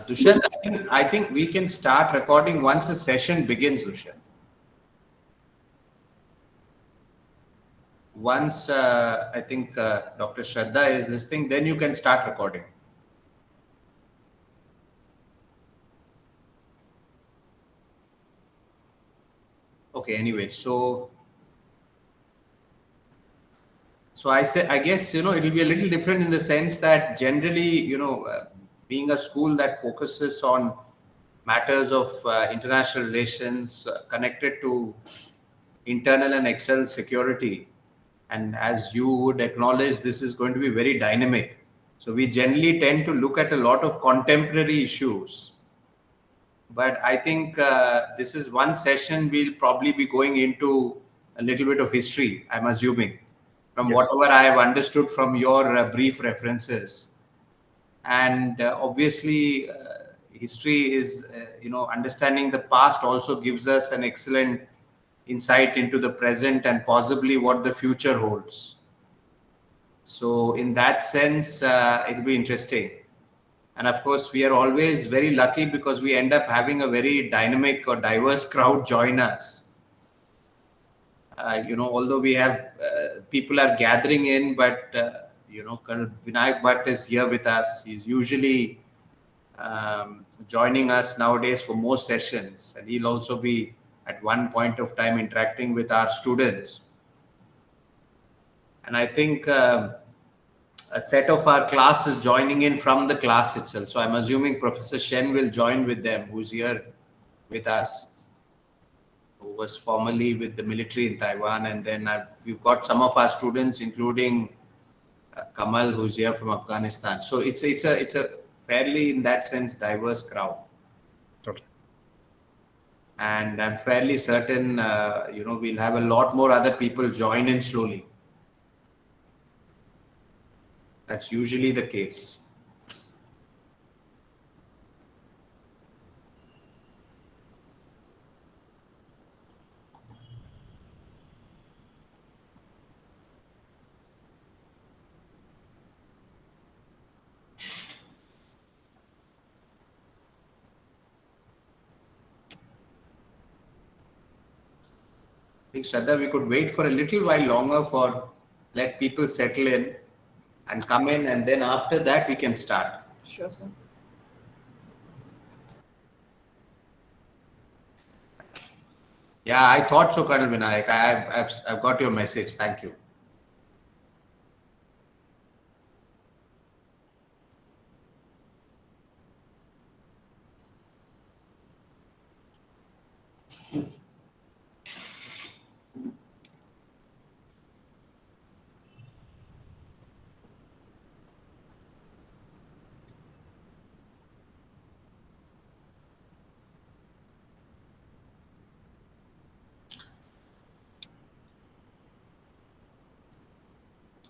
Dushyant, I think we can start recording once the session begins, Dushyant. Once I think Dr. Shraddha is this thing, then you can start recording. Okay, anyway, so I guess, it'll be a little different in the sense that generally, being a school that focuses on matters of international relations connected to internal and external security, and as you would acknowledge, this is going to be very dynamic. So we generally tend to look at a lot of contemporary issues. But I think this is one session we'll probably be going into a little bit of history, I'm assuming, from Yes. whatever I have understood from your brief references. And obviously, history is, understanding the past also gives us an excellent insight into the present and possibly what the future holds. So in that sense, it'll be interesting. And of course, we are always very lucky because we end up having a very dynamic or diverse crowd join us. Although we have people are gathering in, but Colonel Vinayak Bhatt is here with us. He's usually joining us nowadays for most sessions, and he'll also be at one point of time interacting with our students. And I think a set of our class is joining in from the class itself. So I'm assuming Professor Shen will join with them, who's here with us, who was formerly with the military in Taiwan. And then we've got some of our students, including Kamal, who's here from Afghanistan. So it's a fairly, in that sense, diverse crowd. Okay. And I'm fairly certain, we'll have a lot more other people join in slowly. That's usually the case. I think, Shraddha, we could wait for a little while longer let people settle in and come in, and then after that we can start. Sure, sir. Yeah, I thought so, Colonel Vinayak. I've got your message. Thank you.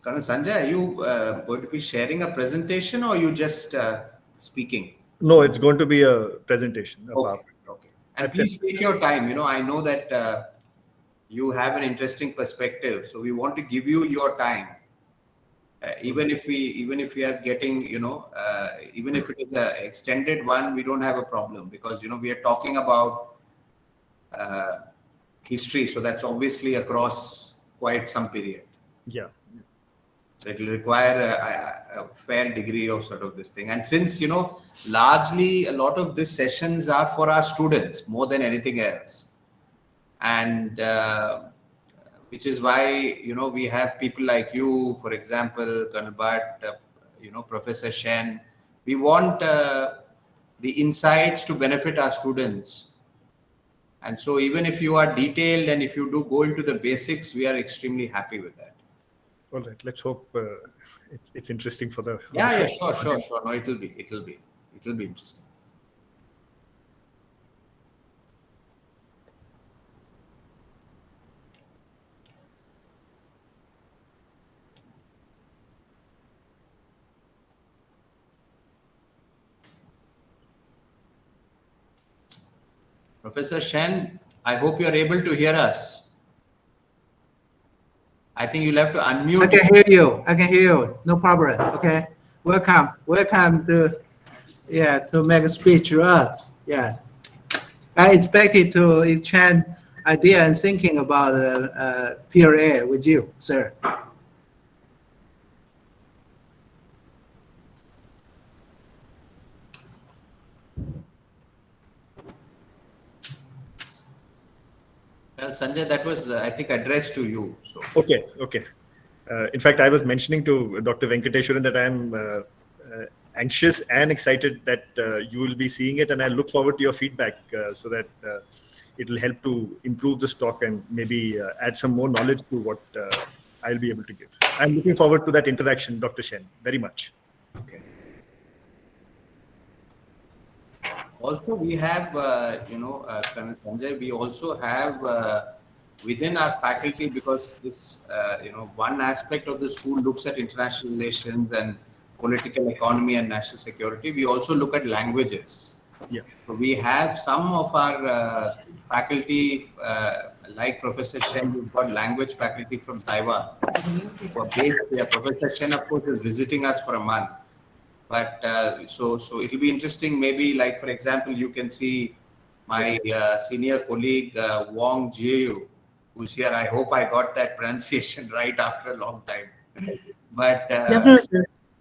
Colonel Sanjay, are you going to be sharing a presentation or are you just speaking? No, it's going to be a presentation. Okay. And please take your time. I know that you have an interesting perspective, so we want to give you your time. Even if we are getting, even if it is an extended one, we don't have a problem because, we are talking about history. So that's obviously across quite some period. Yeah. So it will require a fair degree of sort of this thing. And since, largely a lot of these sessions are for our students more than anything else. And which is why, we have people like you, for example, Colonel Bhatt, Professor Shen. We want the insights to benefit our students. And so even if you are detailed and if you do go into the basics, we are extremely happy with that. All right. Let's hope it's interesting for the. Yeah, sure. No, it'll be interesting. Professor Shen, I hope you are able to hear us. I think you'll have to unmute. I can hear you. No problem. Okay. Welcome to yeah, to make a speech to us. Yeah, I expected to exchange idea and thinking about PRA with you, sir. Well, Sanjay, that was, I think, addressed to you. So, Okay, okay. In fact, I was mentioning to Dr. Venkateswaran that I'm anxious and excited that you will be seeing it, and I look forward to your feedback so that it will help to improve this talk and maybe add some more knowledge to what I'll be able to give. I'm looking forward to that interaction, Dr. Shen, very much. okay. Also, we have, Colonel Sanjay, we also have within our faculty, because this, one aspect of the school looks at international relations and political economy and national security. We also look at languages. Yeah. So we have some of our faculty, like Professor Shen, we've got language faculty from Taiwan. Professor Shen, of course, is visiting us for a month. But so it'll be interesting. Maybe, like, for example, you can see my senior colleague Wong Jiu, who's here. I hope I got that pronunciation right after a long time. But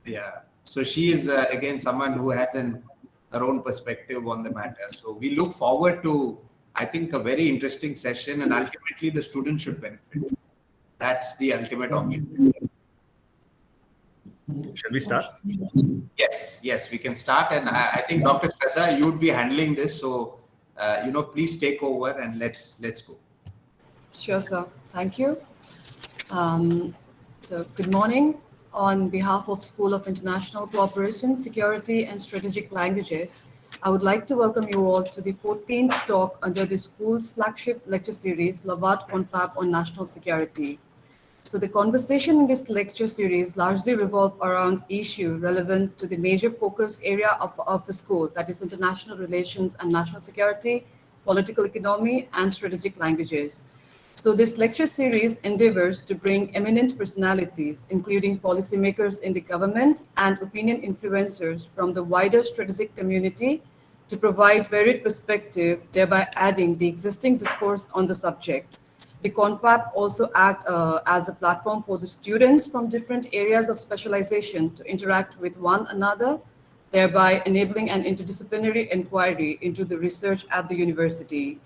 yeah, so she is again someone who has her own perspective on the matter. So we look forward to, I think, a very interesting session, and ultimately the students should benefit. That's the ultimate objective. Shall we start? Yes, we can start. And I think, Dr. Shraddha, you'd be handling this. So, please take over and let's go. Sure, sir. Thank you. So good morning. On behalf of School of International Cooperation, Security and Strategic Languages, I would like to welcome you all to the 14th talk under the school's flagship lecture series, Lavad Confab on National Security. So the conversation in this lecture series largely revolve around issue relevant to the major focus area of the school, that is international relations and national security, political economy, and strategic languages. So this lecture series endeavors to bring eminent personalities, including policymakers in the government and opinion influencers from the wider strategic community, to provide varied perspective, thereby adding the existing discourse on the subject. The Confab also act as a platform for the students from different areas of specialization to interact with one another, thereby enabling an interdisciplinary inquiry into the research at the university.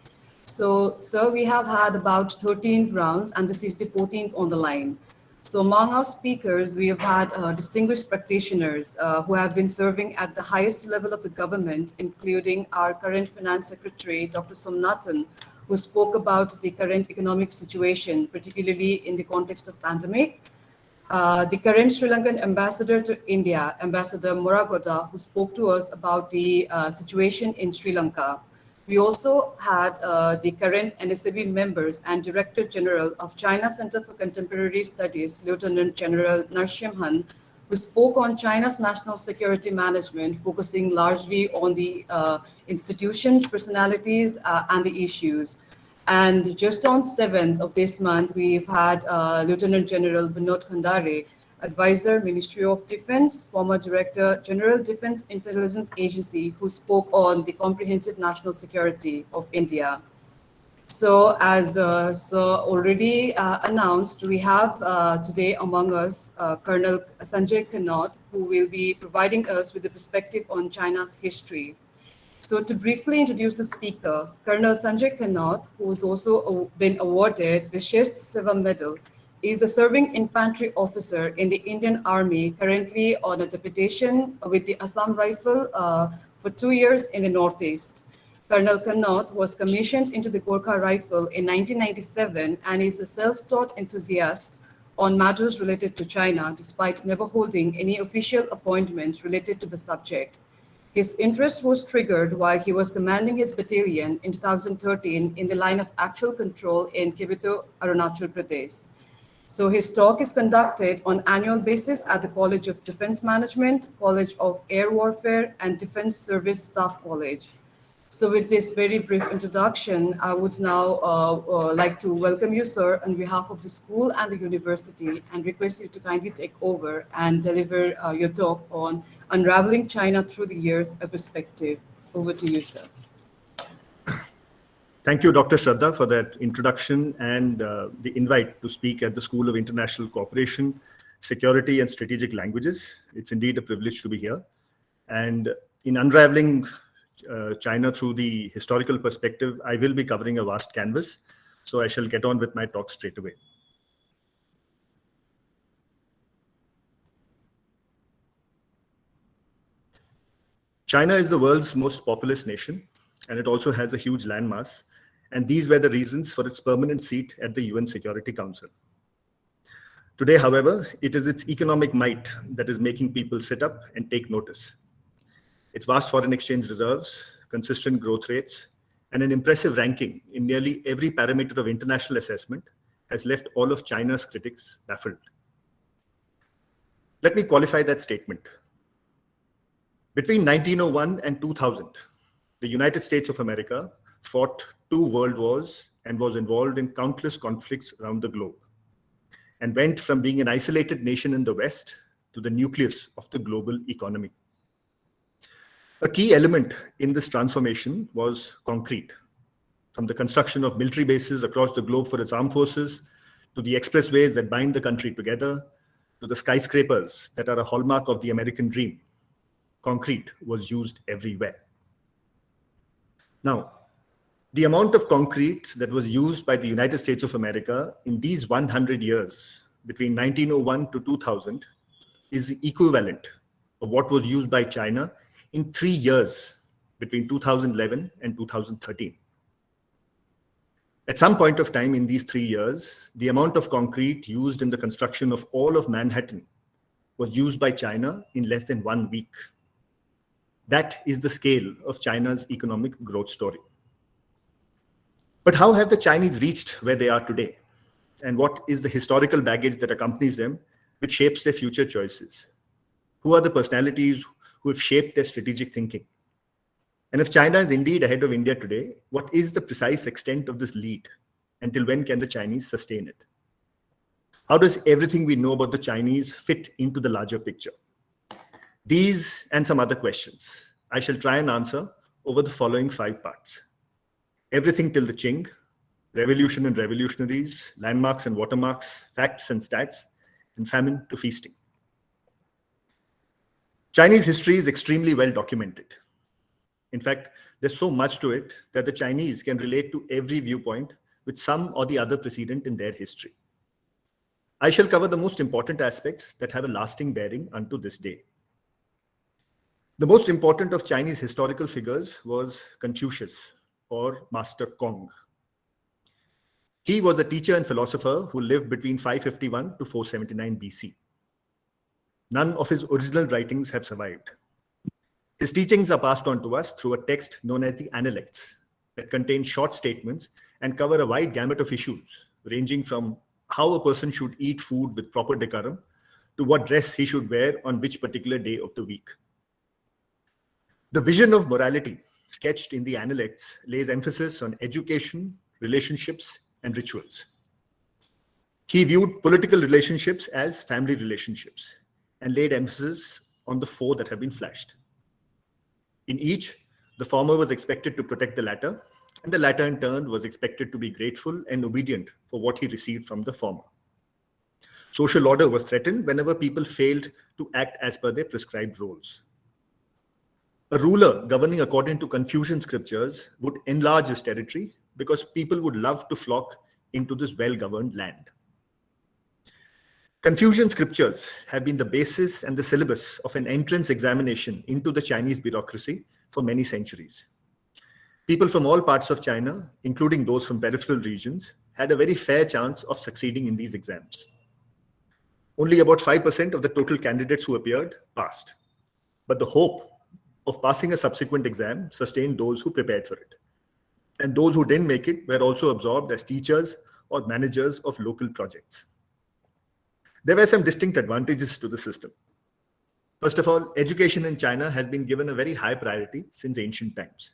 So, sir, we have had about 13 rounds, and this is the 14th on the line. So among our speakers, we have had distinguished practitioners who have been serving at the highest level of the government, including our current Finance Secretary, Dr. Somnathan, who spoke about the current economic situation, particularly in the context of pandemic. The current Sri Lankan ambassador to India, Ambassador Moragoda, who spoke to us about the situation in Sri Lanka. We also had the current NSAB members and Director General of China Center for Contemporary Studies, Lieutenant General Narasimhan, who spoke on China's national security management, focusing largely on the institutions, personalities, and the issues. And just on 7th of this month, we've had Lieutenant General Vinod Khandare, Advisor, Ministry of Defense, former Director, General Defense Intelligence Agency, who spoke on the comprehensive national security of India. So as Sir already announced, we have today among us Colonel Sanjay Kanot, who will be providing us with a perspective on China's history. So to briefly introduce the speaker, Colonel Sanjay Kanot, who has also been awarded Vishesh Seva Medal, is a serving infantry officer in the Indian Army, currently on a deputation with the Assam Rifle for 2 years in the Northeast. Colonel Kanot was commissioned into the Gorkha Rifle in 1997 and is a self-taught enthusiast on matters related to China, despite never holding any official appointment related to the subject. His interest was triggered while he was commanding his battalion in 2013 in the line of actual control in Kibito, Arunachal Pradesh. So his talk is conducted on annual basis at the College of Defense Management, College of Air Warfare, and Defense Service Staff College. So with this very brief introduction, I would now like to welcome you, sir, on behalf of the school and the university, and request you to kindly take over and deliver your talk on Unraveling China Through the Years, a Perspective. Over to you, sir. Thank you, Dr. Shraddha, for that introduction and the invite to speak at the School of International Cooperation, Security and Strategic Languages. It's indeed a privilege to be here. And in unraveling China through the historical perspective, I will be covering a vast canvas. So I shall get on with my talk straight away. China is the world's most populous nation, and it also has a huge landmass. And these were the reasons for its permanent seat at the UN Security Council. Today, however, it is its economic might that is making people sit up and take notice. Its vast foreign exchange reserves, consistent growth rates, and an impressive ranking in nearly every parameter of international assessment has left all of China's critics baffled. Let me qualify that statement. Between 1901 and 2000, the United States of America fought 2 world wars and was involved in countless conflicts around the globe, and went from being an isolated nation in the West to the nucleus of the global economy. A key element in this transformation was concrete. From the construction of military bases across the globe for its armed forces, to the expressways that bind the country together, to the skyscrapers that are a hallmark of the American dream, concrete was used everywhere. Now, the amount of concrete that was used by the United States of America in these 100 years, between 1901 to 2000, is equivalent of what was used by China in 3 years, between 2011 and 2013. At some point of time in these 3 years, the amount of concrete used in the construction of all of Manhattan was used by China in less than 1 week. That is the scale of China's economic growth story. But how have the Chinese reached where they are today? And what is the historical baggage that accompanies them, which shapes their future choices? Who are the personalities who have shaped their strategic thinking? And if China is indeed ahead of India today, what is the precise extent of this lead? Until when can the Chinese sustain it? How does everything we know about the Chinese fit into the larger picture? These and some other questions I shall try and answer over the following 5 parts. Everything till the Qing, revolution and revolutionaries, landmarks and watermarks, facts and stats, and famine to feasting. Chinese history is extremely well documented. In fact, there's so much to it that the Chinese can relate to every viewpoint with some or the other precedent in their history. I shall cover the most important aspects that have a lasting bearing unto this day. The most important of Chinese historical figures was Confucius, or Master Kong. He was a teacher and philosopher who lived between 551 to 479 BC. None of his original writings have survived. His teachings are passed on to us through a text known as the Analects that contain short statements and cover a wide gamut of issues, ranging from how a person should eat food with proper decorum to what dress he should wear on which particular day of the week. The vision of morality sketched in the Analects lays emphasis on education, relationships, and rituals. He viewed political relationships as family relationships and laid emphasis on the 4 that have been flashed. In each, the former was expected to protect the latter, and the latter in turn was expected to be grateful and obedient for what he received from the former. Social order was threatened whenever people failed to act as per their prescribed roles. A ruler governing according to Confucian scriptures would enlarge his territory because people would love to flock into this well-governed land. Confucian scriptures have been the basis and the syllabus of an entrance examination into the Chinese bureaucracy for many centuries. People from all parts of China, including those from peripheral regions, had a very fair chance of succeeding in these exams. Only about 5% of the total candidates who appeared passed, but the hope of passing a subsequent exam sustained those who prepared for it. And those who didn't make it were also absorbed as teachers or managers of local projects. There were some distinct advantages to the system. First of all, education in China has been given a very high priority since ancient times.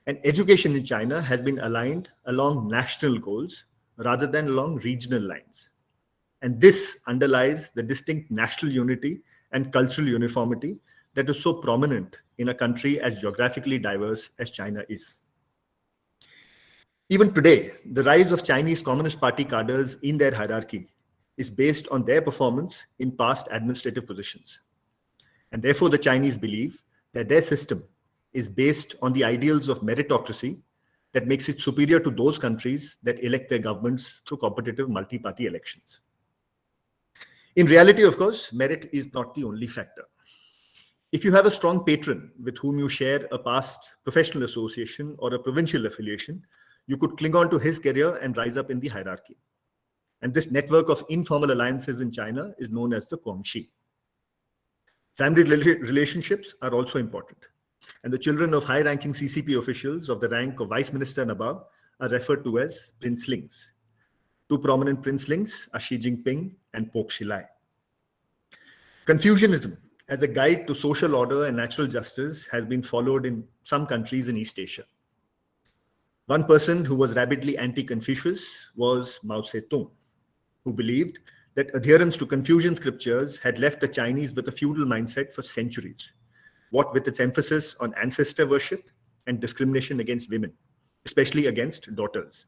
And education in China has been aligned along national goals rather than along regional lines. And this underlies the distinct national unity and cultural uniformity that is so prominent in a country as geographically diverse as China is. Even today, the rise of Chinese Communist Party cadres in their hierarchy is based on their performance in past administrative positions. And therefore, the Chinese believe that their system is based on the ideals of meritocracy that makes it superior to those countries that elect their governments through competitive multi-party elections. In reality, of course, merit is not the only factor. If you have a strong patron with whom you share a past professional association or a provincial affiliation, you could cling on to his career and rise up in the hierarchy. And this network of informal alliances in China is known as the Guangxi. Family relationships are also important. And the children of high-ranking CCP officials of the rank of Vice Minister and above are referred to as princelings. Two prominent princelings are Xi Jinping and Pok Xilai. Confucianism as a guide to social order and natural justice has been followed in some countries in East Asia. One person who was rabidly anti-Confucius was Mao Zedong, who believed that adherence to Confucian scriptures had left the Chinese with a feudal mindset for centuries, what with its emphasis on ancestor worship and discrimination against women, especially against daughters.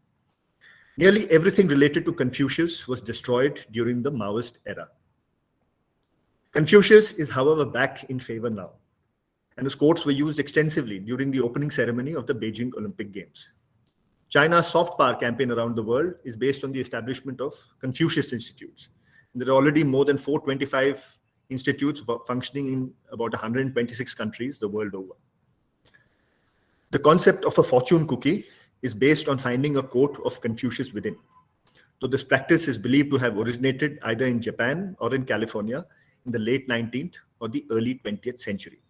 Nearly everything related to Confucius was destroyed during the Maoist era. Confucius is, however, back in favor now, and his quotes were used extensively during the opening ceremony of the Beijing Olympic Games. China's soft power campaign around the world is based on the establishment of Confucius Institutes. And there are already more than 425 institutes functioning in about 126 countries the world over. The concept of a fortune cookie is based on finding a quote of Confucius within. So this practice is believed to have originated either in Japan or in California in the late 19th or the early 20th century.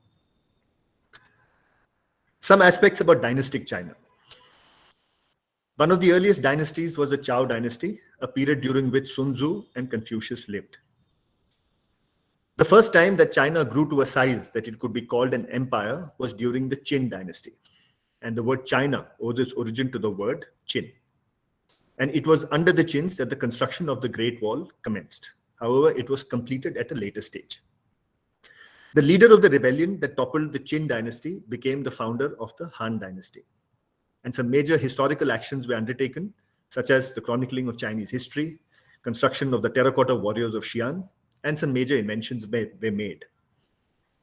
Some aspects about dynastic China. One of the earliest dynasties was the Zhou dynasty, a period during which Sun Tzu and Confucius lived. The first time that China grew to a size that it could be called an empire was during the Qin dynasty. And the word China owes its origin to the word Qin. And it was under the Qins that the construction of the Great Wall commenced. However, it was completed at a later stage. The leader of the rebellion that toppled the Qin dynasty became the founder of the Han dynasty. And some major historical actions were undertaken, such as the chronicling of Chinese history, construction of the terracotta warriors of Xi'an, and some major inventions were made.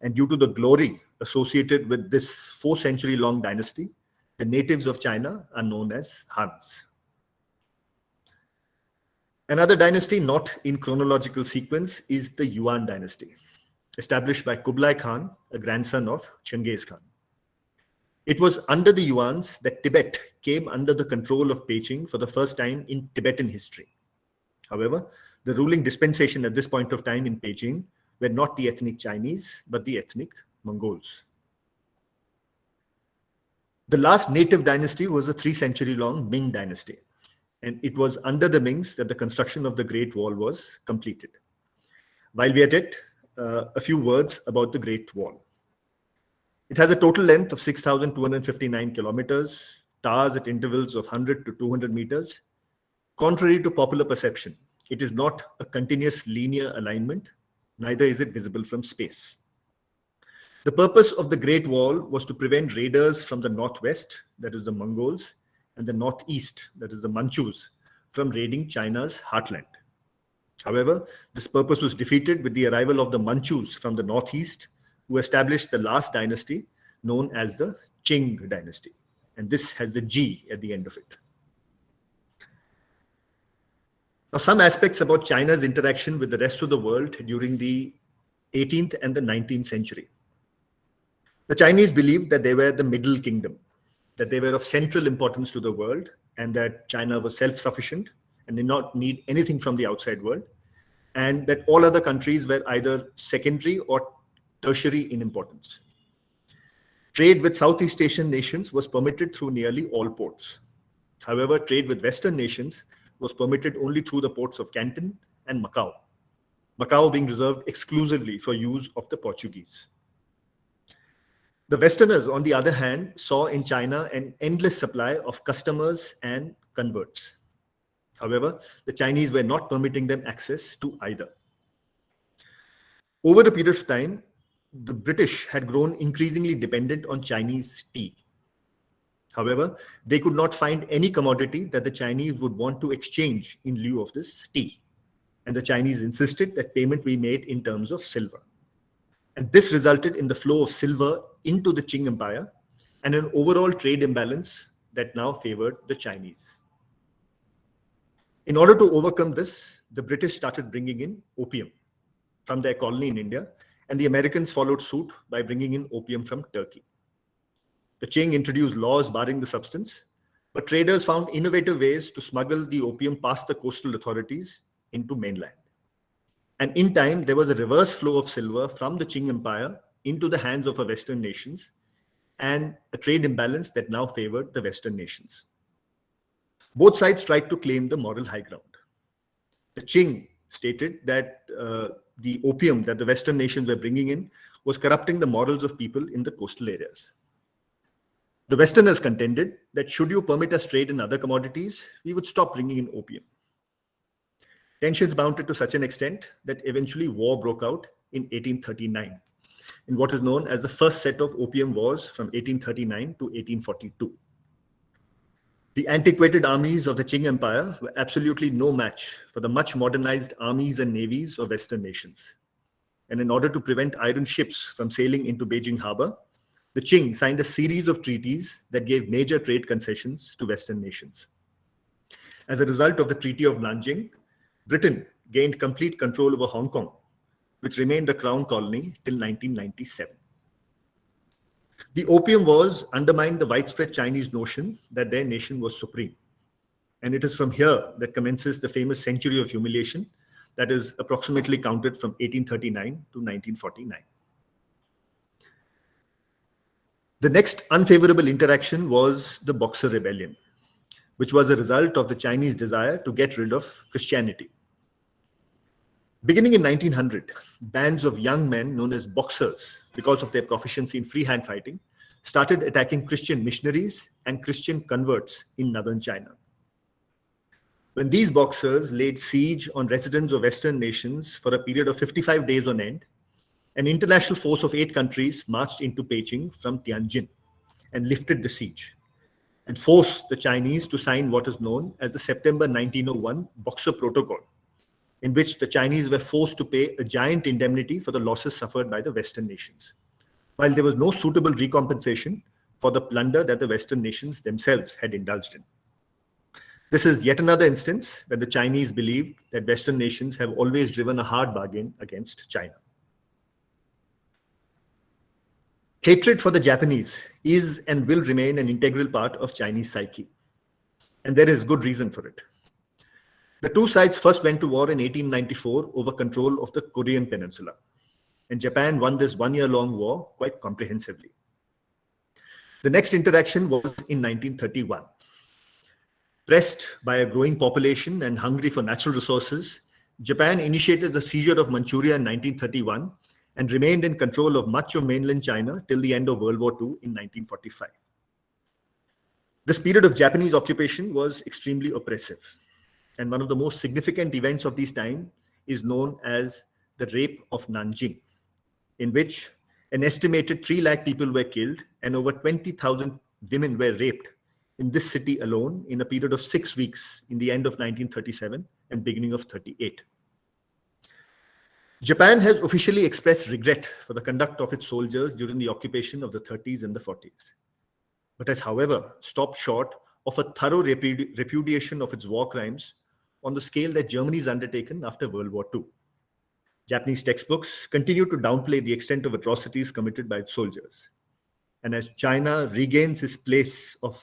And due to the glory associated with this 4-century-long dynasty, the natives of China are known as Hans. Another dynasty not in chronological sequence is the Yuan dynasty, established by Kublai Khan, a grandson of Genghis Khan. It was under the Yuans that Tibet came under the control of Beijing for the first time in Tibetan history. However, the ruling dispensation at this point of time in Beijing were not the ethnic Chinese, but the ethnic Mongols. The last native dynasty was a 3-century-long Ming dynasty, and it was under the Mings that the construction of the Great Wall was completed. While we are at it, a few words about the Great Wall. It has a total length of 6,259 kilometers, towers at intervals of 100 to 200 meters. Contrary to popular perception, it is not a continuous linear alignment, neither is it visible from space. The purpose of the Great Wall was to prevent raiders from the northwest, that is the Mongols, and the northeast, that is the Manchus, from raiding China's heartland. However, this purpose was defeated with the arrival of the Manchus from the northeast, who established the last dynasty known as the Qing dynasty. And this has the G at the end of it. Now, some aspects about China's interaction with the rest of the world during the 18th and the 19th century. The Chinese believed that they were the middle kingdom, that they were of central importance to the world, and that China was self-sufficient and did not need anything from the outside world, and that all other countries were either secondary or tertiary in importance. Trade with Southeast Asian nations was permitted through nearly all ports. However, trade with Western nations was permitted only through the ports of Canton and Macau, Macau being reserved exclusively for use of the Portuguese. The Westerners, on the other hand, saw in China an endless supply of customers and converts. However, the Chinese were not permitting them access to either. Over a period of time, the British had grown increasingly dependent on Chinese tea. However, they could not find any commodity that the Chinese would want to exchange in lieu of this tea. And the Chinese insisted that payment be made in terms of silver. And this resulted in the flow of silver into the Qing Empire and an overall trade imbalance that now favored the Chinese. In order to overcome this, the British started bringing in opium from their colony in India, and the Americans followed suit by bringing in opium from Turkey. The Qing introduced laws barring the substance, but traders found innovative ways to smuggle the opium past the coastal authorities into mainland. And in time, there was a reverse flow of silver from the Qing Empire into the hands of our Western nations, and a trade imbalance that now favored the Western nations. Both sides tried to claim the moral high ground. The Qing stated that the opium that the Western nations were bringing in was corrupting the morals of people in the coastal areas. The Westerners contended that should you permit us trade in other commodities, we would stop bringing in opium. Tensions mounted to such an extent that eventually war broke out in 1839, in what is known as the first set of opium wars from 1839 to 1842. The antiquated armies of the Qing Empire were absolutely no match for the much modernized armies and navies of Western nations. And in order to prevent iron ships from sailing into Beijing harbor, the Qing signed a series of treaties that gave major trade concessions to Western nations. As a result of the Treaty of Nanjing, Britain gained complete control over Hong Kong, which remained a crown colony till 1997. The Opium Wars undermined the widespread Chinese notion that their nation was supreme. And it is from here that commences the famous Century of Humiliation that is approximately counted from 1839 to 1949. The next unfavorable interaction was the Boxer Rebellion, which was a result of the Chinese desire to get rid of Christianity. Beginning in 1900, bands of young men known as Boxers, because of their proficiency in free hand fighting, started attacking Christian missionaries and Christian converts in northern China. When these Boxers laid siege on residents of Western nations for a period of 55 days on end, an international force of 8 countries marched into Beijing from Tianjin and lifted the siege and forced the Chinese to sign what is known as the September 1901 Boxer Protocol, in which the Chinese were forced to pay a giant indemnity for the losses suffered by the Western nations, while there was no suitable recompensation for the plunder that the Western nations themselves had indulged in. This is yet another instance where the Chinese believed that Western nations have always driven a hard bargain against China. Hatred for the Japanese is and will remain an integral part of Chinese psyche, and there is good reason for it. The two sides first went to war in 1894 over control of the Korean Peninsula, and Japan won this one-year-long war quite comprehensively. The next interaction was in 1931. Pressed by a growing population and hungry for natural resources, Japan initiated the seizure of Manchuria in 1931 and remained in control of much of mainland China till the end of World War II in 1945. This period of Japanese occupation was extremely oppressive, and one of the most significant events of this time is known as the Rape of Nanjing, in which an estimated 3 lakh people were killed and over 20,000 women were raped in this city alone in a period of 6 weeks in the end of 1937 and beginning of 38. Japan has officially expressed regret for the conduct of its soldiers during the occupation of the 30s and the 40s, but has, however, stopped short of a thorough repudiation of its war crimes on the scale that Germany has undertaken after World War II. Japanese textbooks continue to downplay the extent of atrocities committed by its soldiers. And as China regains its place of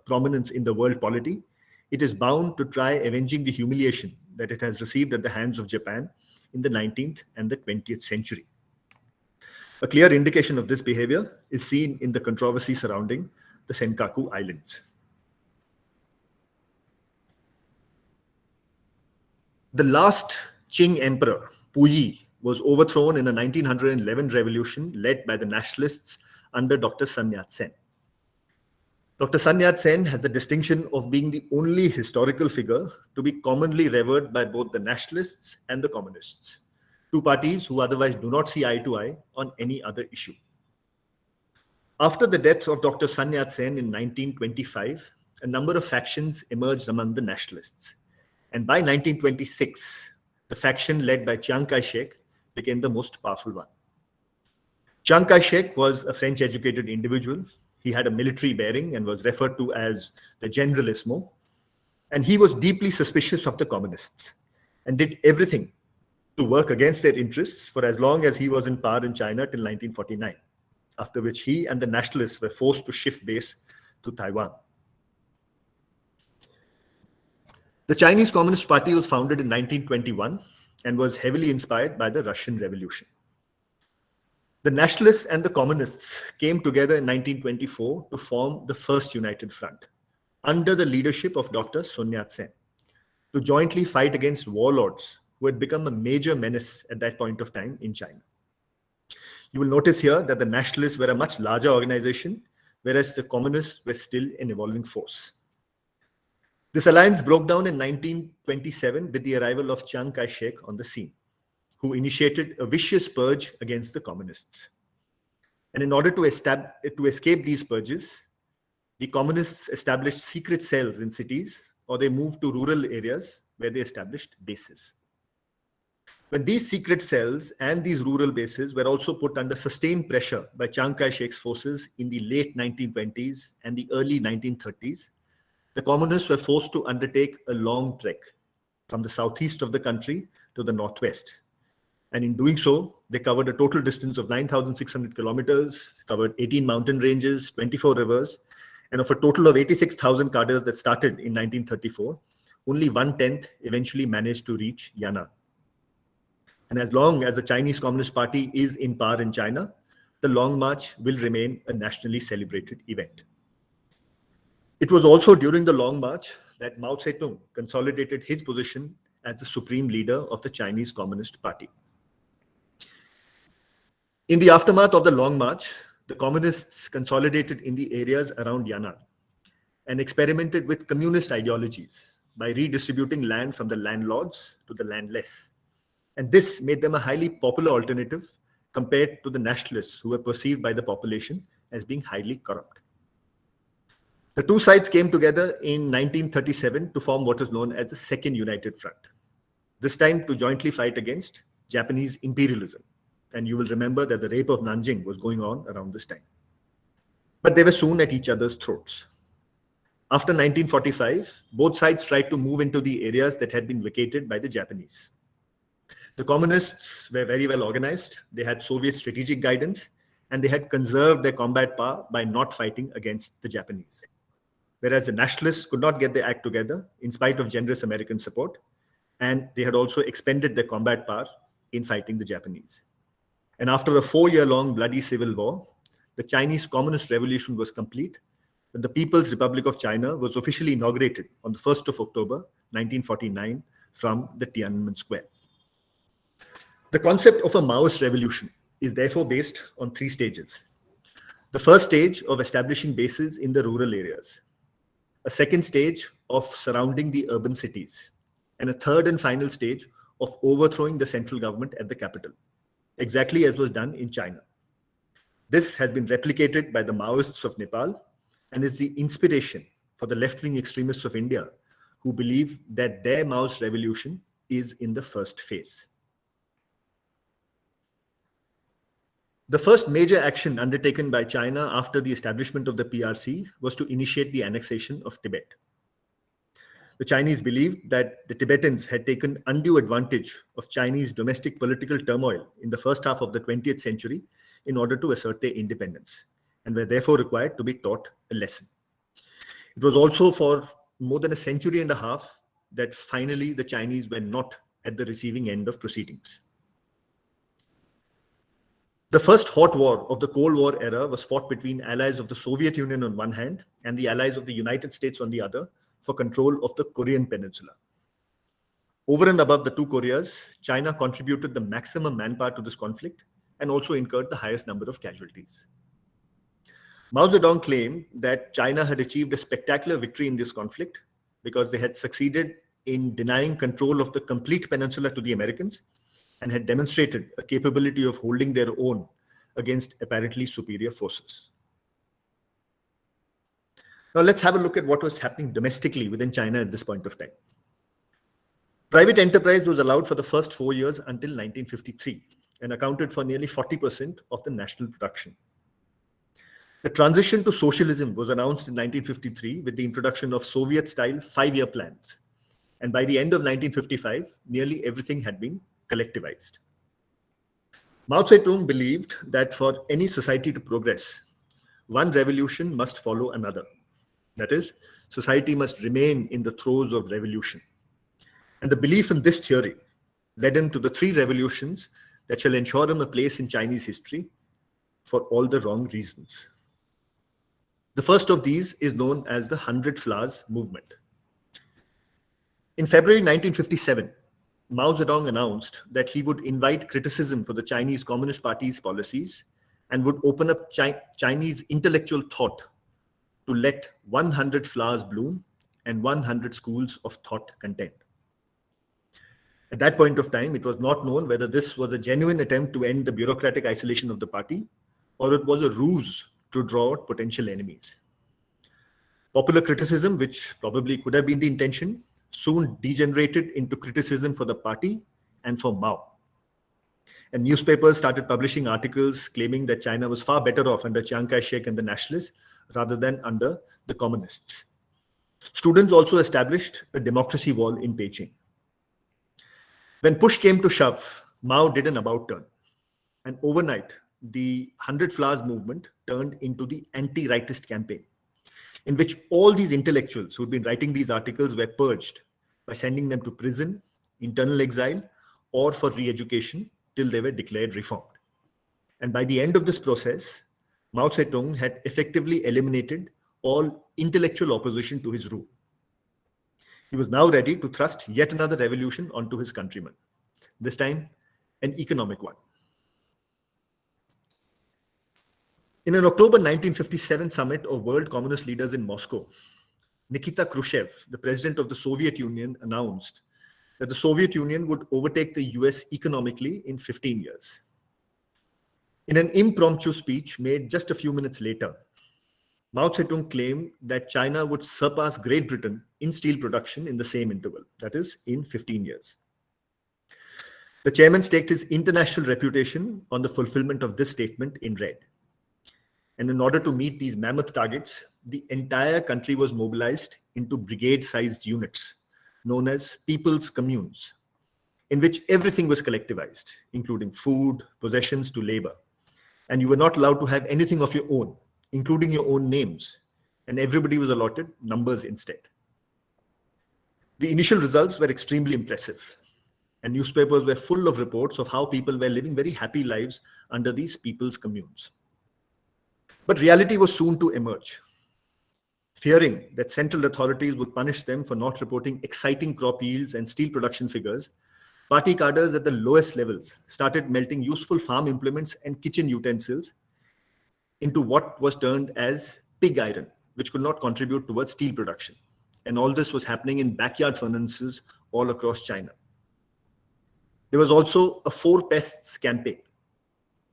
prominence in the world polity, it is bound to try avenging the humiliation that it has received at the hands of Japan in the 19th and the 20th century. A clear indication of this behavior is seen in the controversy surrounding the Senkaku Islands. The last Qing emperor, Puyi, was overthrown in a 1911 revolution led by the nationalists under Dr. Sun Yat-sen. Dr. Sun Yat-sen has the distinction of being the only historical figure to be commonly revered by both the nationalists and the communists. two parties who otherwise do not see eye to eye on any other issue. After the death of Dr. Sun Yat-sen in 1925, a number of factions emerged among the nationalists. And by 1926, the faction led by Chiang Kai-shek became the most powerful one. Chiang Kai-shek was a French-educated individual. He had a military bearing and was referred to as the Generalissimo. And he was deeply suspicious of the communists and did everything to work against their interests for as long as he was in power in China till 1949, after which he and the nationalists were forced to shift base to Taiwan. The Chinese Communist Party was founded in 1921 and was heavily inspired by the Russian Revolution. The nationalists and the communists came together in 1924 to form the First United Front under the leadership of Dr. Sun Yat-sen to jointly fight against warlords who had become a major menace at that point of time in China. You will notice here that the nationalists were a much larger organization, whereas the communists were still an evolving force. This alliance broke down in 1927 with the arrival of Chiang Kai-shek on the scene, who initiated a vicious purge against the communists. And in order to escape these purges, the communists established secret cells in cities, or they moved to rural areas where they established bases. When these secret cells and these rural bases were also put under sustained pressure by Chiang Kai-shek's forces in the late 1920s and the early 1930s, the communists were forced to undertake a long trek from the southeast of the country to the northwest. And in doing so, they covered a total distance of 9,600 kilometers, covered 18 mountain ranges, 24 rivers, and of a total of 86,000 cadres that started in 1934, only 1/10 eventually managed to reach Yan'an. And as long as the Chinese Communist Party is in power in China, the Long March will remain a nationally celebrated event. It was also during the Long March that Mao Zedong consolidated his position as the supreme leader of the Chinese Communist Party. In the aftermath of the Long March, the communists consolidated in the areas around Yan'an and experimented with communist ideologies by redistributing land from the landlords to the landless. And this made them a highly popular alternative compared to the nationalists who were perceived by the population as being highly corrupt. The two sides came together in 1937 to form what is known as the Second United Front, this time to jointly fight against Japanese imperialism. And you will remember that the rape of Nanjing was going on around this time. But they were soon at each other's throats. After 1945, both sides tried to move into the areas that had been vacated by the Japanese. The communists were very well organized, they had Soviet strategic guidance, and they had conserved their combat power by not fighting against the Japanese. Whereas the nationalists could not get their act together in spite of generous American support, and they had also expended their combat power in fighting the Japanese. And after a 4-year-long bloody civil war, the Chinese Communist Revolution was complete, and the People's Republic of China was officially inaugurated on the 1st of October 1949 from the Tiananmen Square. The concept of a Maoist revolution is therefore based on 3 stages. The first stage of establishing bases in the rural areas, a second stage of surrounding the urban cities, and a third and final stage of overthrowing the central government at the capital, exactly as was done in China. This has been replicated by the Maoists of Nepal and is the inspiration for the left-wing extremists of India who believe that their Maoist revolution is in the first phase. The first major action undertaken by China after the establishment of the PRC was to initiate the annexation of Tibet. The Chinese believed that the Tibetans had taken undue advantage of Chinese domestic political turmoil in the first half of the 20th century in order to assert their independence, and were therefore required to be taught a lesson. It was also for more than a century and a half that finally the Chinese were not at the receiving end of proceedings. The first hot war of the Cold War era was fought between allies of the Soviet Union on one hand and the allies of the United States on the other for control of the Korean Peninsula. Over and above the two Koreas, China contributed the maximum manpower to this conflict and also incurred the highest number of casualties. Mao Zedong claimed that China had achieved a spectacular victory in this conflict because they had succeeded in denying control of the complete peninsula to the Americans and had demonstrated a capability of holding their own against apparently superior forces. Now let's have a look at what was happening domestically within China at this point of time. Private enterprise was allowed for the first 4 years until 1953 and accounted for nearly 40% of the national production. The transition to socialism was announced in 1953 with the introduction of Soviet-style 5-year plans. And by the end of 1955, nearly everything had been collectivized. Mao Zedong believed that for any society to progress, one revolution must follow another. That is, society must remain in the throes of revolution. And the belief in this theory led him to the 3 revolutions that shall ensure him a place in Chinese history for all the wrong reasons. The first of these is known as the 100 Flowers movement. In February 1957, Mao Zedong announced that he would invite criticism for the Chinese Communist Party's policies and would open up Chinese intellectual thought to let 100 flowers bloom and 100 schools of thought content. At that point of time, it was not known whether this was a genuine attempt to end the bureaucratic isolation of the party or it was a ruse to draw out potential enemies. Popular criticism, which probably could have been the intention, soon degenerated into criticism for the party and for Mao. And newspapers started publishing articles claiming that China was far better off under Chiang Kai-shek and the nationalists rather than under the communists. Students also established a democracy wall in Beijing. When push came to shove, Mao did an about turn. And overnight, the 100 Flowers movement turned into the anti-rightist campaign, in which all these intellectuals who had been writing these articles were purged by sending them to prison, internal exile, or for re-education till they were declared reformed. And by the end of this process, Mao Zedong had effectively eliminated all intellectual opposition to his rule. He was now ready to thrust yet another revolution onto his countrymen, this time an economic one. In an October 1957 summit of world communist leaders in Moscow, Nikita Khrushchev, the president of the Soviet Union, announced that the Soviet Union would overtake the US economically in 15 years. In an impromptu speech made just a few minutes later, Mao Zedong claimed that China would surpass Great Britain in steel production in the same interval, that is, in 15 years. The chairman staked his international reputation on the fulfillment of this statement in red. And in order to meet these mammoth targets, the entire country was mobilized into brigade-sized units, known as people's communes, in which everything was collectivized, including food, possessions to labor. And you were not allowed to have anything of your own, including your own names, and everybody was allotted numbers instead. The initial results were extremely impressive, and newspapers were full of reports of how people were living very happy lives under these people's communes. But reality was soon to emerge. Fearing that central authorities would punish them for not reporting exciting crop yields and steel production figures, party cadres at the lowest levels started melting useful farm implements and kitchen utensils into what was termed as pig iron, which could not contribute towards steel production. And all this was happening in backyard furnaces all across China. There was also a 4 pests campaign.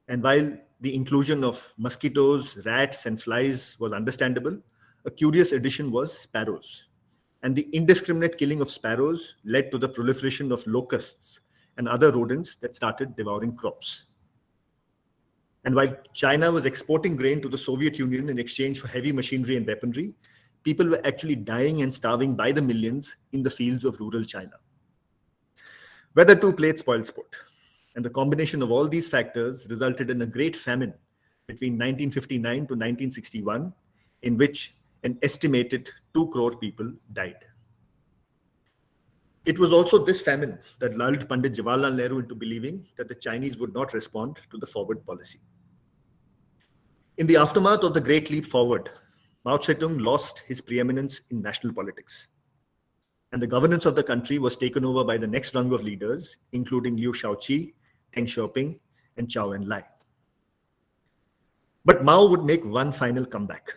And while the inclusion of mosquitoes, rats, and flies was understandable, a curious addition was sparrows. And the indiscriminate killing of sparrows led to the proliferation of locusts and other rodents that started devouring crops. And while China was exporting grain to the Soviet Union in exchange for heavy machinery and weaponry, people were actually dying and starving by the millions in the fields of rural China. Weather too played spoilsport. And the combination of all these factors resulted in a great famine between 1959 to 1961, in which an estimated 2 crore people died. It was also this famine that lulled Pandit Jawaharlal Nehru into believing that the Chinese would not respond to the forward policy. In the aftermath of the Great Leap Forward, Mao Zedong lost his preeminence in national politics. And the governance of the country was taken over by the next rung of leaders, including Liu Shaoqi, Deng Xiaoping, and Zhou Enlai. But Mao would make one final comeback.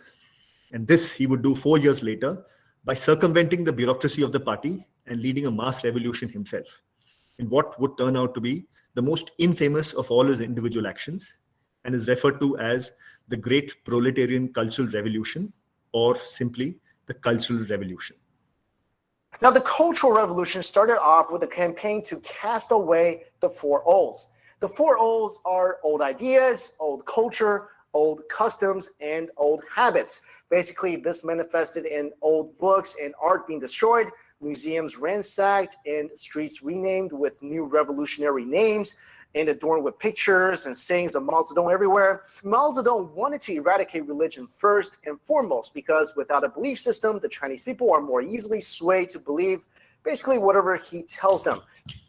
And this he would do 4 years later by circumventing the bureaucracy of the party and leading a mass revolution himself in what would turn out to be the most infamous of all his individual actions, and is referred to as the Great Proletarian Cultural Revolution, or simply the Cultural Revolution. Now, the Cultural Revolution started off with a campaign to cast away the four olds. The four olds are old ideas, old culture, old customs, and old habits. Basically, this manifested in old books and art being destroyed, museums ransacked, and streets renamed with new revolutionary names and adorned with pictures and sayings of Mao Zedong everywhere. Mao Zedong wanted to eradicate religion first and foremost because without a belief system, the Chinese people are more easily swayed to believe basically whatever he tells them.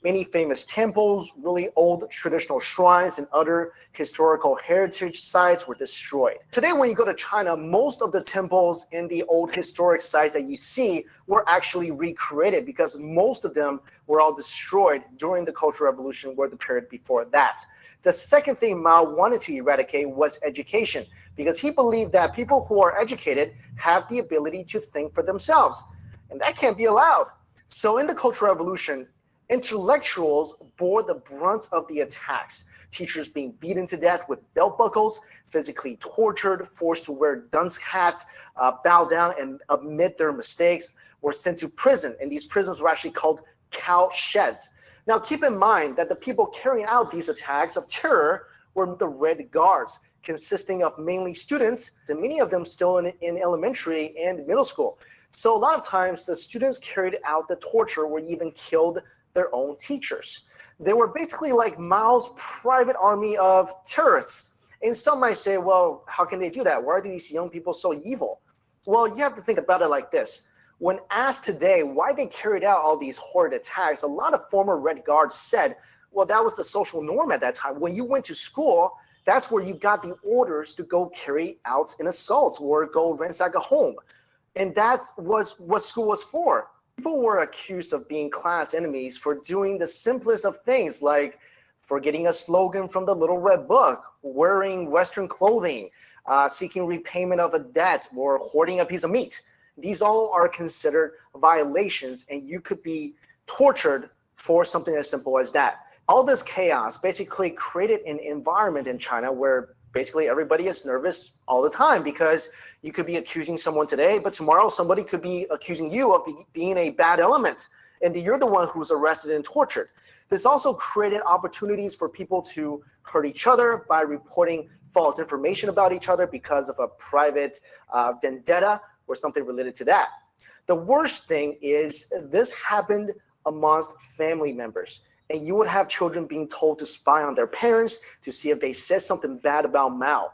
Many famous temples, really old traditional shrines, and other historical heritage sites were destroyed. Today, when you go to China, most of the temples and the old historic sites that you see were actually recreated because most of them were all destroyed during the Cultural Revolution or the period before that. The second thing Mao wanted to eradicate was education because he believed that people who are educated have the ability to think for themselves, and that can't be allowed. So in the Cultural Revolution, intellectuals bore the brunt of the attacks, teachers being beaten to death with belt buckles, physically tortured, forced to wear dunce hats, bow down and admit their mistakes, were sent to prison, and these prisons were actually called cow sheds. Now keep in mind that the people carrying out these attacks of terror were the Red Guards, consisting of mainly students, and many of them still in elementary and middle school. So a lot of times the students carried out the torture or even killed their own teachers. They were basically like Mao's private army of terrorists. And some might say, well, how can they do that? Why are these young people so evil? Well, you have to think about it like this. When asked today why they carried out all these horrid attacks, a lot of former Red Guards said, well, that was the social norm at that time. When you went to school, that's where you got the orders to go carry out an assault or go ransack a home. And that was what school was for. People were accused of being class enemies for doing the simplest of things, like forgetting a slogan from the Little Red Book, wearing Western clothing, seeking repayment of a debt, or hoarding a piece of meat. These all are considered violations, and you could be tortured for something as simple as that. All this chaos basically created an environment in China where basically everybody is nervous all the time because you could be accusing someone today, but tomorrow somebody could be accusing you of being a bad element, and you're the one who's arrested and tortured. This also created opportunities for people to hurt each other by reporting false information about each other because of a private vendetta or something related to that. The worst thing is this happened amongst family members. And you would have children being told to spy on their parents to see if they said something bad about Mao.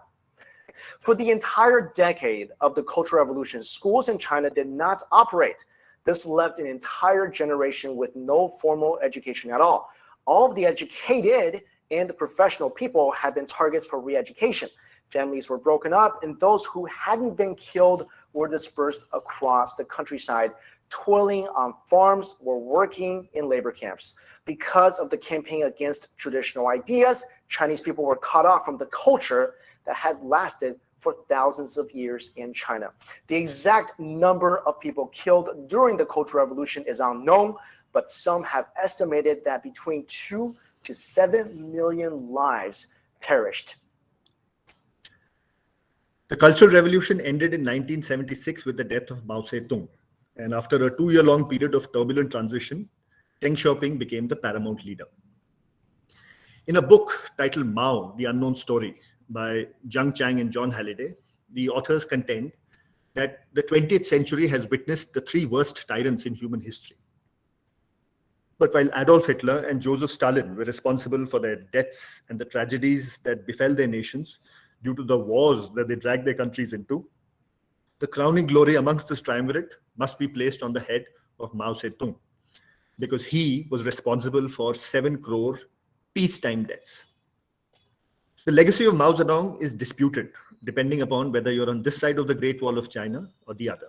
For the entire decade of the Cultural Revolution, schools in China did not operate. This left an entire generation with no formal education at all. All of the educated and the professional people had been targets for re-education. Families were broken up, and those who hadn't been killed were dispersed across the countryside, toiling on farms or working in labor camps. Because of the campaign against traditional ideas, Chinese people were cut off from the culture that had lasted for thousands of years in China. The exact number of people killed during the Cultural Revolution is unknown, but some have estimated that between 2 to 7 million lives perished. The Cultural Revolution ended in 1976 with the death of Mao Zedong. And after a 2-year-long period of turbulent transition, Deng Xiaoping became the paramount leader. In a book titled Mao, The Unknown Story by Zhang Chang and John Halliday, the authors contend that the 20th century has witnessed the 3 worst tyrants in human history. But while Adolf Hitler and Joseph Stalin were responsible for their deaths and the tragedies that befell their nations due to the wars that they dragged their countries into, the crowning glory amongst this triumvirate must be placed on the head of Mao Zedong, because he was responsible for 7 crore peacetime deaths. The legacy of Mao Zedong is disputed, depending upon whether you're on this side of the Great Wall of China or the other.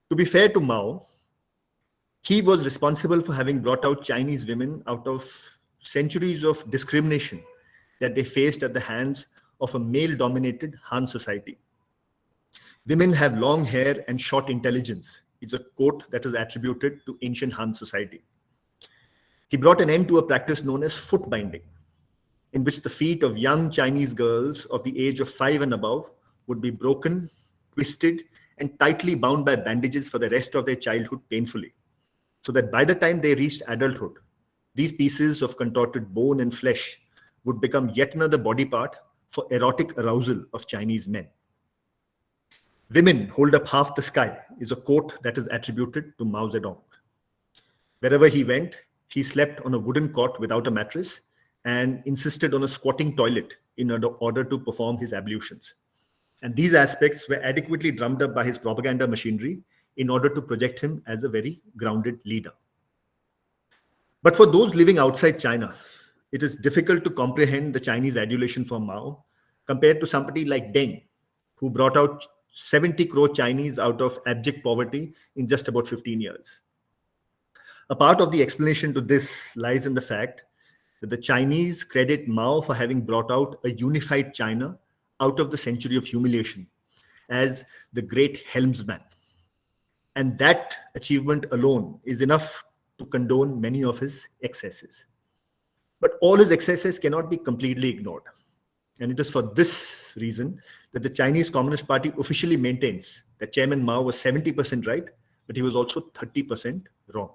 To be fair to Mao, he was responsible for having brought out Chinese women out of centuries of discrimination that they faced at the hands of a male-dominated Han society. Women have long hair and short intelligence. It's a quote that is attributed to ancient Han society. He brought an end to a practice known as foot binding, in which the feet of young Chinese girls of the age of 5 and above would be broken, twisted, and tightly bound by bandages for the rest of their childhood painfully, so that by the time they reached adulthood, these pieces of contorted bone and flesh would become yet another body part for erotic arousal of Chinese men. "Women hold up half the sky" is a quote that is attributed to Mao Zedong. Wherever he went, he slept on a wooden cot without a mattress and insisted on a squatting toilet in order to perform his ablutions. And these aspects were adequately drummed up by his propaganda machinery in order to project him as a very grounded leader. But for those living outside China, it is difficult to comprehend the Chinese adulation for Mao compared to somebody like Deng, who brought out 70 crore Chinese out of abject poverty in just about 15 years. A part of the explanation to this lies in the fact that the Chinese credit Mao for having brought out a unified China out of the century of humiliation as the great helmsman. And that achievement alone is enough to condone many of his excesses. But all his excesses cannot be completely ignored. And it is for this reason that the Chinese Communist Party officially maintains that Chairman Mao was 70% right, but he was also 30% wrong.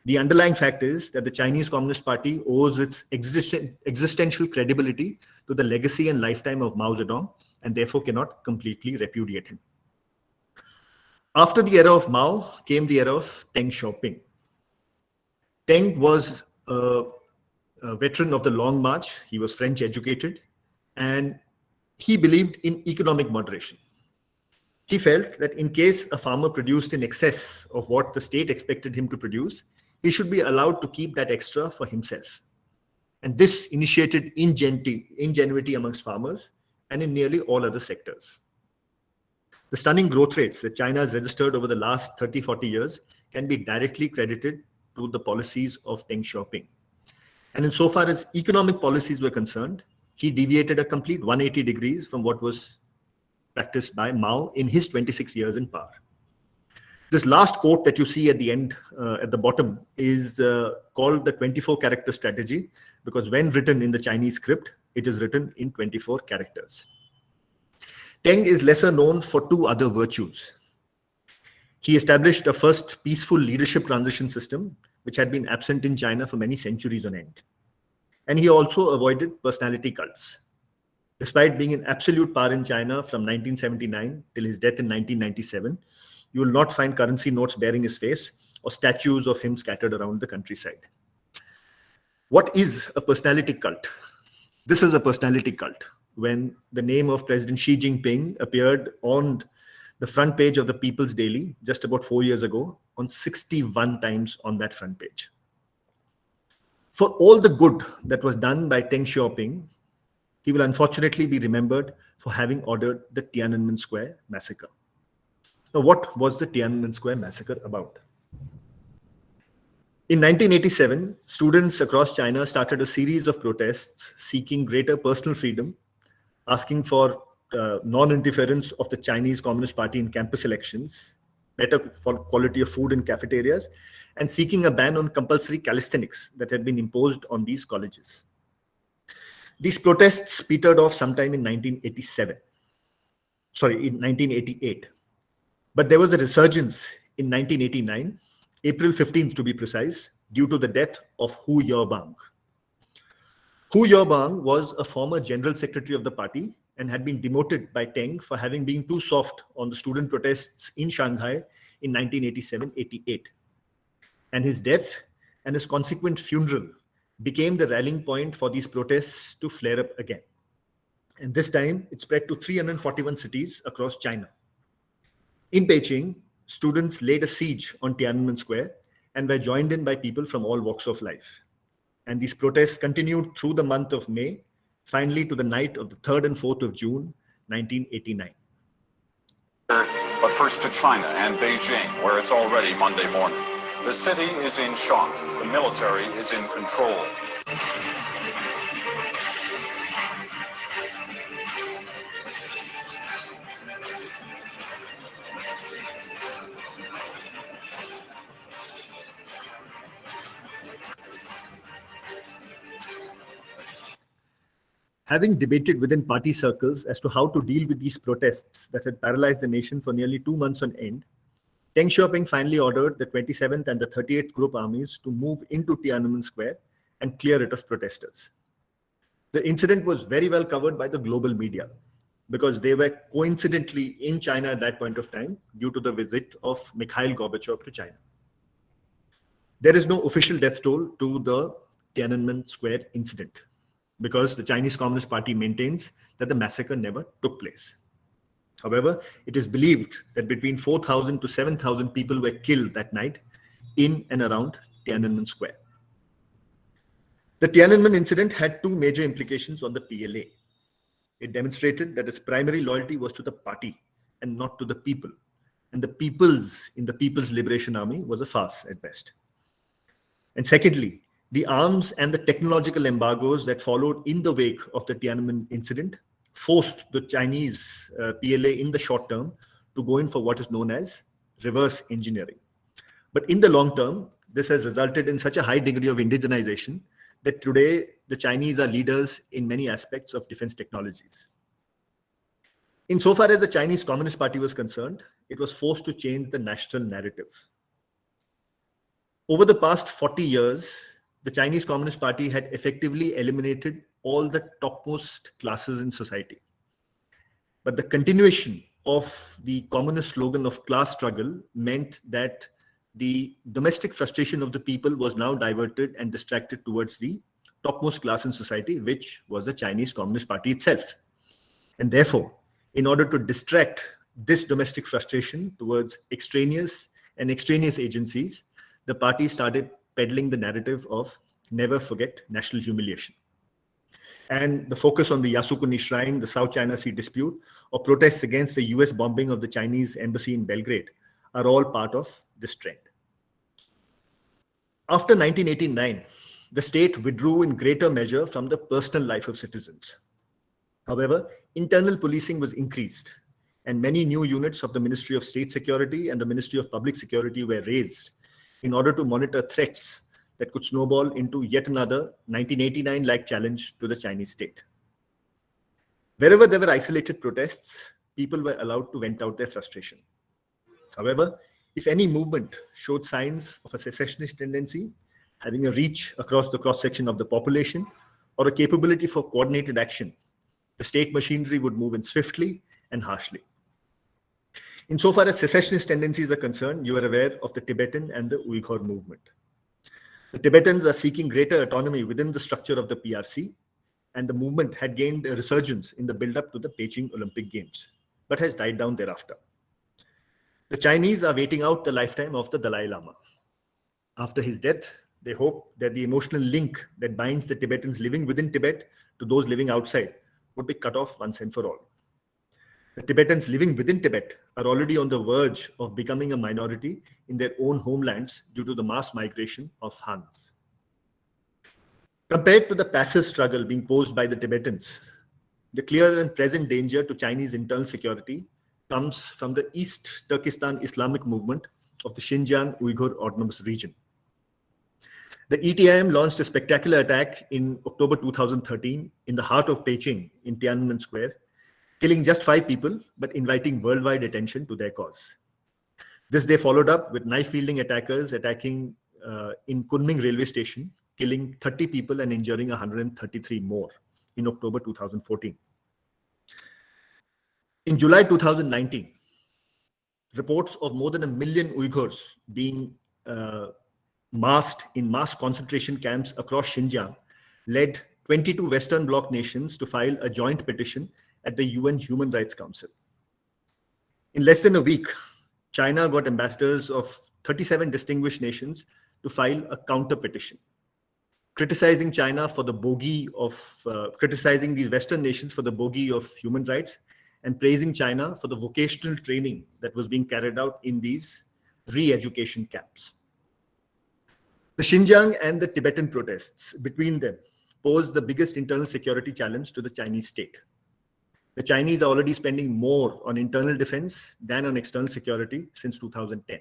The underlying fact is that the Chinese Communist Party owes its existential credibility to the legacy and lifetime of Mao Zedong, and therefore cannot completely repudiate him. After the era of Mao came the era of Deng Xiaoping. Deng was a veteran of the Long March. He was French educated, and he believed in economic moderation. He felt that in case a farmer produced in excess of what the state expected him to produce, he should be allowed to keep that extra for himself. And this initiated ingenuity amongst farmers and in nearly all other sectors. The stunning growth rates that China has registered over the last 30-40 years can be directly credited to the policies of Deng Xiaoping. And insofar as economic policies were concerned, he deviated a complete 180 degrees from what was practiced by Mao in his 26 years in power. This last quote that you see at the end, at the bottom, is called the 24-character strategy, because when written in the Chinese script, it is written in 24 characters. Deng is lesser known for two other virtues. He established a first peaceful leadership transition system, which had been absent in China for many centuries on end. And he also avoided personality cults. Despite being in absolute power in China from 1979 till his death in 1997, you will not find currency notes bearing his face or statues of him scattered around the countryside. What is a personality cult? This is a personality cult. When the name of President Xi Jinping appeared on the front page of the People's Daily just about 4 years ago, on 61 times on that front page. For all the good that was done by Deng Xiaoping, he will unfortunately be remembered for having ordered the Tiananmen Square massacre. Now, what was the Tiananmen Square massacre about? In 1987, students across China started a series of protests seeking greater personal freedom, asking for non-interference of the Chinese Communist Party in campus elections, better quality of food in cafeterias, and seeking a ban on compulsory calisthenics that had been imposed on these colleges. These protests petered off sometime in 1988. But there was a resurgence in 1989, April 15th to be precise, due to the death of Hu Yaobang. Hu Yaobang was a former general secretary of the party and had been demoted by Deng for having been too soft on the student protests in Shanghai in 1987-88. And his death and his consequent funeral became the rallying point for these protests to flare up again. And this time, it spread to 341 cities across China. In Beijing, students laid a siege on Tiananmen Square and were joined in by people from all walks of life. And these protests continued through the month of May, finally to the night of the 3rd and 4th of June, 1989. But first to China and Beijing, where it's already Monday morning. The city is in shock. The military is in control. Having debated within party circles as to how to deal with these protests that had paralyzed the nation for nearly 2 months on end, Deng Xiaoping finally ordered the 27th and the 38th Group armies to move into Tiananmen Square and clear it of protesters. The incident was very well covered by the global media because they were coincidentally in China at that point of time due to the visit of Mikhail Gorbachev to China. There is no official death toll to the Tiananmen Square incident because the Chinese Communist Party maintains that the massacre never took place. However, it is believed that between 4,000 to 7,000 people were killed that night in and around Tiananmen Square. The Tiananmen incident had two major implications on the PLA. It demonstrated that its primary loyalty was to the party and not to the people. And the peoples in the People's Liberation Army was a farce at best. And secondly, the arms and the technological embargoes that followed in the wake of the Tiananmen incident forced the Chinese PLA in the short term to go in for what is known as reverse engineering. But in the long term, this has resulted in such a high degree of indigenization that today the Chinese are leaders in many aspects of defense technologies. Insofar as the Chinese Communist Party was concerned, it was forced to change the national narrative. Over the past 40 years, the Chinese Communist Party had effectively eliminated all the topmost classes in society. But the continuation of the communist slogan of class struggle meant that the domestic frustration of the people was now diverted and distracted towards the topmost class in society, which was the Chinese Communist Party itself. And therefore, in order to distract this domestic frustration towards extraneous agencies, the party started peddling the narrative of never forget national humiliation. And the focus on the Yasukuni Shrine, the South China Sea dispute, or protests against the US bombing of the Chinese embassy in Belgrade are all part of this trend. After 1989, the state withdrew in greater measure from the personal life of citizens. However, internal policing was increased, and many new units of the Ministry of State Security and the Ministry of Public Security were raised in order to monitor threats that could snowball into yet another 1989-like challenge to the Chinese state. Wherever there were isolated protests, people were allowed to vent out their frustration. However, if any movement showed signs of a secessionist tendency, having a reach across the cross-section of the population, or a capability for coordinated action, the state machinery would move in swiftly and harshly. Insofar as secessionist tendencies are concerned, you are aware of the Tibetan and the Uyghur movement. The Tibetans are seeking greater autonomy within the structure of the PRC, and the movement had gained a resurgence in the build-up to the Beijing Olympic Games, but has died down thereafter. The Chinese are waiting out the lifetime of the Dalai Lama. After his death, they hope that the emotional link that binds the Tibetans living within Tibet to those living outside would be cut off once and for all. The Tibetans living within Tibet are already on the verge of becoming a minority in their own homelands due to the mass migration of Hans. Compared to the passive struggle being posed by the Tibetans, the clear and present danger to Chinese internal security comes from the East Turkestan Islamic movement of the Xinjiang Uyghur Autonomous Region. The ETIM launched a spectacular attack in October 2013 in the heart of Beijing in Tiananmen Square, killing just 5 people, but inviting worldwide attention to their cause. This they followed up with knife-wielding attackers attacking in Kunming railway station, killing 30 people and injuring 133 more in October 2014. In July 2019, reports of more than 1 million Uyghurs being massed in mass concentration camps across Xinjiang led 22 Western Bloc nations to file a joint petition at the UN Human Rights Council. In less than a week, China got ambassadors of 37 distinguished nations to file a counter petition, criticizing China for the bogey of, criticizing these Western nations for the bogey of human rights and praising China for the vocational training that was being carried out in these re-education camps. The Xinjiang and the Tibetan protests between them pose the biggest internal security challenge to the Chinese state. The Chinese are already spending more on internal defense than on external security since 2010.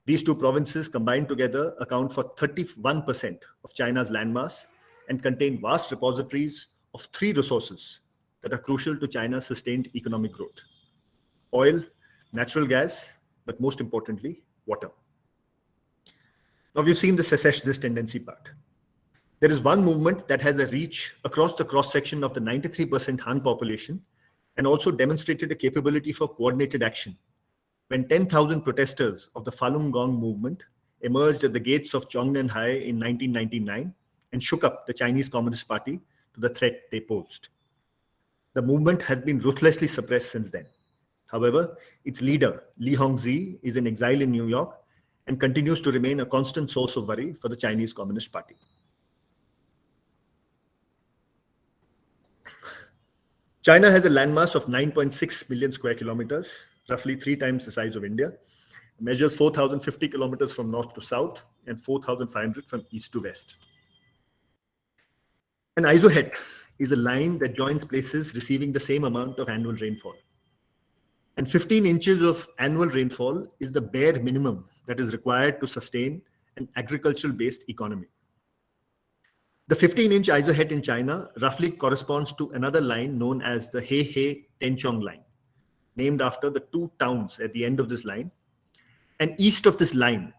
These two provinces combined together account for 31% of China's landmass and contain vast repositories of three resources that are crucial to China's sustained economic growth: oil, natural gas, but most importantly, water. Now we've seen the secessionist tendency part. There is one movement that has a reach across the cross-section of the 93% Han population and also demonstrated a capability for coordinated action when 10,000 protesters of the Falun Gong movement emerged at the gates of Zhongnanhai in 1999 and shook up the Chinese Communist Party to the threat they posed. The movement has been ruthlessly suppressed since then. However, its leader, Li Hongzhi, is in exile in New York and continues to remain a constant source of worry for the Chinese Communist Party. China has a landmass of 9.6 million square kilometers, roughly 3 times the size of India. It measures 4,050 kilometers from north to south and 4,500 from east to west. An isohet is a line that joins places receiving the same amount of annual rainfall. And 15 inches of annual rainfall is the bare minimum that is required to sustain an agricultural-based economy. The 15-inch isohet in China roughly corresponds to another line known as the He-He-Tenchong line, named after the 2 towns at the end of this line. And east of this line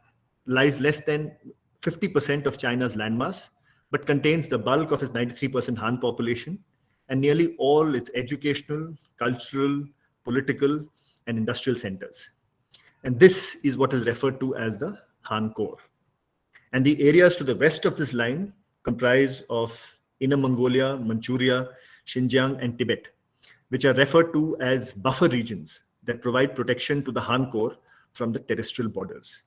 lies less than 50% of China's landmass, but contains the bulk of its 93% Han population and nearly all its educational, cultural, political, and industrial centers. And this is what is referred to as the Han Core. And the areas to the west of this line comprise of Inner Mongolia, Manchuria, Xinjiang, and Tibet, which are referred to as buffer regions that provide protection to the Han Core from the terrestrial borders.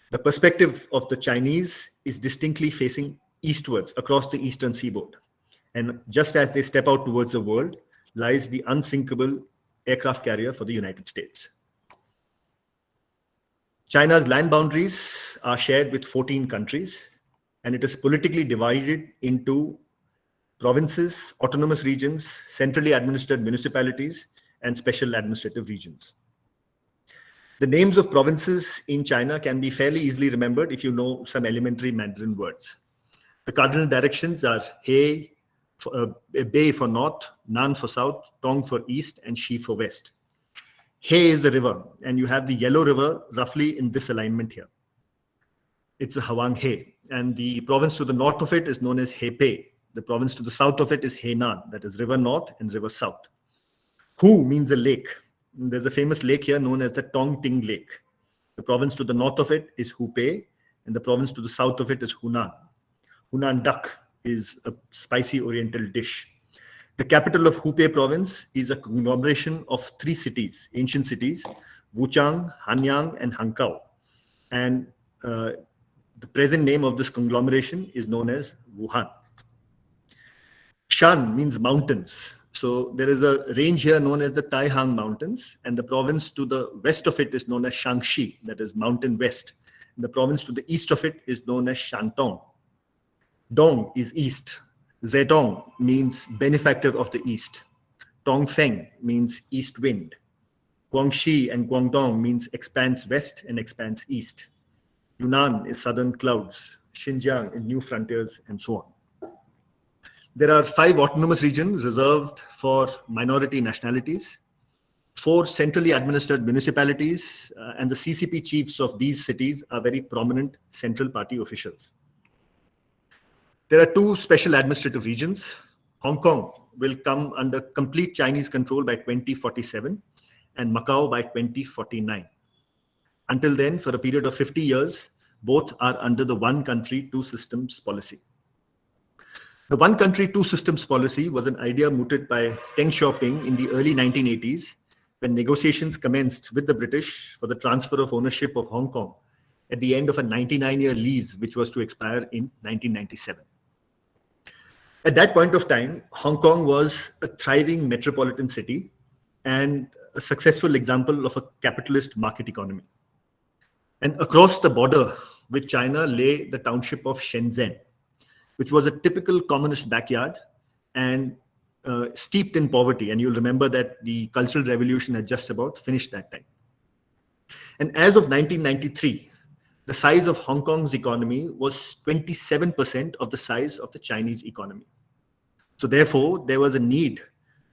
The perspective of the Chinese is distinctly facing eastwards across the eastern seaboard. And just as they step out towards the world, lies the unsinkable aircraft carrier for the United States. China's land boundaries are shared with 14 countries, and it is politically divided into provinces, autonomous regions, centrally administered municipalities, and special administrative regions. The names of provinces in China can be fairly easily remembered if you know some elementary Mandarin words. The cardinal directions are Bei for north, Nan for south, Tong for east, and Shi for west. He is the river, and you have the Yellow River roughly in this alignment here. It's the Hwang He, and the province to the north of it is known as Hebei. The province to the south of it is Henan, that is river north and river south. Hu means a lake. There's a famous lake here known as the Tongting Lake. The province to the north of it is Hubei, and the province to the south of it is Hunan. Hunan duck is a spicy oriental dish. The capital of Hubei province is a conglomeration of 3 cities, ancient cities, Wuchang, Hanyang, and Hankou. And the present name of this conglomeration is known as Wuhan. Shan means mountains. So there is a range here known as the Taihang Mountains, and the province to the west of it is known as Shaanxi, that is Mountain West. And the province to the east of it is known as Shantung. Dong is east. Zedong means benefactor of the east. Dongfeng means east wind. Guangxi and Guangdong means expanse west and expanse east. Yunnan is southern clouds. Xinjiang is new frontiers, and so on. There are 5 autonomous regions reserved for minority nationalities, 4 centrally administered municipalities, and the CCP chiefs of these cities are very prominent central party officials. There are 2 special administrative regions. Hong Kong will come under complete Chinese control by 2047 and Macau by 2049. Until then, for a period of 50 years, both are under the one country, two systems policy. The one country, two systems policy was an idea mooted by Deng Xiaoping in the early 1980s when negotiations commenced with the British for the transfer of ownership of Hong Kong at the end of a 99-year lease, which was to expire in 1997. At that point of time, Hong Kong was a thriving metropolitan city and a successful example of a capitalist market economy. And across the border with China lay the township of Shenzhen, which was a typical communist backyard and steeped in poverty. And you'll remember that the Cultural Revolution had just about finished that time. And as of 1993, the size of Hong Kong's economy was 27% of the size of the Chinese economy. So therefore, there was a need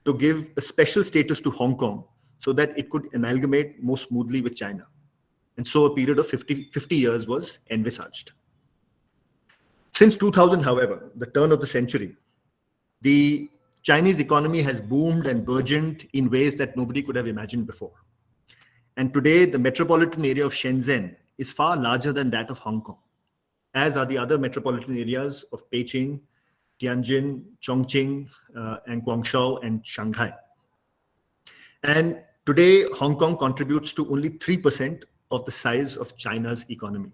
to give a special status to Hong Kong so that it could amalgamate more smoothly with China. And so a period of 50 years was envisaged. Since 2000, however, the turn of the century, the Chinese economy has boomed and burgeoned in ways that nobody could have imagined before. And today, the metropolitan area of Shenzhen is far larger than that of Hong Kong, as are the other metropolitan areas of Beijing, Tianjin, Chongqing, and Guangzhou and Shanghai. And today, Hong Kong contributes to only 3% of the size of China's economy.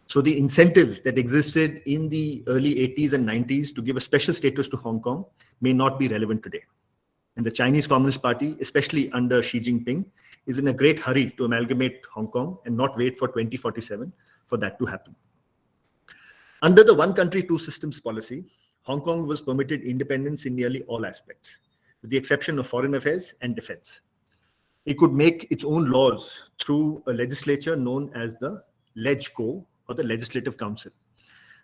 So the incentives that existed in the early 80s and 90s to give a special status to Hong Kong may not be relevant today. And the Chinese Communist Party, especially under Xi Jinping, is in a great hurry to amalgamate Hong Kong and not wait for 2047 for that to happen. Under the one country, two systems policy, Hong Kong was permitted independence in nearly all aspects, with the exception of foreign affairs and defense. It could make its own laws through a legislature known as the LegCo, or the Legislative Council,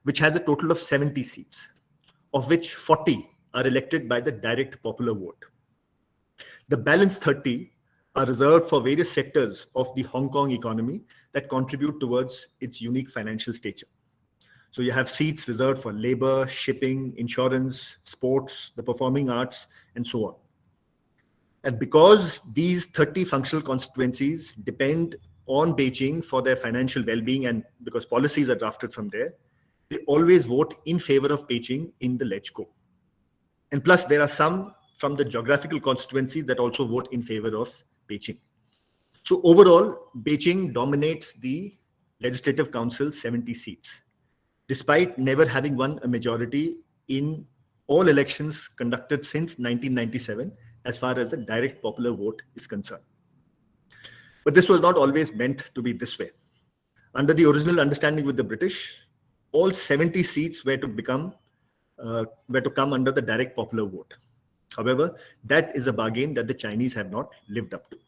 which has a total of 70 seats, of which 40 are elected by the direct popular vote. The balance 30 are reserved for various sectors of the Hong Kong economy that contribute towards its unique financial stature. So you have seats reserved for labor, shipping, insurance, sports, the performing arts, and so on. And because these 30 functional constituencies depend on Beijing for their financial well-being, and because policies are drafted from there, they always vote in favor of Beijing in the LegCo. And plus, there are some from the geographical constituencies that also vote in favor of Beijing. So overall, Beijing dominates the Legislative Council's 70 seats, despite never having won a majority in all elections conducted since 1997, as far as the direct popular vote is concerned. But this was not always meant to be this way. Under the original understanding with the British, all 70 seats were to come under the direct popular vote. However, that is a bargain that the Chinese have not lived up to.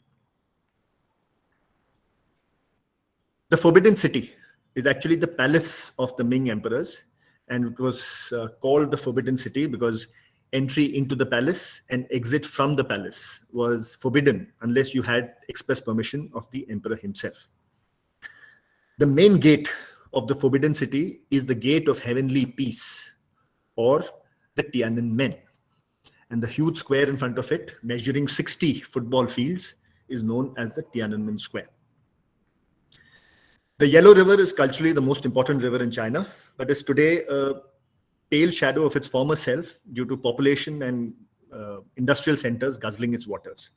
The Forbidden City is actually the palace of the Ming emperors, and it was called the Forbidden City because entry into the palace and exit from the palace was forbidden unless you had express permission of the emperor himself. The main gate of the Forbidden City is the Gate of Heavenly Peace, or the Tiananmen. And the huge square in front of it, measuring 60 football fields, is known as the Tiananmen Square. The Yellow River is culturally the most important river in China, but is today a pale shadow of its former self due to population and industrial centers guzzling its waters.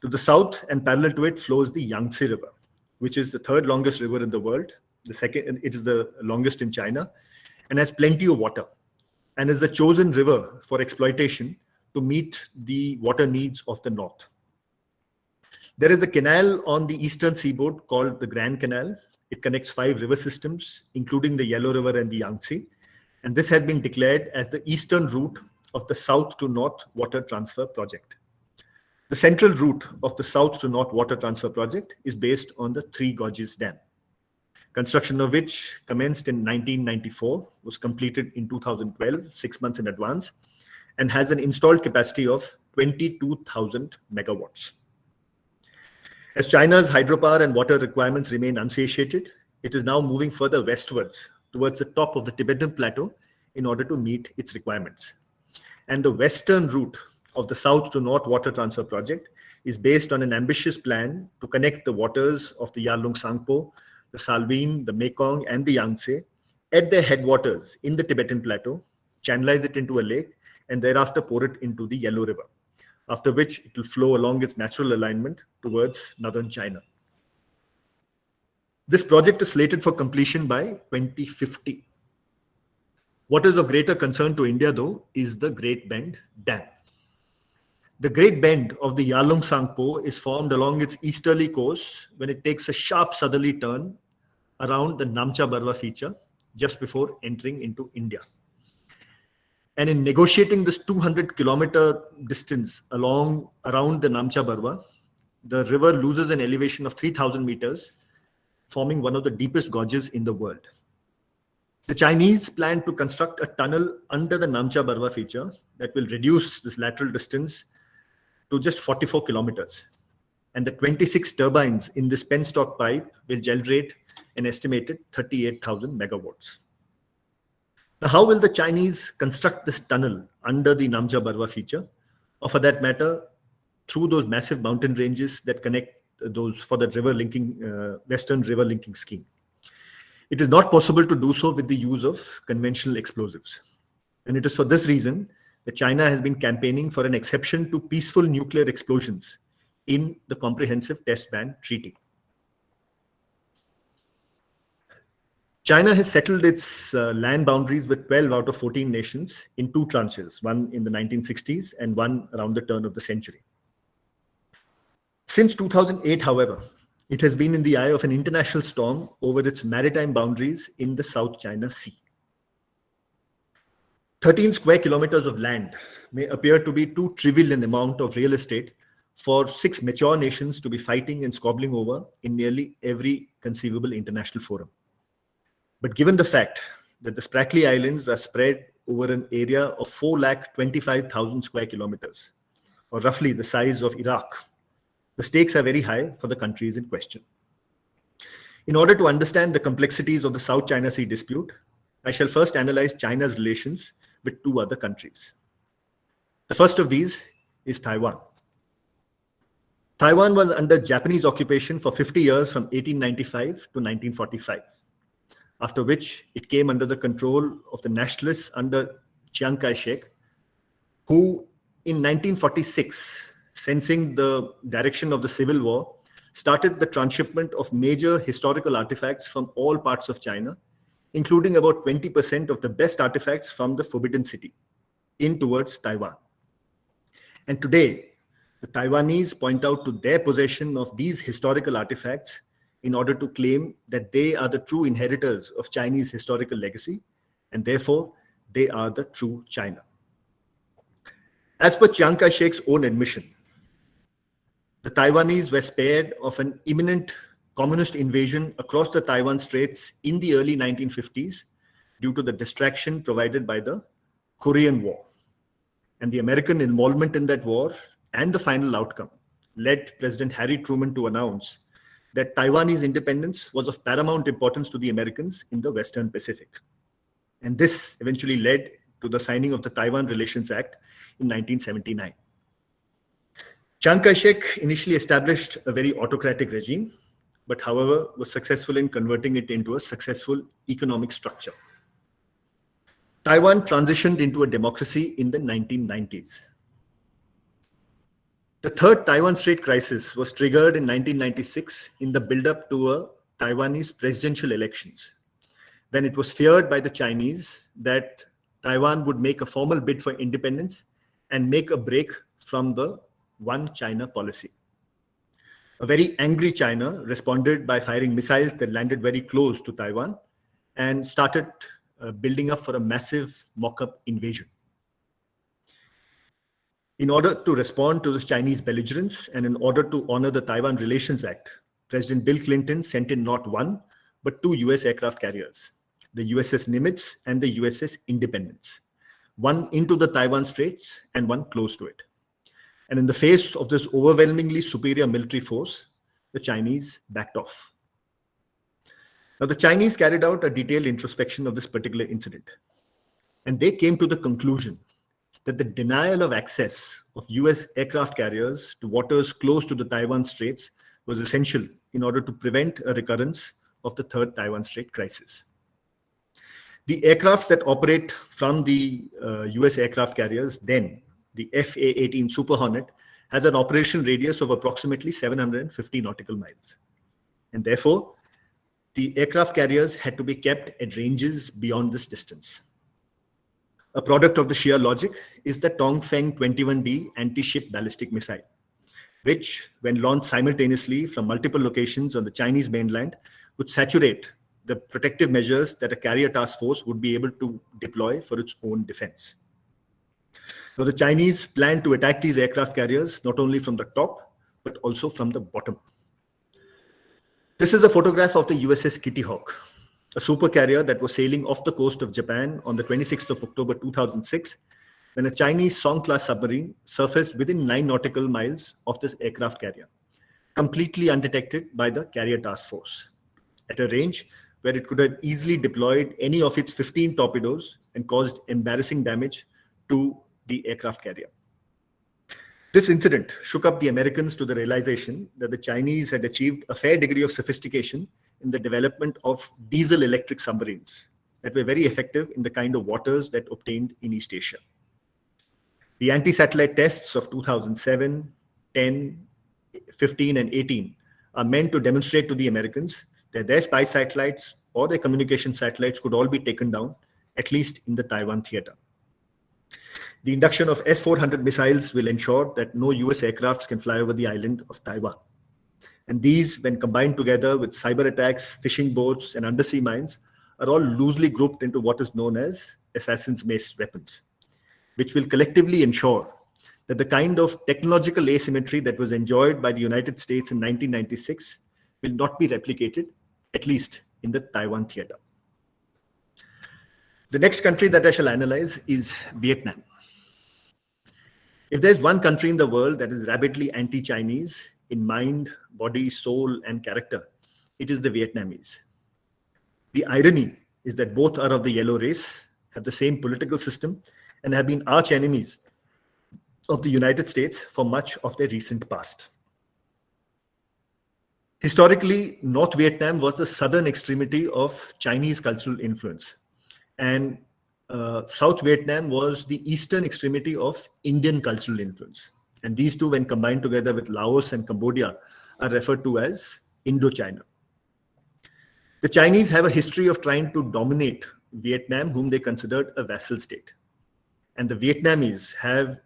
To the south and parallel to it flows the Yangtze River, which is the third longest river in the world. It is the longest in China and has plenty of water, and is the chosen river for exploitation to meet the water needs of the north. There is a canal on the eastern seaboard called the Grand Canal. It connects 5 river systems, including the Yellow River and the Yangtze. And this has been declared as the eastern route of the south to north water transfer project. The central route of the south to north water transfer project is based on the Three Gorges Dam, construction of which commenced in 1994, was completed in 2012, 6 months in advance, and has an installed capacity of 22,000 megawatts. As China's hydropower and water requirements remain unsatiated, it is now moving further westwards towards the top of the Tibetan Plateau in order to meet its requirements. And the western route of the south to north water transfer project is based on an ambitious plan to connect the waters of the Yarlung Tsangpo, the Salween, the Mekong, and the Yangtze at their headwaters in the Tibetan Plateau, channelize it into a lake, and thereafter pour it into the Yellow River, after which it will flow along its natural alignment towards northern China. This project is slated for completion by 2050. What is of greater concern to India, though, is the Great Bend Dam. The Great Bend of the Yarlung Tsangpo is formed along its easterly course when it takes a sharp southerly turn around the Namcha Barwa feature just before entering into India. And in negotiating this 200-kilometer distance around the Namcha Barwa, the river loses an elevation of 3,000 meters, forming one of the deepest gorges in the world. The Chinese plan to construct a tunnel under the Namcha Barwa feature that will reduce this lateral distance to just 44 kilometers. And the 26 turbines in this penstock pipe will generate an estimated 38,000 megawatts. Now, how will the Chinese construct this tunnel under the Namcha Barwa feature, or for that matter, through those massive mountain ranges that connect those for the river linking, Western river linking scheme? It is not possible to do so with the use of conventional explosives. And it is for this reason that China has been campaigning for an exception to peaceful nuclear explosions in the Comprehensive Test Ban Treaty. China has settled its land boundaries with 12 out of 14 nations in two tranches, one in the 1960s and one around the turn of the century. Since 2008, however, it has been in the eye of an international storm over its maritime boundaries in the South China Sea. 13 square kilometers of land may appear to be too trivial an amount of real estate for 6 mature nations to be fighting and squabbling over in nearly every conceivable international forum. But given the fact that the Spratly Islands are spread over an area of 4,25,000 square kilometers, or roughly the size of Iraq, the stakes are very high for the countries in question. In order to understand the complexities of the South China Sea dispute, I shall first analyze China's relations with two other countries. The first of these is Taiwan. Taiwan was under Japanese occupation for 50 years from 1895 to 1945, after which it came under the control of the nationalists under Chiang Kai-shek, who in 1946, sensing the direction of the civil war, started the transshipment of major historical artifacts from all parts of China, including about 20% of the best artifacts from the Forbidden City, in towards Taiwan. And today, the Taiwanese point out to their possession of these historical artifacts in order to claim that they are the true inheritors of Chinese historical legacy, and therefore they are the true China. As per Chiang Kai-shek's own admission, the Taiwanese were spared of an imminent communist invasion across the Taiwan Straits in the early 1950s due to the distraction provided by the Korean War. And the American involvement in that war and the final outcome led President Harry Truman to announce that Taiwanese independence was of paramount importance to the Americans in the Western Pacific. And this eventually led to the signing of the Taiwan Relations Act in 1979. Chiang Kai-shek initially established a very autocratic regime, but however was successful in converting it into a successful economic structure. Taiwan transitioned into a democracy in the 1990s. The third Taiwan Strait crisis was triggered in 1996 in the build-up to a Taiwanese presidential elections, when it was feared by the Chinese that Taiwan would make a formal bid for independence and make a break from the One China policy. A very angry China responded by firing missiles that landed very close to Taiwan and started building up for a massive mock-up invasion. In order to respond to this Chinese belligerence and in order to honor the Taiwan Relations Act, President Bill Clinton sent in not one, but two US aircraft carriers, the USS Nimitz and the USS Independence, one into the Taiwan Straits and one close to it. And in the face of this overwhelmingly superior military force, the Chinese backed off. Now, the Chinese carried out a detailed introspection of this particular incident, and they came to the conclusion that the denial of access of US aircraft carriers to waters close to the Taiwan Straits was essential in order to prevent a recurrence of the third Taiwan Strait crisis. The aircrafts that operate from the US aircraft carriers, then the FA-18 Super Hornet, has an operational radius of approximately 750 nautical miles. And therefore, the aircraft carriers had to be kept at ranges beyond this distance. A product of the sheer logic is the Tongfeng 21D anti-ship ballistic missile, which, when launched simultaneously from multiple locations on the Chinese mainland, would saturate the protective measures that a carrier task force would be able to deploy for its own defense. Now, the Chinese plan to attack these aircraft carriers not only from the top, but also from the bottom. This is a photograph of the USS Kitty Hawk. a supercarrier that was sailing off the coast of Japan on the 26th of October 2006, when a Chinese Song-class submarine surfaced within 9 nautical miles of this aircraft carrier, completely undetected by the Carrier Task Force, at a range where it could have easily deployed any of its 15 torpedoes and caused embarrassing damage to the aircraft carrier. This incident shook up the Americans to the realization that the Chinese had achieved a fair degree of sophistication in the development of diesel-electric submarines that were very effective in the kind of waters that obtained in East Asia. The anti-satellite tests of 2007, 10, 15, and 18 are meant to demonstrate to the Americans that their spy satellites or their communication satellites could all be taken down, at least in the Taiwan theater. The induction of S-400 missiles will ensure that no US aircrafts can fly over the island of Taiwan. And these, when combined together with cyber attacks, fishing boats, and undersea mines, are all loosely grouped into what is known as assassin's weapons, which will collectively ensure that the kind of technological asymmetry that was enjoyed by the United States in 1996 will not be replicated, at least in the Taiwan theater. The next country that I shall analyze is Vietnam. If there's one country in the world that is rabidly anti-Chinese in mind, body, soul, and character, it is the Vietnamese. The irony is that both are of the yellow race, have the same political system, and have been arch enemies of the United States for much of their recent past. Historically, North Vietnam was the southern extremity of Chinese cultural influence, and South Vietnam was the eastern extremity of Indian cultural influence. And these two, when combined together with Laos and Cambodia, are referred to as Indochina. The Chinese have a history of trying to dominate Vietnam, whom they considered a vassal state. And the Vietnamese have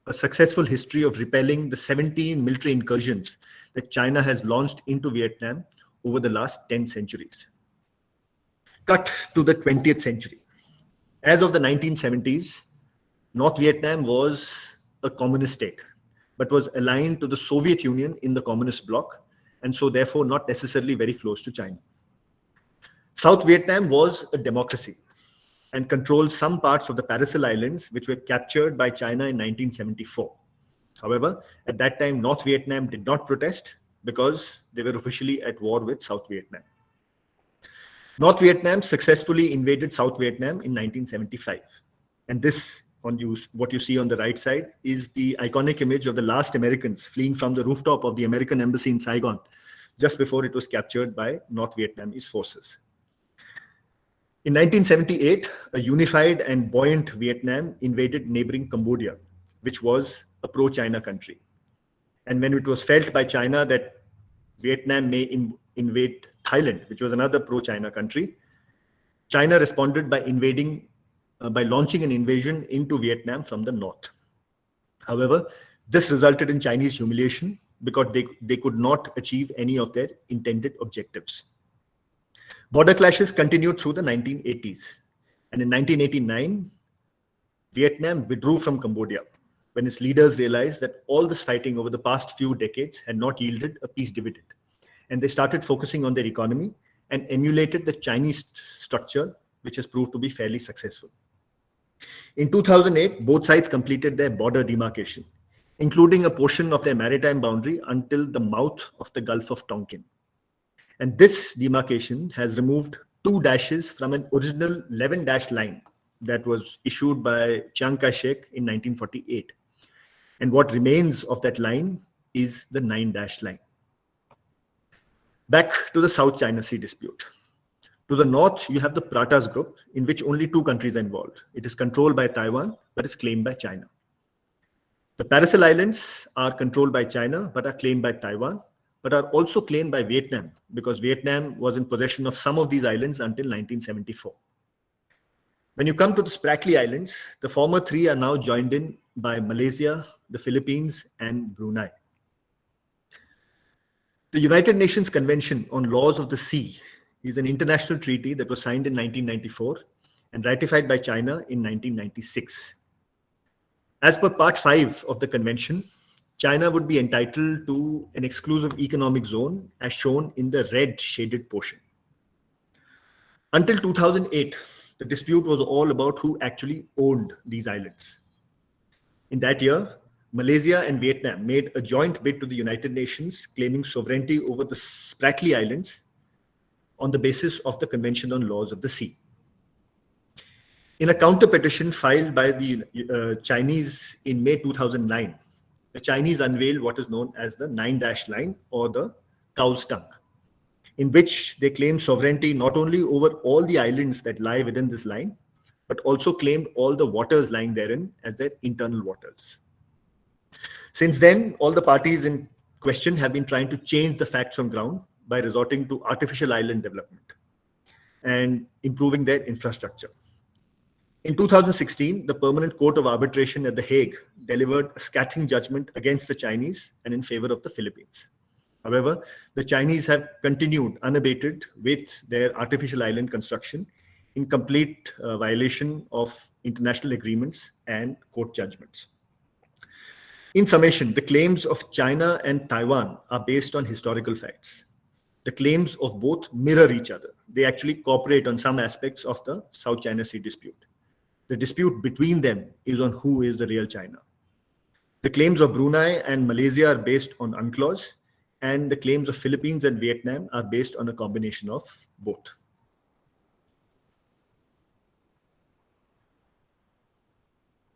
a successful history of repelling the 17 military incursions that China has launched into Vietnam over the last 10 centuries. Cut to the 20th century. As of the 1970s, North Vietnam was a communist state, but was aligned to the Soviet Union in the communist bloc, and so therefore not necessarily very close to China. South Vietnam was a democracy and controlled some parts of the Paracel Islands, which were captured by China in 1974. However, at that time, North Vietnam did not protest because they were officially at war with South Vietnam. North Vietnam successfully invaded South Vietnam in 1975. And this, what you see on the right side, is the iconic image of the last Americans fleeing from the rooftop of the American embassy in Saigon just before it was captured by North Vietnamese forces. In 1978, a unified and buoyant Vietnam invaded neighboring Cambodia, which was a pro-China country. And when it was felt by China that Vietnam may invade Thailand, which was another pro-China country, China responded by launching an invasion into Vietnam from the north. However, this resulted in Chinese humiliation because they could not achieve any of their intended objectives. Border clashes continued through the 1980s. And in 1989, Vietnam withdrew from Cambodia when its leaders realized that all this fighting over the past few decades had not yielded a peace dividend. And they started focusing on their economy and emulated the Chinese structure, which has proved to be fairly successful. In 2008, both sides completed their border demarcation, including a portion of their maritime boundary until the mouth of the Gulf of Tonkin. And this demarcation has removed 2 dashes from an original 11-dash line that was issued by Chiang Kai-shek in 1948. And what remains of that line is the 9-dash line. Back to the South China Sea dispute. To the north, you have the Pratas Group, in which only 2 countries are involved. It is controlled by Taiwan, but is claimed by China. The Paracel Islands are controlled by China, but are claimed by Taiwan, but are also claimed by Vietnam, because Vietnam was in possession of some of these islands until 1974. When you come to the Spratly Islands, the former 3 are now joined in by Malaysia, the Philippines, and Brunei. The United Nations Convention on Laws of the Sea is an international treaty that was signed in 1994 and ratified by China in 1996. As per Part 5 of the convention, China would be entitled to an exclusive economic zone as shown in the red shaded portion. Until 2008, the dispute was all about who actually owned these islands. In that year, Malaysia and Vietnam made a joint bid to the United Nations claiming sovereignty over the Spratly Islands on the basis of the Convention on Laws of the Sea. In a counter petition filed by the Chinese in May 2009, the Chinese unveiled what is known as the Nine-Dash Line or the cow's tongue, in which they claim sovereignty not only over all the islands that lie within this line, but also claimed all the waters lying therein as their internal waters. Since then, all the parties in question have been trying to change the facts on ground by resorting to artificial island development and improving their infrastructure. In 2016, the Permanent Court of Arbitration at The Hague delivered a scathing judgment against the Chinese and in favor of the Philippines. However, the Chinese have continued unabated with their artificial island construction in complete violation of international agreements and court judgments. In summation, the claims of China and Taiwan are based on historical facts. The claims of both mirror each other. They actually cooperate on some aspects of the South China Sea dispute. The dispute between them is on who is the real China. The claims of Brunei and Malaysia are based on UNCLOS, and the claims of Philippines and Vietnam are based on a combination of both.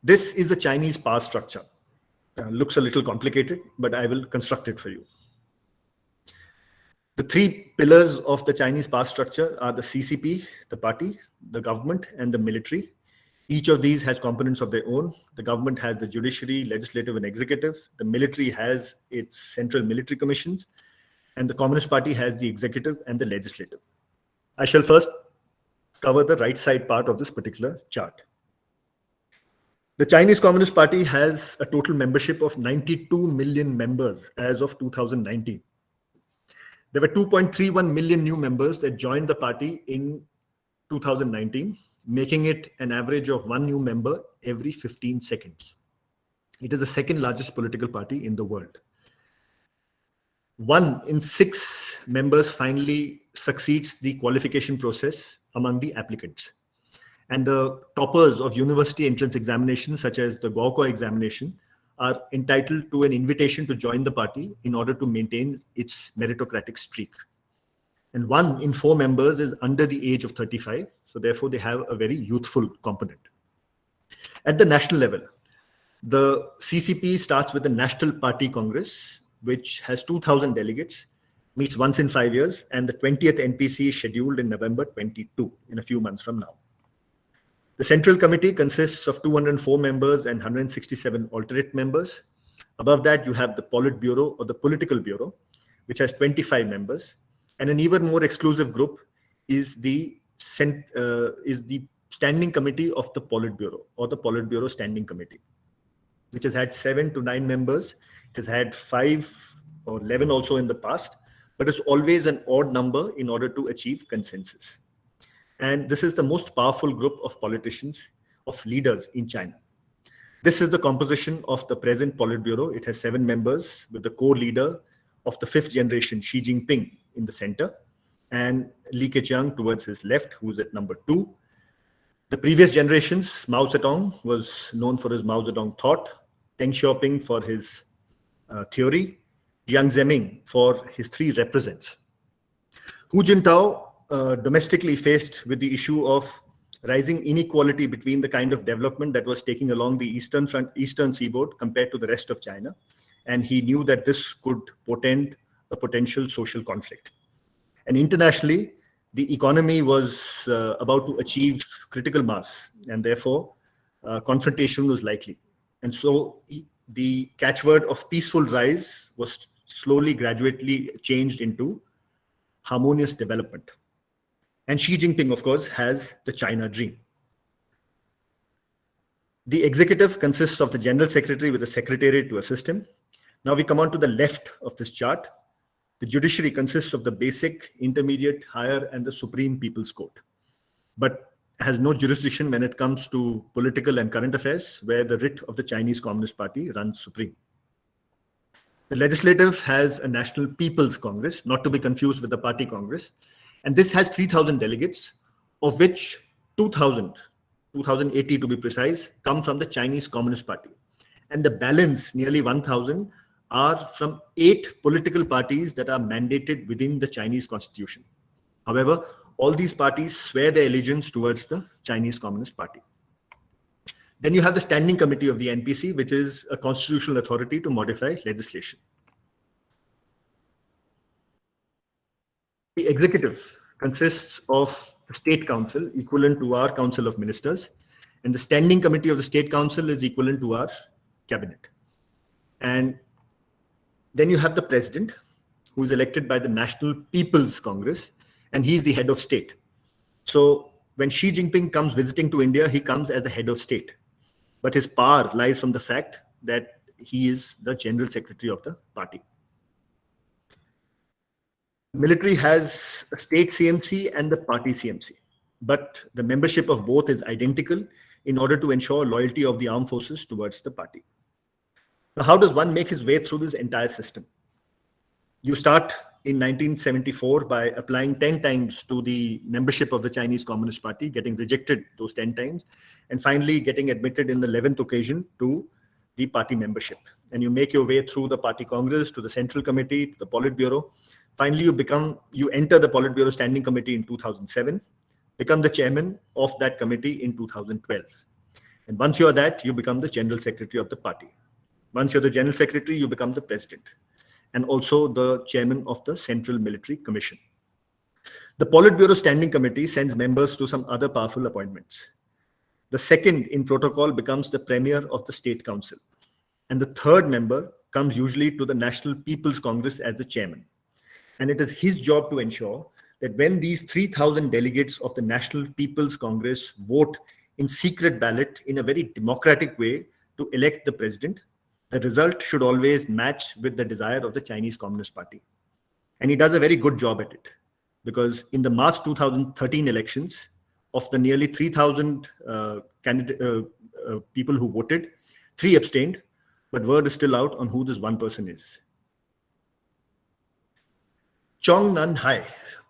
This is the Chinese power structure. Looks a little complicated, but I will construct it for you. The three pillars of the Chinese power structure are the CCP, the party, the government, and the military. Each of these has components of their own. The government has the judiciary, legislative, and executive. The military has its central military commissions, and the Communist Party has the executive and the legislative. I shall first cover the right side part of this particular chart. The Chinese Communist Party has a total membership of 92 million members as of 2019. There were 2.31 million new members that joined the party in 2019, making it an average of one new member every 15 seconds. It is the second largest political party in the world. 1 in 6 members finally succeeds the qualification process among the applicants. And the toppers of university entrance examinations, such as the Gaokao examination, are entitled to an invitation to join the party in order to maintain its meritocratic streak. And 1 in 4 members is under the age of 35, so therefore they have a very youthful component. At the national level, the CCP starts with the National Party Congress, which has 2,000 delegates, meets once in 5 years, and the 20th NPC is scheduled in November 22, in a few months from now. The Central Committee consists of 204 members and 167 alternate members. Above that, you have the Politburo or the Political Bureau, which has 25 members. And an even more exclusive group is the Standing Committee of the Politburo or the Politburo Standing Committee, which has had 7 to 9 members. It has had 5 or 11 also in the past, but it's always an odd number in order to achieve consensus. And this is the most powerful group of politicians, of leaders in China. This is the composition of the present Politburo. It has 7 members with the core leader of the 5th generation, Xi Jinping, in the center, and Li Keqiang towards his left, who is at number 2. The previous generations, Mao Zedong was known for his Mao Zedong thought, Deng Xiaoping for his theory, Jiang Zemin for his 3 represents. Hu Jintao domestically faced with the issue of rising inequality between the kind of development that was taking along the eastern seaboard compared to the rest of China. And he knew that this could portend a potential social conflict. And internationally, the economy was about to achieve critical mass, and therefore confrontation was likely. And so the catchword of peaceful rise was slowly, gradually changed into harmonious development. And Xi Jinping, of course, has the China dream. The executive consists of the general secretary with a secretariat to assist him. Now we come on to the left of this chart. The judiciary consists of the basic, intermediate, higher, and the Supreme People's Court, but has no jurisdiction when it comes to political and current affairs, where the writ of the Chinese Communist Party runs supreme. The legislative has a National People's Congress, not to be confused with the Party Congress, and this has 3,000 delegates, of which 2,080 to be precise, come from the Chinese Communist Party. And the balance, nearly 1,000, are from 8 political parties that are mandated within the Chinese constitution. However, all these parties swear their allegiance towards the Chinese Communist Party. Then you have the Standing Committee of the NPC, which is a constitutional authority to modify legislation. The executive consists of the State Council, equivalent to our Council of Ministers, and the Standing Committee of the State Council is equivalent to our cabinet. And then you have the president, who is elected by the National People's Congress, and he's the head of state. So when Xi Jinping comes visiting to India, he comes as the head of state. But his power lies from the fact that he is the general secretary of the party. Military has a state CMC and the party CMC, but the membership of both is identical in order to ensure loyalty of the armed forces towards the party. Now, how does one make his way through this entire system? You start in 1974 by applying 10 times to the membership of the Chinese Communist Party, getting rejected those 10 times, and finally getting admitted in the 11th occasion to the party membership. And you make your way through the party congress, to the central committee, to the Politburo. Finally, you enter the Politburo Standing Committee in 2007, become the chairman of that committee in 2012. And once you are that, you become the general secretary of the party. Once you're the general secretary, you become the president, and also the chairman of the Central Military Commission. The Politburo Standing Committee sends members to some other powerful appointments. The second in protocol becomes the premier of the State Council. And the third member comes usually to the National People's Congress as the chairman. And it is his job to ensure that when these 3,000 delegates of the National People's Congress vote in secret ballot in a very democratic way to elect the president, the result should always match with the desire of the Chinese Communist Party. And he does a very good job at it, because in the March 2013 elections, of the nearly 3,000 people who voted, 3 abstained, but word is still out on who this one person is. Chongnanhai,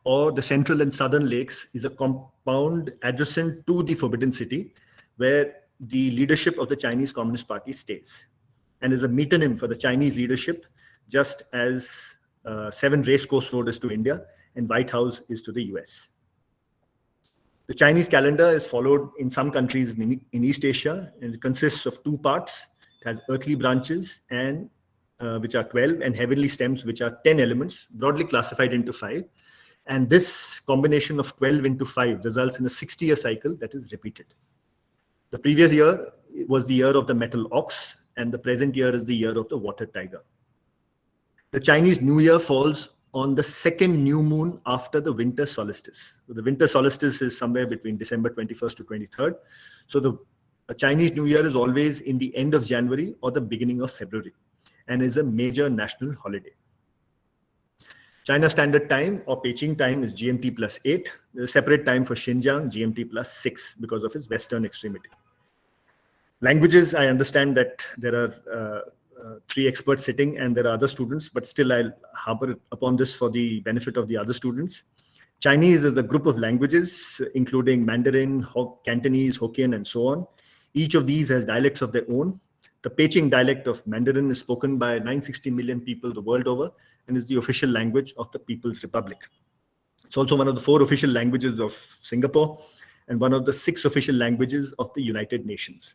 or the Central and Southern Lakes, is a compound adjacent to the Forbidden City, where the leadership of the Chinese Communist Party stays, and is a metonym for the Chinese leadership, just as 7 Racecourse Road is to India and White House is to the US. The Chinese calendar is followed in some countries in East Asia, and it consists of 2 parts. It has earthly branches, and which are 12, and heavenly stems, which are 10 elements, broadly classified into 5. And this combination of 12 into 5 results in a 60-year cycle that is repeated. The previous year was the year of the metal ox, and the present year is the year of the water tiger. The Chinese New Year falls on the second new moon after the winter solstice. So the winter solstice is somewhere between December 21st to 23rd. So the Chinese New Year is always in the end of January or the beginning of February, and is a major national holiday. China Standard Time, or Beijing time, is GMT plus 8. There's a separate time for Xinjiang, GMT plus 6, because of its western extremity. Languages, I understand that there are 3 experts sitting and there are other students, but still I'll harper upon this for the benefit of the other students. Chinese is a group of languages, including Mandarin, Cantonese, Hokkien, and so on. Each of these has dialects of their own. The Beijing dialect of Mandarin is spoken by 960 million people the world over, and is the official language of the People's Republic. It's also one of the 4 official languages of Singapore, and one of the 6 official languages of the United Nations.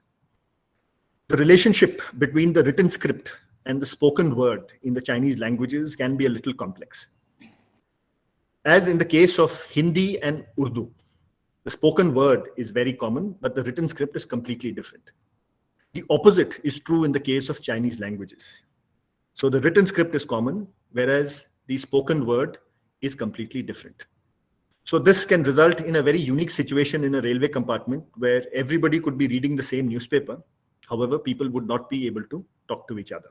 The relationship between the written script and the spoken word in the Chinese languages can be a little complex. As in the case of Hindi and Urdu, the spoken word is very common, but the written script is completely different. The opposite is true in the case of Chinese languages. So the written script is common, whereas the spoken word is completely different. So this can result in a very unique situation in a railway compartment where everybody could be reading the same newspaper. However, people would not be able to talk to each other.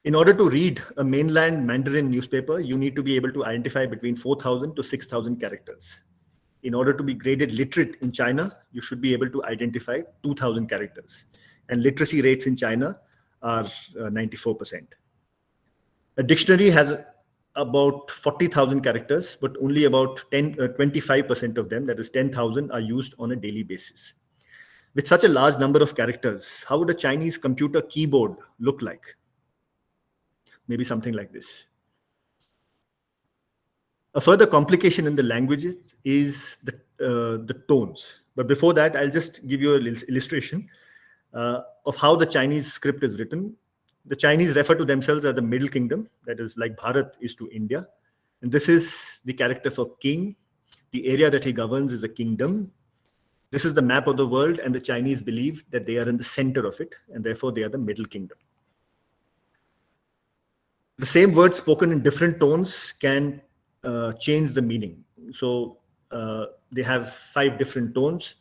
In order to read a mainland Mandarin newspaper, you need to be able to identify between 4,000 to 6,000 characters. In order to be graded literate in China, you should be able to identify 2,000 characters. And literacy rates in China are 94%. A dictionary has about 40,000 characters, but only about 25% of them, that is 10,000, are used on a daily basis. With such a large number of characters, how would a Chinese computer keyboard look like? Maybe something like this. A further complication in the languages is the tones. But before that, I'll just give you an illustration of how the Chinese script is written. The Chinese refer to themselves as the Middle Kingdom, that is like Bharat is to India. And this is the character for king. The area that he governs is a kingdom. This is the map of the world, and the Chinese believe that they are in the center of it, and therefore they are the Middle Kingdom. The same word spoken in different tones can change the meaning. So they have 5 different tones,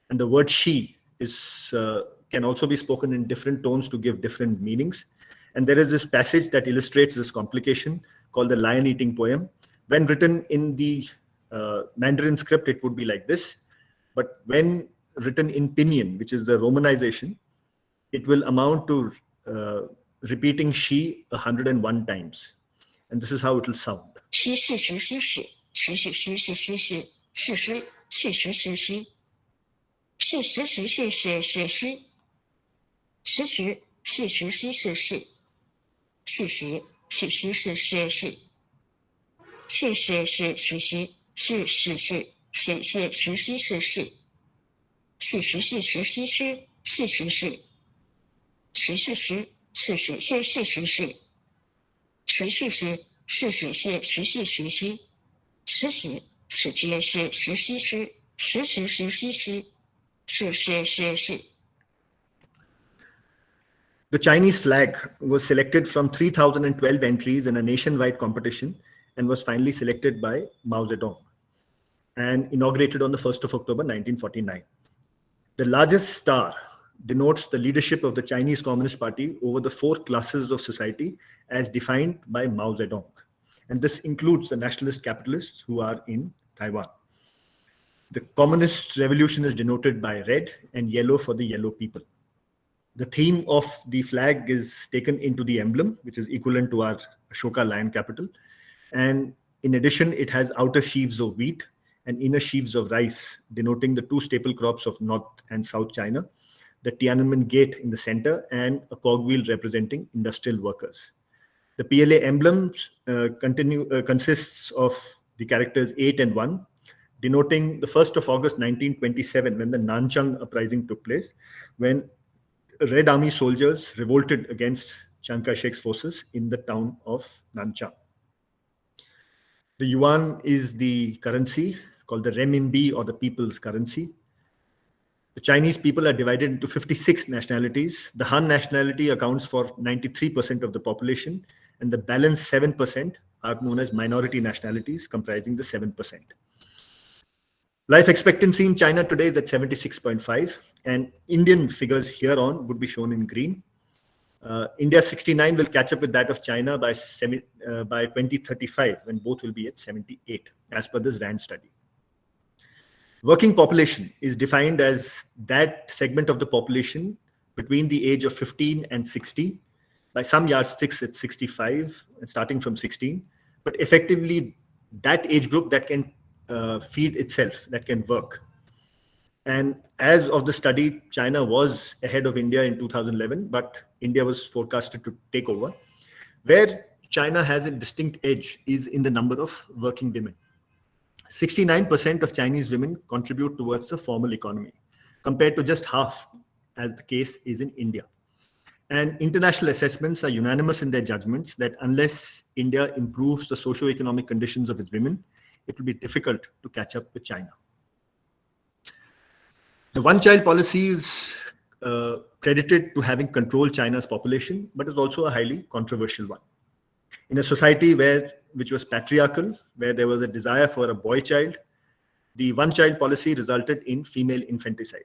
and the word she is can also be spoken in different tones to give different meanings. And there is this passage that illustrates this complication called the lion-eating poem. When written in the Mandarin script, it would be like this. But when written in Pinyin, which is the romanization, it will amount to repeating she 101 times. And this is how it will sound. The Chinese flag was selected from 3,012 entries in a nationwide competition and was finally selected by Mao Zedong and inaugurated on the 1st of October 1949. The largest star denotes the leadership of the Chinese Communist Party over the 4 classes of society as defined by Mao Zedong. And this includes the nationalist capitalists who are in Taiwan. The communist revolution is denoted by red and yellow for the yellow people. The theme of the flag is taken into the emblem, which is equivalent to our Ashoka lion capital. And in addition, it has outer sheaves of wheat and inner sheaves of rice, denoting the 2 staple crops of North and South China, the Tiananmen Gate in the center, and a cogwheel representing industrial workers. The PLA emblem consists of the characters 8 and 1, denoting the 1st of August 1927, when the Nanchang uprising took place, when Red Army soldiers revolted against Chiang Kai-shek's forces in the town of Nanchang. The yuan is the currency called the renminbi, or the people's currency. The Chinese people are divided into 56 nationalities. The Han nationality accounts for 93% of the population, and the balance 7% are known as minority nationalities, comprising the 7%. Life expectancy in China today is at 76.5, and Indian figures here on would be shown in green. India 69 will catch up with that of China by 2035, when both will be at 78, as per this RAND study. Working population is defined as that segment of the population between the age of 15 and 60. By some yardsticks, it's 65, and starting from 16. But effectively, that age group that can feed itself, that can work. And as of the study, China was ahead of India in 2011, but India was forecasted to take over. Where China has a distinct edge is in the number of working women. 69% of Chinese women contribute towards the formal economy, compared to just half, as the case is in India. And international assessments are unanimous in their judgments that unless India improves the socio-economic conditions of its women, it will be difficult to catch up with China. The one-child policy is credited to having controlled China's population, but is also a highly controversial one. In a society which was patriarchal, where there was a desire for a boy child, the one-child policy resulted in female infanticide.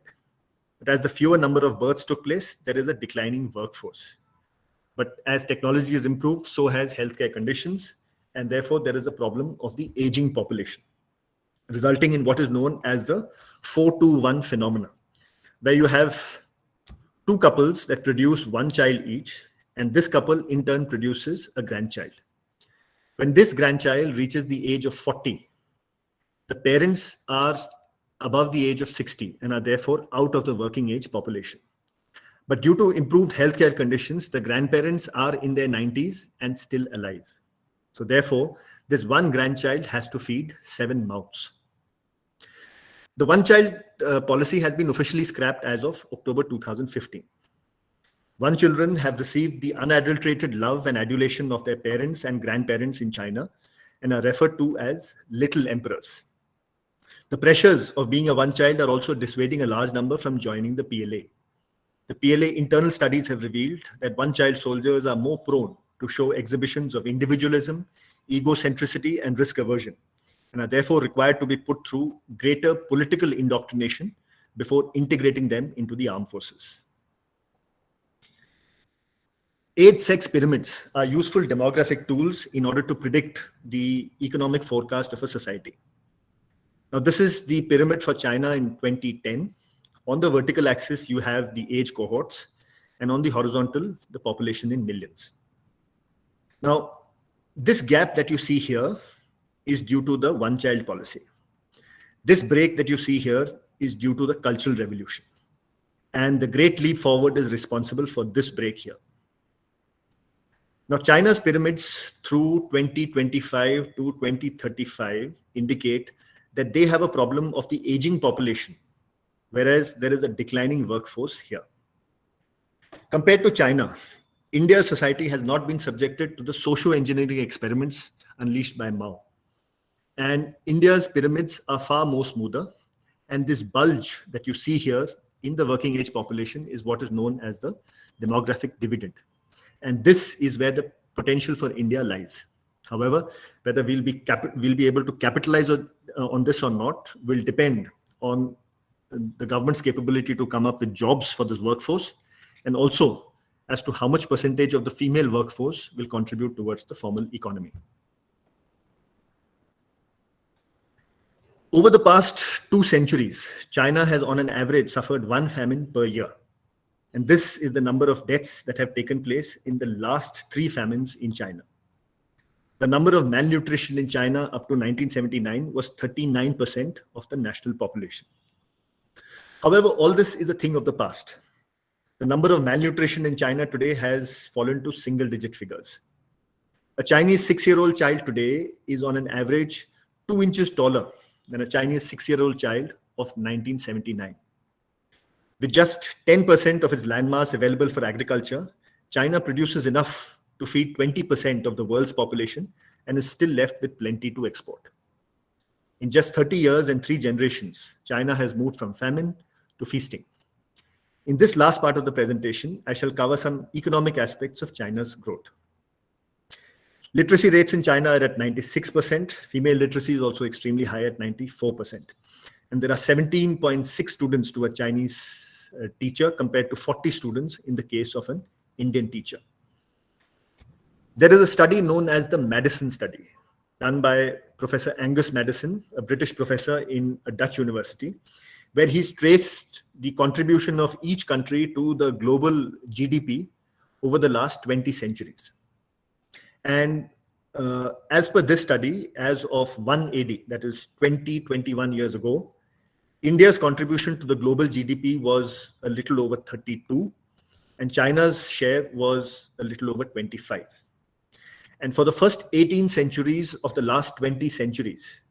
But as the fewer number of births took place, there is a declining workforce. But as technology has improved, so has healthcare conditions, and therefore there is a problem of the aging population, resulting in what is known as the 4-to-1 phenomena, where you have 2 couples that produce 1 child each, and this couple in turn produces a grandchild. When this grandchild reaches the age of 40, the parents are above the age of 60 and are therefore out of the working age population. But due to improved healthcare conditions, the grandparents are in their 90s and still alive. So therefore, this one grandchild has to feed 7 mouths. The one-child policy has been officially scrapped as of October 2015. One children have received the unadulterated love and adulation of their parents and grandparents in China and are referred to as little emperors. The pressures of being a one child are also dissuading a large number from joining the PLA. The PLA internal studies have revealed that one-child soldiers are more prone to show exhibitions of individualism, egocentricity, and risk aversion, and are therefore required to be put through greater political indoctrination before integrating them into the armed forces. Age-sex pyramids are useful demographic tools in order to predict the economic forecast of a society. Now, this is the pyramid for China in 2010. On the vertical axis, you have the age cohorts, and on the horizontal, the population in millions. Now, this gap that you see here is due to the one-child policy. This break that you see here is due to the Cultural Revolution. And the Great Leap Forward is responsible for this break here. Now, China's pyramids through 2025 to 2035 indicate that they have a problem of the aging population, whereas there is a declining workforce here. Compared to China, India's society has not been subjected to the socio-engineering experiments unleashed by Mao. And India's pyramids are far more smoother. And this bulge that you see here in the working age population is what is known as the demographic dividend. And this is where the potential for India lies. However, whether we'll be able to capitalize on this or not will depend on the government's capability to come up with jobs for this workforce, and also as to how much percentage of the female workforce will contribute towards the formal economy. Over the past 2 centuries, China has on an average suffered 1 famine per year. And this is the number of deaths that have taken place in the last 3 famines in China. The number of malnutrition in China up to 1979 was 39% of the national population. However, all this is a thing of the past. The number of malnutrition in China today has fallen to single-digit figures. A Chinese 6-year-old child today is on an average 2 inches taller than a Chinese 6-year-old child of 1979. With just 10% of its landmass available for agriculture, China produces enough to feed 20% of the world's population and is still left with plenty to export. In just 30 years and 3 generations, China has moved from famine to feasting. In this last part of the presentation, I shall cover some economic aspects of China's growth. Literacy rates in China are at 96%. Female literacy is also extremely high at 94%. And there are 17.6 students to a Chinese teacher compared to 40 students in the case of an Indian teacher. There is a study known as the Madison study, done by Professor Angus Madison, a British professor in a Dutch university, where he's traced the contribution of each country to the global GDP over the last 20 centuries. And as per this study, as of 1 AD, that is 21 years ago, India's contribution to the global GDP was a little over 32, and China's share was a little over 25. And for the first 18 centuries of the last 20 centuries,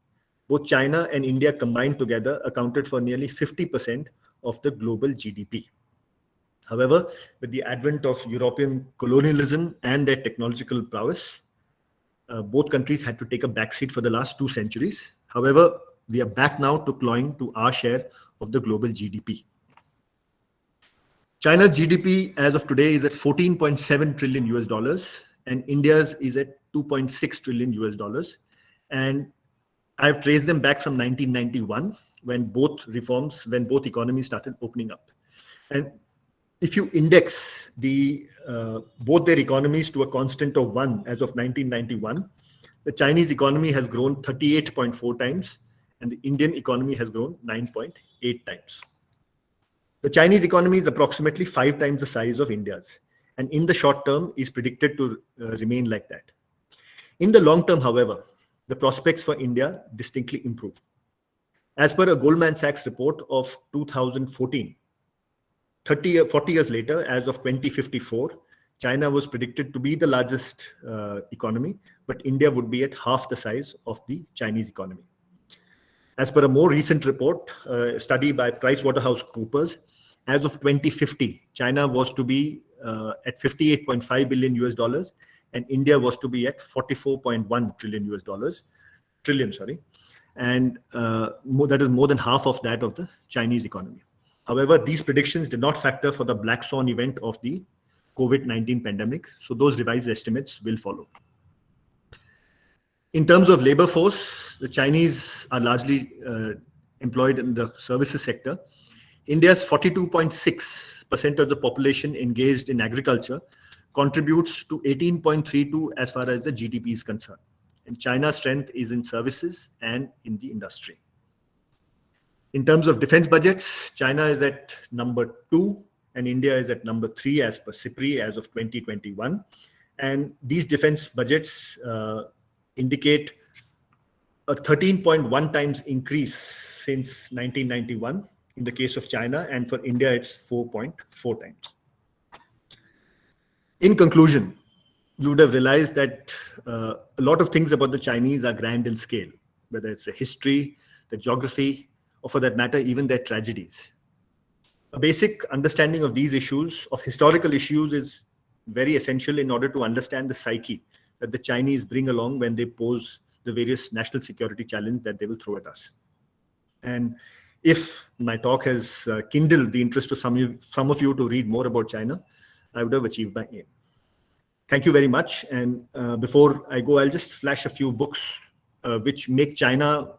both China and India combined together accounted for nearly 50% of the global GDP. However, with the advent of European colonialism and their technological prowess, both countries had to take a backseat for the last 2 centuries. However, we are back now to clawing to our share of the global GDP. China's GDP as of today is at 14.7 trillion US dollars, and India's is at 2.6 trillion US dollars. And I've traced them back from 1991 when both economies started opening up. And if you index both their economies to a constant of 1 as of 1991, the Chinese economy has grown 38.4 times, and the Indian economy has grown 9.8 times. The Chinese economy is approximately 5 times the size of India's, and in the short term is predicted to remain like that. In the long term, however, the prospects for India distinctly improve. As per a Goldman Sachs report of 2014, 40 years later, as of 2054, China was predicted to be the largest economy, but India would be at half the size of the Chinese economy. As per a more recent report, a study by PricewaterhouseCoopers, as of 2050, China was to be at $58.5 billion and India was to be at $44.1 trillion, and that is more than half of that of the Chinese economy. However, these predictions did not factor for the black swan event of the COVID-19 pandemic, so those revised estimates will follow. In terms of labor force, the Chinese are largely employed in the services sector. India's 42.6% of the population engaged in agriculture contributes to 18.32 as far as the GDP is concerned. And China's strength is in services and in the industry. In terms of defense budgets, China is at number 2 and India is at number 3 as per SIPRI as of 2021. And these defense budgets indicate a 13.1 times increase since 1991 in the case of China, and for India it's 4.4 times. In conclusion, you would have realized that a lot of things about the Chinese are grand in scale, whether it's the history, the geography, or for that matter, even their tragedies. A basic understanding of these issues, of historical issues, is very essential in order to understand the psyche that the Chinese bring along when they pose the various national security challenges that they will throw at us. And if my talk has kindled the interest of some of you to read more about China, I would have achieved my aim. Thank you very much. And before I go, I'll just flash a few books which make China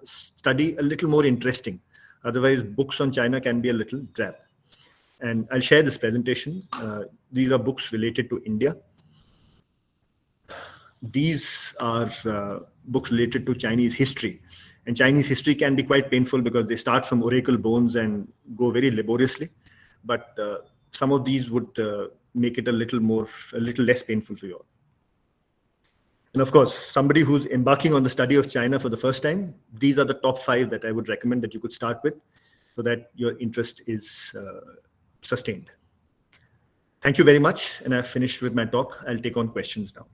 study a little more interesting. Otherwise, books on China can be a little drab. And I'll share this presentation. These are books related to India. These are books related to Chinese history. And Chinese history can be quite painful because they start from oracle bones and go very laboriously. But some of these would make it a little less painful for you all. And of course, somebody who's embarking on the study of China for the first time, these are the top 5 that I would recommend that you could start with so that your interest is sustained. Thank you very much. And I've finished with my talk. I'll take on questions now.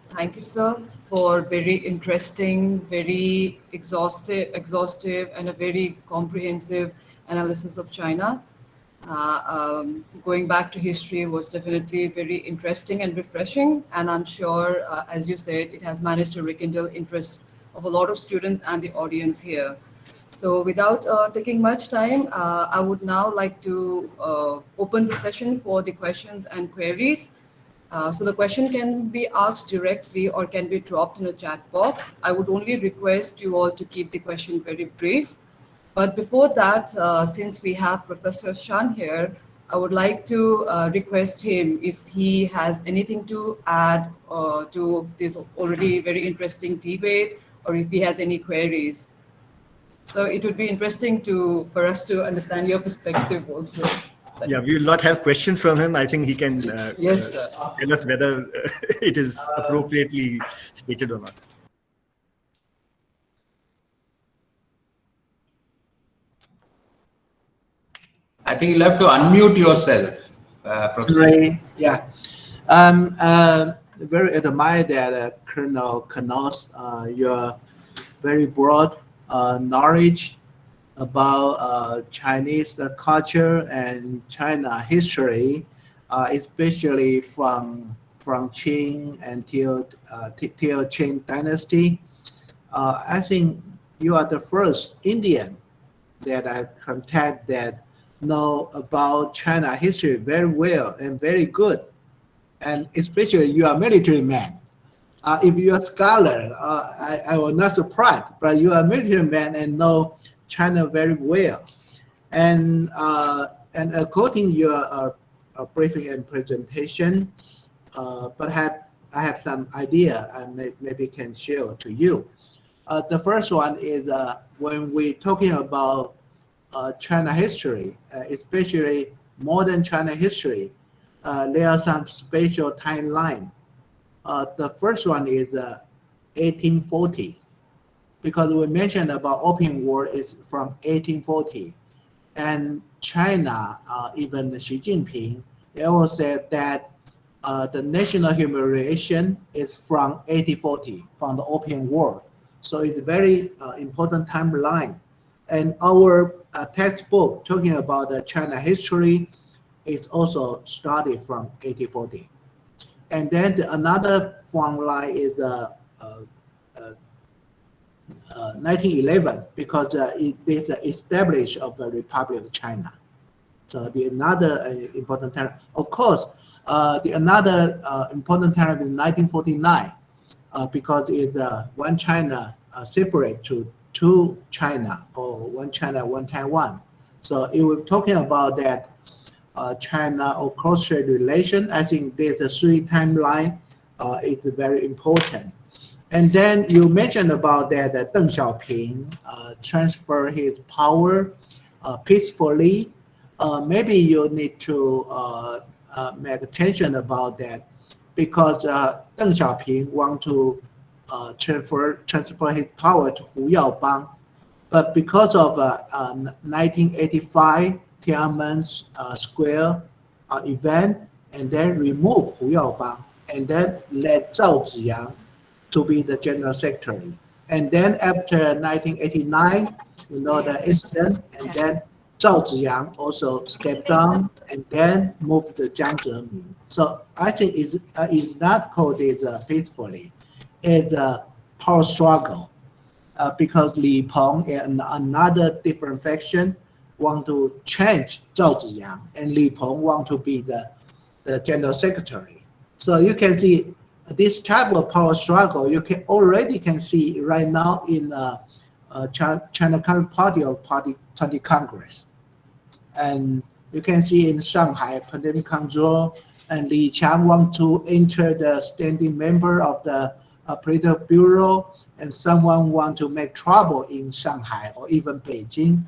Thank you, sir, for very interesting, very exhaustive, and a very comprehensive analysis of China. Going back to history was definitely very interesting and refreshing, and I'm sure, as you said, it has managed to rekindle interest of a lot of students and the audience here. So without taking much time, I would now like to open the session for the questions and queries. So the question can be asked directly or can be dropped in a chat box. I would only request you all to keep the question very brief. But before that, since we have Professor Shan here, I would like to request him if he has anything to add to this already very interesting debate, or if he has any queries. So it would be interesting for us to understand your perspective also. Yeah, we will not have questions from him. I think he can yes, tell us whether it is appropriately stated or not. I think you'll have to unmute yourself, Professor. Sorry, yeah. Very admire that Colonel Knos, your very broad knowledge about Chinese culture and China history, especially from Qing until Qing dynasty. I think you are the first Indian that I contact that know about China history very well and very good. And especially you are a military man. If you are a scholar, I was not surprised, but you are a military man and know China very well. And according to your briefing and presentation, perhaps I have some idea I maybe can share to you. The first one is when we're talking about China history, especially modern China history, there are some special timeline. The first one is 1840, because we mentioned about Opium War is from 1840, and China, even Xi Jinping, they all said that the national humiliation is from 1840, from the Opium War. So it's a very important timeline. And our textbook talking about the China history is also started from 1840. And then another one line is 1911, because it is established of the Republic of China. So the another important time, of course, the another important time is 1949, because it's one China separate to two China, or one China, one Taiwan. So it was talking about that China or cross-strait relation. I think there's a three timeline. It's very important. And then you mentioned about that Deng Xiaoping transfer his power peacefully. Maybe you need to make attention about that, because Deng Xiaoping want to transfer his power to Hu Yaobang, but because of 1985 Tiananmen Square event, and then remove Hu Yaobang, and then let Zhao Ziyang to be the general secretary. And then after 1989, you know the incident, and then Zhao Ziyang also stepped down, and then moved to Jiang Zemin. So I think it's not called it peacefully. It's a power struggle, because Li Peng and another different faction want to change Zhao Ziyang, and Li Peng want to be the general secretary. So you can see this type of power struggle. You can already see right now in China Communist Party or Party 20 Congress, and you can see in Shanghai pandemic control, and Li Qiang want to enter the standing member of the political bureau, and someone want to make trouble in Shanghai or even Beijing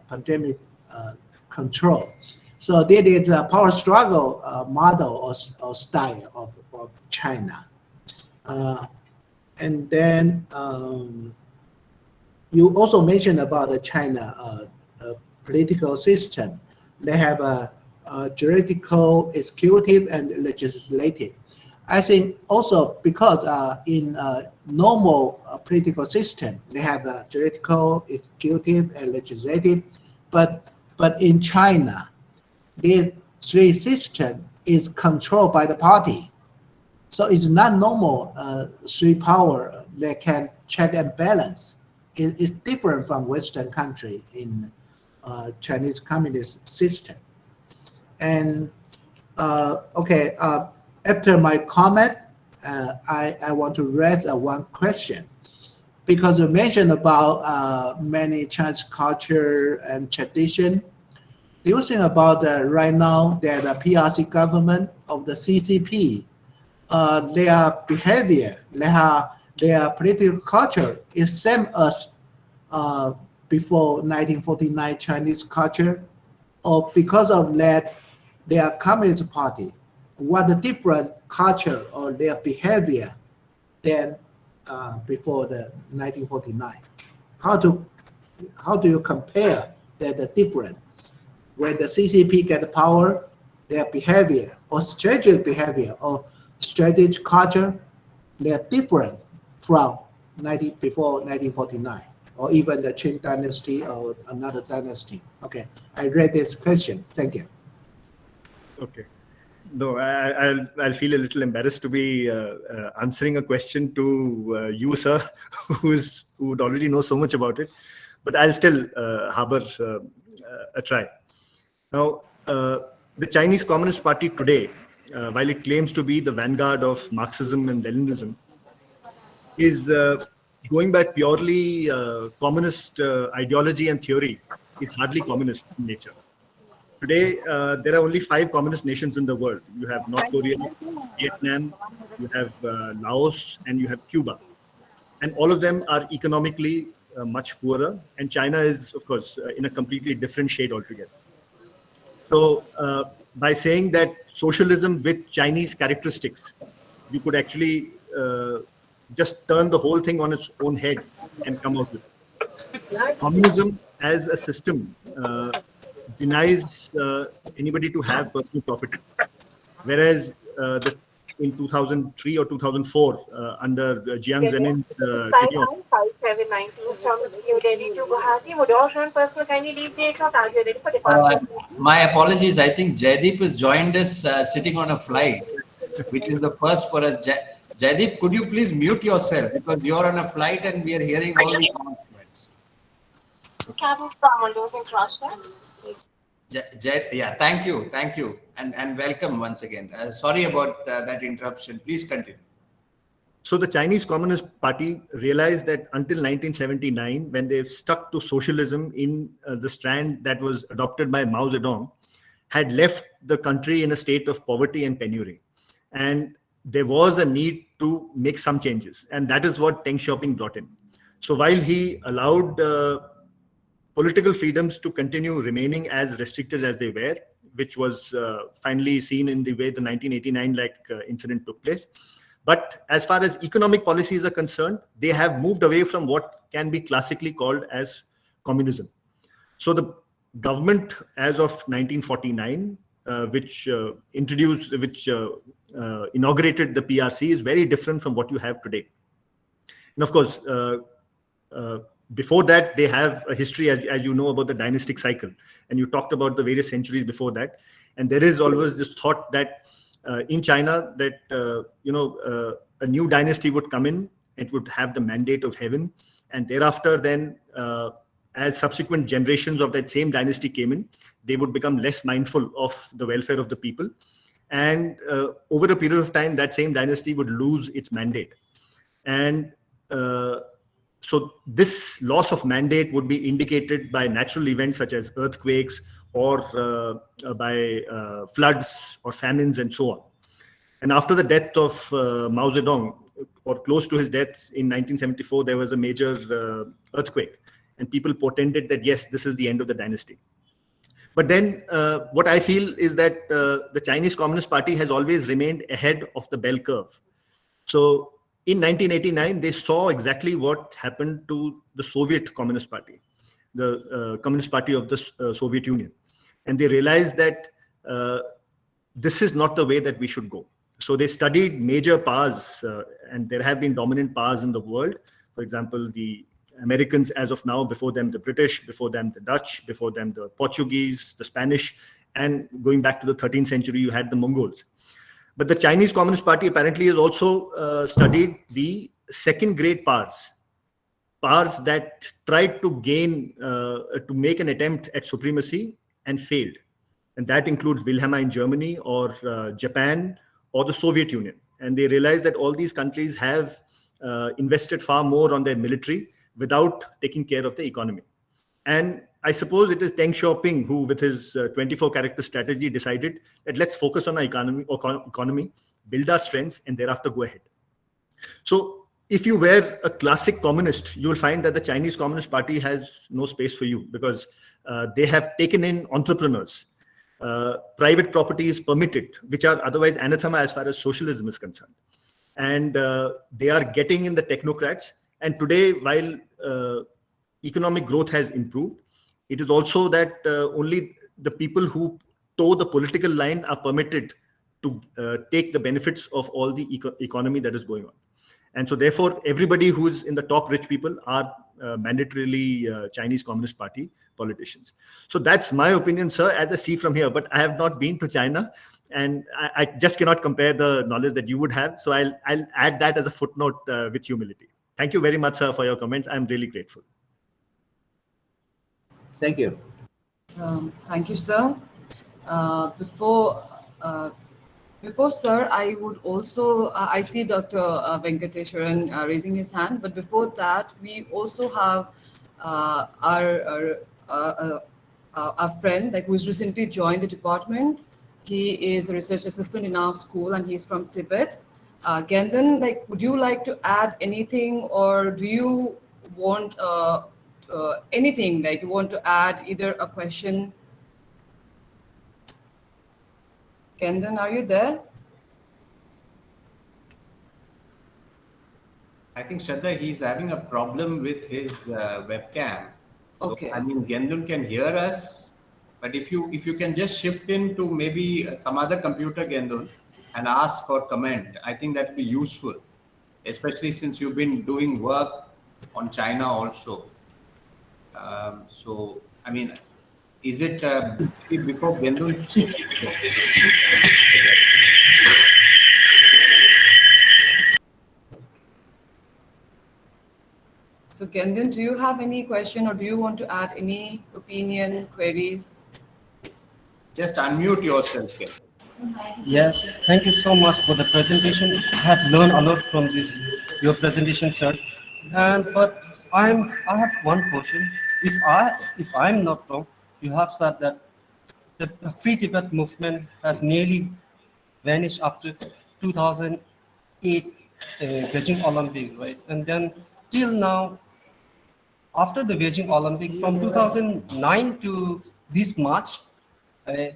pandemic control. So that is a power struggle model or style of China. And then you also mentioned about the China political system. They have a juridical, executive, and legislative. I think also because in normal political system, they have a juridical, executive, and legislative, but in China, these three systems is controlled by the party. So it's not normal three power that can check and balance. It's different from Western country in Chinese communist system. And okay, after my comment, I want to raise one question, because you mentioned about many Chinese culture and tradition. Do you think about right now that the PRC government of the CCP, their behavior, their political culture is same as before 1949 Chinese culture, or because of that, their Communist Party, what the different culture or their behavior than before the 1949? How do you compare the different? When the CCP get the power, their behavior or strategic behavior or strategic culture, they are different from before 1949, or even the Qing dynasty or another dynasty. Okay, I read this question. Thank you. Okay. No, I'll feel a little embarrassed to be answering a question to you, sir, who'd already know so much about it. But I'll still harbor a try. Now, the Chinese Communist Party today, while it claims to be the vanguard of Marxism and Leninism, is going by purely communist ideology and theory, is hardly communist in nature. Today, there are only 5 communist nations in the world. You have North Korea, Vietnam, you have Laos, and you have Cuba. And all of them are economically much poorer. And China is, of course, in a completely different shade altogether. So by saying that socialism with Chinese characteristics, you could actually just turn the whole thing on its own head and come out with it. Communism as a system denies anybody to have personal property, whereas in 2003 or 2004, under Jiang Zemin's tenure, 5792 from New Delhi to Guwahati. Would all show personal kindly leave the aircraft as you're ready for departure? My apologies. I think Jaideep has joined us sitting on a flight, which is the first for us. Jaideep, could you please mute yourself because you're on a flight and we are hearing all the comments. Cabin commandos in crossfire. Yeah, thank you, and welcome once again. Sorry about that interruption. Please continue. So the Chinese Communist Party realized that until 1979, when they stuck to socialism in the strand that was adopted by Mao Zedong, had left the country in a state of poverty and penury. And there was a need to make some changes. And that is what Deng Xiaoping brought in. So while he allowed political freedoms to continue remaining as restricted as they were, which was finally seen in the way the 1989 incident took place. But as far as economic policies are concerned, they have moved away from what can be classically called as communism. So the government as of 1949, which inaugurated the PRC, is very different from what you have today. And of course, before that, they have a history, as you know, about the dynastic cycle. And you talked about the various centuries before that. And there is always this thought that in China, that a new dynasty would come in, it would have the mandate of heaven, and thereafter then as subsequent generations of that same dynasty came in, they would become less mindful of the welfare of the people, and over a period of time that same dynasty would lose its mandate. And so this loss of mandate would be indicated by natural events such as earthquakes or by floods or famines and so on. And after the death of Mao Zedong, or close to his death in 1974, there was a major earthquake, and people portended that, yes, this is the end of the dynasty. But then what I feel is that the Chinese Communist Party has always remained ahead of the bell curve. So in 1989, they saw exactly what happened to the Soviet Communist Party, the Communist Party of the Soviet Union. And they realized that this is not the way that we should go. So they studied major powers, and there have been dominant powers in the world. For example, the Americans as of now, before them the British, before them the Dutch, before them the Portuguese, the Spanish, and going back to the 13th century, you had the Mongols. But the Chinese Communist Party apparently has also studied the second grade powers that tried to gain, to make an attempt at supremacy and failed. And that includes Wilhelmine in Germany, or Japan, or the Soviet Union. And they realized that all these countries have invested far more on their military without taking care of the economy. And I suppose it is Deng Xiaoping who, with his 24-character strategy, decided that let's focus on our economy, build our strengths, and thereafter go ahead. So if you were a classic communist, you will find that the Chinese Communist Party has no space for you, because they have taken in entrepreneurs. Private property is permitted, which are otherwise anathema as far as socialism is concerned. And they are getting in the technocrats. And today, while economic growth has improved, it is also that only the people who toe the political line are permitted to take the benefits of all the economy that is going on. And so therefore, everybody who is in the top rich people are mandatorily Chinese Communist Party politicians. So that's my opinion, sir, as I see from here. But I have not been to China, and I just cannot compare the knowledge that you would have. So I'll add that as a footnote with humility. Thank you very much, sir, for your comments. I'm really grateful. Thank you. Thank you, sir. Before sir, I would also, I see Dr. Venkateswaran raising his hand, but before that, we also have our friend who has recently joined the department. He is a research assistant in our school, and he's from Tibet. Gendan, would you like to add anything, or do you want anything, you want to add either a question? Kendon, are you there? I think Shraddha, he's having a problem with his webcam. So Okay. I mean, Gendun can hear us, but if you can just shift into maybe some other computer, Gendun, and ask or comment, I think that would be useful, especially since you've been doing work on China also. So I mean, is it before Gendun? So Kendon, do you have any question or do you want to add any opinion, queries? Just unmute yourself, Gendun. Yes, thank you so much for the presentation. I have learned a lot from this your presentation, sir. But I have one question. If I'm not wrong, you have said that the Free Tibet movement has nearly vanished after 2008 Beijing Olympic, right? And then till now, after the Beijing Olympic, from 2009 to this March, uh,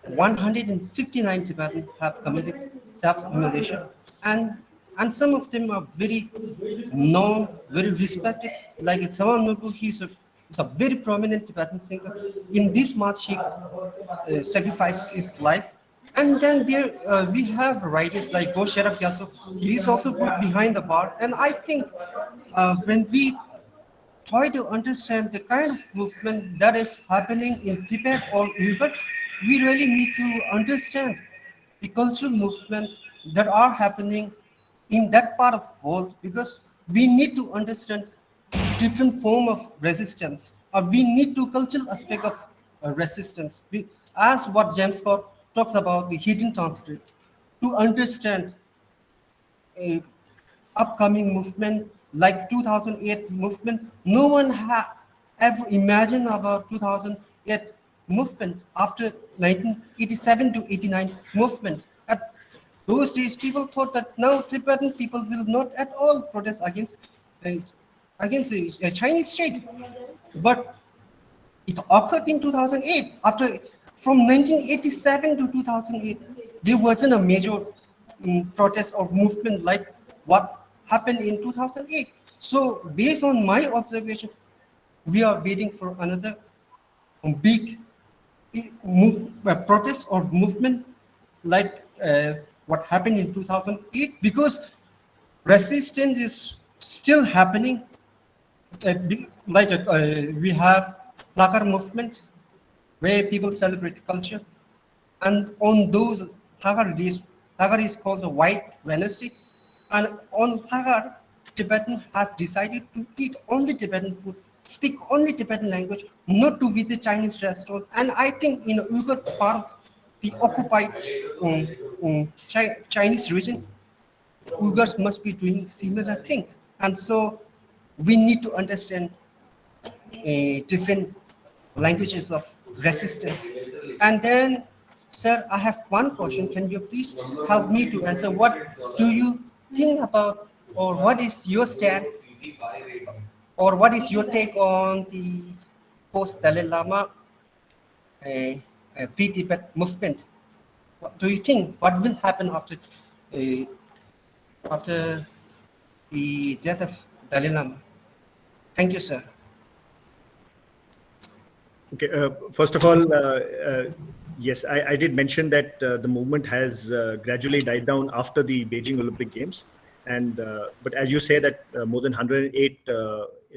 159 Tibetans have committed self-immolation, and some of them are very known, very respected. Like Tsawan Nobu, he's a very prominent Tibetan singer. In this March, he sacrificed his life. And then there we have writers like Go Sherab Gyatso. He is also put behind the bar. And I think when we try to understand the kind of movement that is happening in Tibet or Uyghur, we really need to understand the cultural movements that are happening in that part of the world, because we need to understand different form of resistance, or we need to cultural aspect of resistance. As what James Scott talks about the hidden translate, to understand a upcoming movement like 2008 movement. No one had ever imagined about 2008 movement after 1987 to 89 movement. At those days, people thought that now Tibetan people will not at all protest against the Chinese state. But it occurred in 2008. From 1987 to 2008, there wasn't a major protest or movement like what happened in 2008. So based on my observation, we are waiting for another big protest or movement like what happened in 2008, because resistance is still happening. We have Thakar movement where people celebrate culture, and on those Thakar days, Thakar is called the White Wednesday, and on Thakar, Tibetans have decided to eat only Tibetan food, speak only Tibetan language, not to visit Chinese restaurant. And I think in Uyghur part of the occupied Chinese region, Uyghurs must be doing similar thing. And so we need to understand different languages of resistance. And then, sir, I have one question. Can you please help me to answer? What do you think about, or what is your stand, or what is your take on the post-Dalai Lama Free Tibet movement? What do you think? What will happen after the death of Dalai Lama? Thank you, sir. Okay, first of all, yes, I did mention that the movement has gradually died down after the Beijing Olympic Games. And but as you say that more than 108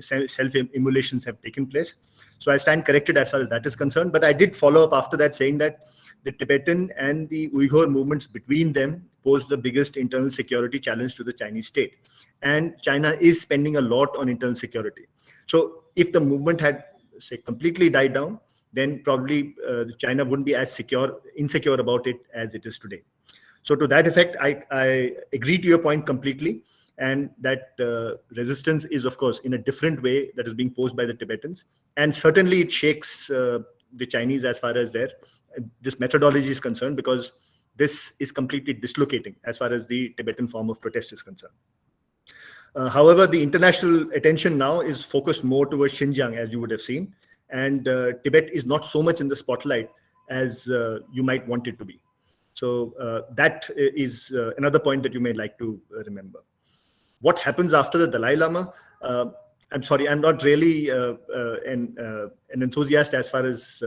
self-immolations have taken place. So I stand corrected as far as that is concerned. But I did follow up after that saying that the Tibetan and the Uyghur movements between them pose the biggest internal security challenge to the Chinese state. And China is spending a lot on internal security. So if the movement had, say, completely died down, then probably China wouldn't be as insecure about it as it is today. So to that effect, I agree to your point completely, and that resistance is, of course, in a different way that is being posed by the Tibetans. And certainly it shakes the Chinese as far as this methodology is concerned, because this is completely dislocating as far as the Tibetan form of protest is concerned. However, the international attention now is focused more towards Xinjiang, as you would have seen, and Tibet is not so much in the spotlight as you might want it to be. So that is another point that you may like to remember. What happens after the Dalai Lama? I'm sorry, I'm not really an enthusiast as far as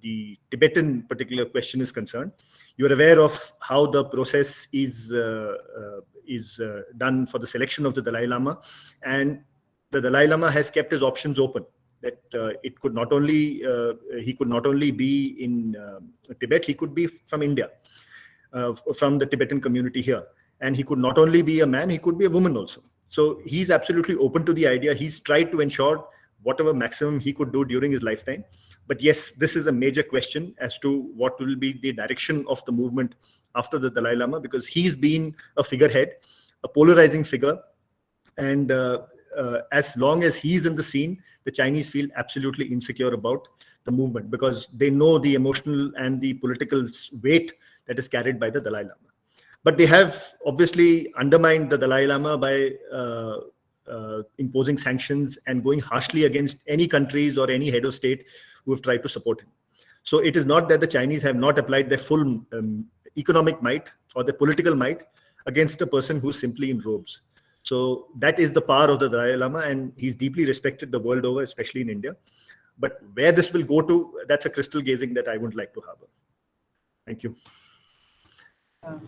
the Tibetan particular question is concerned. You're aware of how the process is done for the selection of the Dalai Lama, and the Dalai Lama has kept his options open. That it could not only he could not only be in Tibet, he could be from India, from the Tibetan community here, and he could not only be a man, he could be a woman also. So he's absolutely open to the idea. He's tried to ensure whatever maximum he could do during his lifetime. But yes, this is a major question as to what will be the direction of the movement after the Dalai Lama, because he's been a figurehead, a polarizing figure. And as long as he's in the scene, the Chinese feel absolutely insecure about the movement because they know the emotional and the political weight that is carried by the Dalai Lama. But they have obviously undermined the Dalai Lama by imposing sanctions and going harshly against any countries or any head of state who have tried to support him. So it is not that the Chinese have not applied their full economic might or their political might against a person who's simply in robes. So that is the power of the Dalai Lama, and he's deeply respected the world over, especially in India. But where this will go to, that's a crystal gazing that I wouldn't like to harbor. Thank you.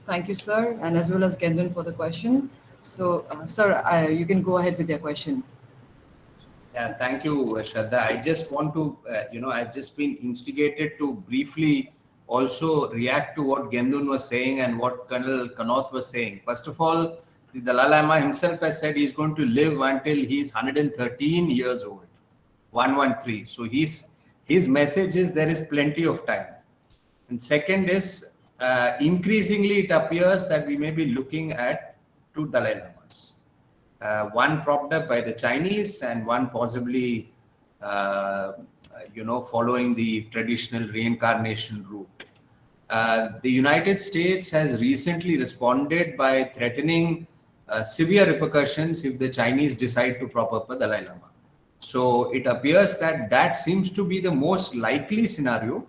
Thank you, sir, and as well as Gendon for the question. So, sir, you can go ahead with your question. Yeah, thank you, Shraddha. I just want to, I've just been instigated to briefly also react to what Gendun was saying and what Colonel Kanaut was saying. First of all, the Dalai Lama himself has said he's going to live until he's 113 years old, 113. So his message is there is plenty of time. And second is, increasingly it appears that we may be looking at two Dalai Lamas. One propped up by the Chinese and one possibly, following the traditional reincarnation route. The United States has recently responded by threatening severe repercussions if the Chinese decide to prop up a Dalai Lama. So it appears that that seems to be the most likely scenario,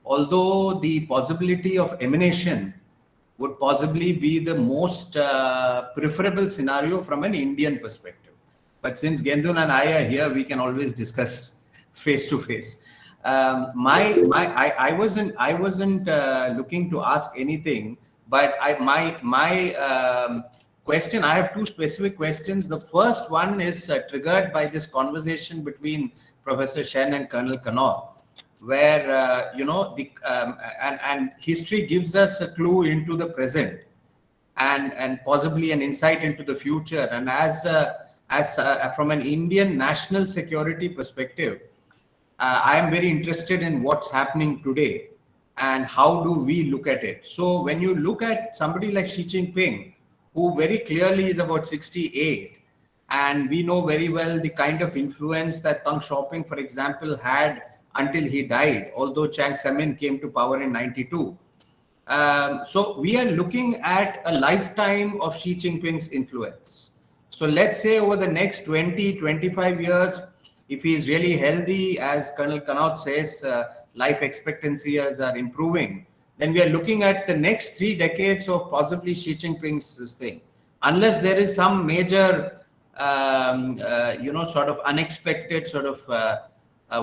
although the possibility of emanation would possibly be the most preferable scenario from an Indian perspective. But since Gendun and I are here, we can always discuss face to face. I wasn't looking to ask anything, but my question, I have two specific questions. The first one is triggered by this conversation between Professor Shen and Colonel Kanaut, where and history gives us a clue into the present and possibly an insight into the future. And as from an Indian national security perspective, I am very interested in what's happening today and how do we look at it. So when you look at somebody like Xi Jinping, who very clearly is about 68, and we know very well the kind of influence that Deng Xiaoping, for example, had until he died, although Chiang Zemin came to power in 92. So we are looking at a lifetime of Xi Jinping's influence. So let's say over the next 20, 25 years, if he is really healthy, as Colonel Kanaut says, life expectancy years are improving, then we are looking at the next 3 decades of possibly Xi Jinping's thing. Unless there is some major, sort of unexpected sort of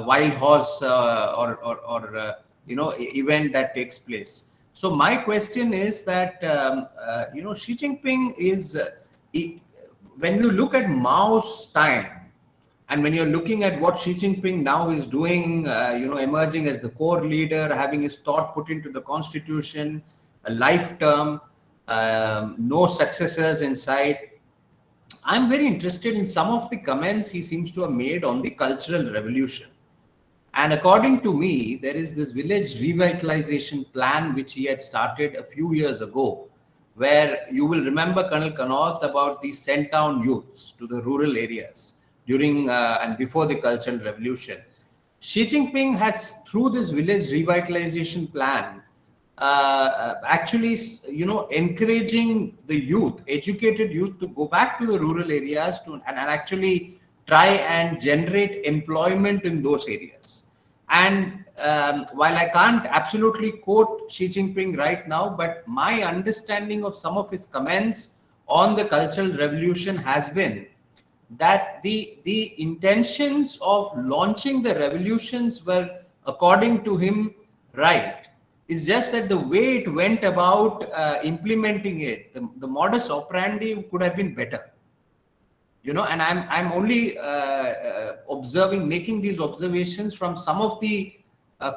wild horse event that takes place. So my question is that, Xi Jinping is, when you look at Mao's time, and when you're looking at what Xi Jinping now is doing, emerging as the core leader, having his thought put into the constitution, a life term, no successors in sight, I'm very interested in some of the comments he seems to have made on the Cultural Revolution. And according to me, there is this village revitalization plan which he had started a few years ago, where you will remember Colonel Kanaut about the sent down youths to the rural areas during and before the Cultural Revolution. Xi Jinping has, through this village revitalization plan, actually, encouraging the youth, educated youth, to go back to the rural areas and actually try and generate employment in those areas. And while I can't absolutely quote Xi Jinping right now, but my understanding of some of his comments on the Cultural Revolution has been that the intentions of launching the revolutions were, according to him, right. It's just that the way it went about implementing it, the modus operandi could have been better. And I'm only making these observations from some of the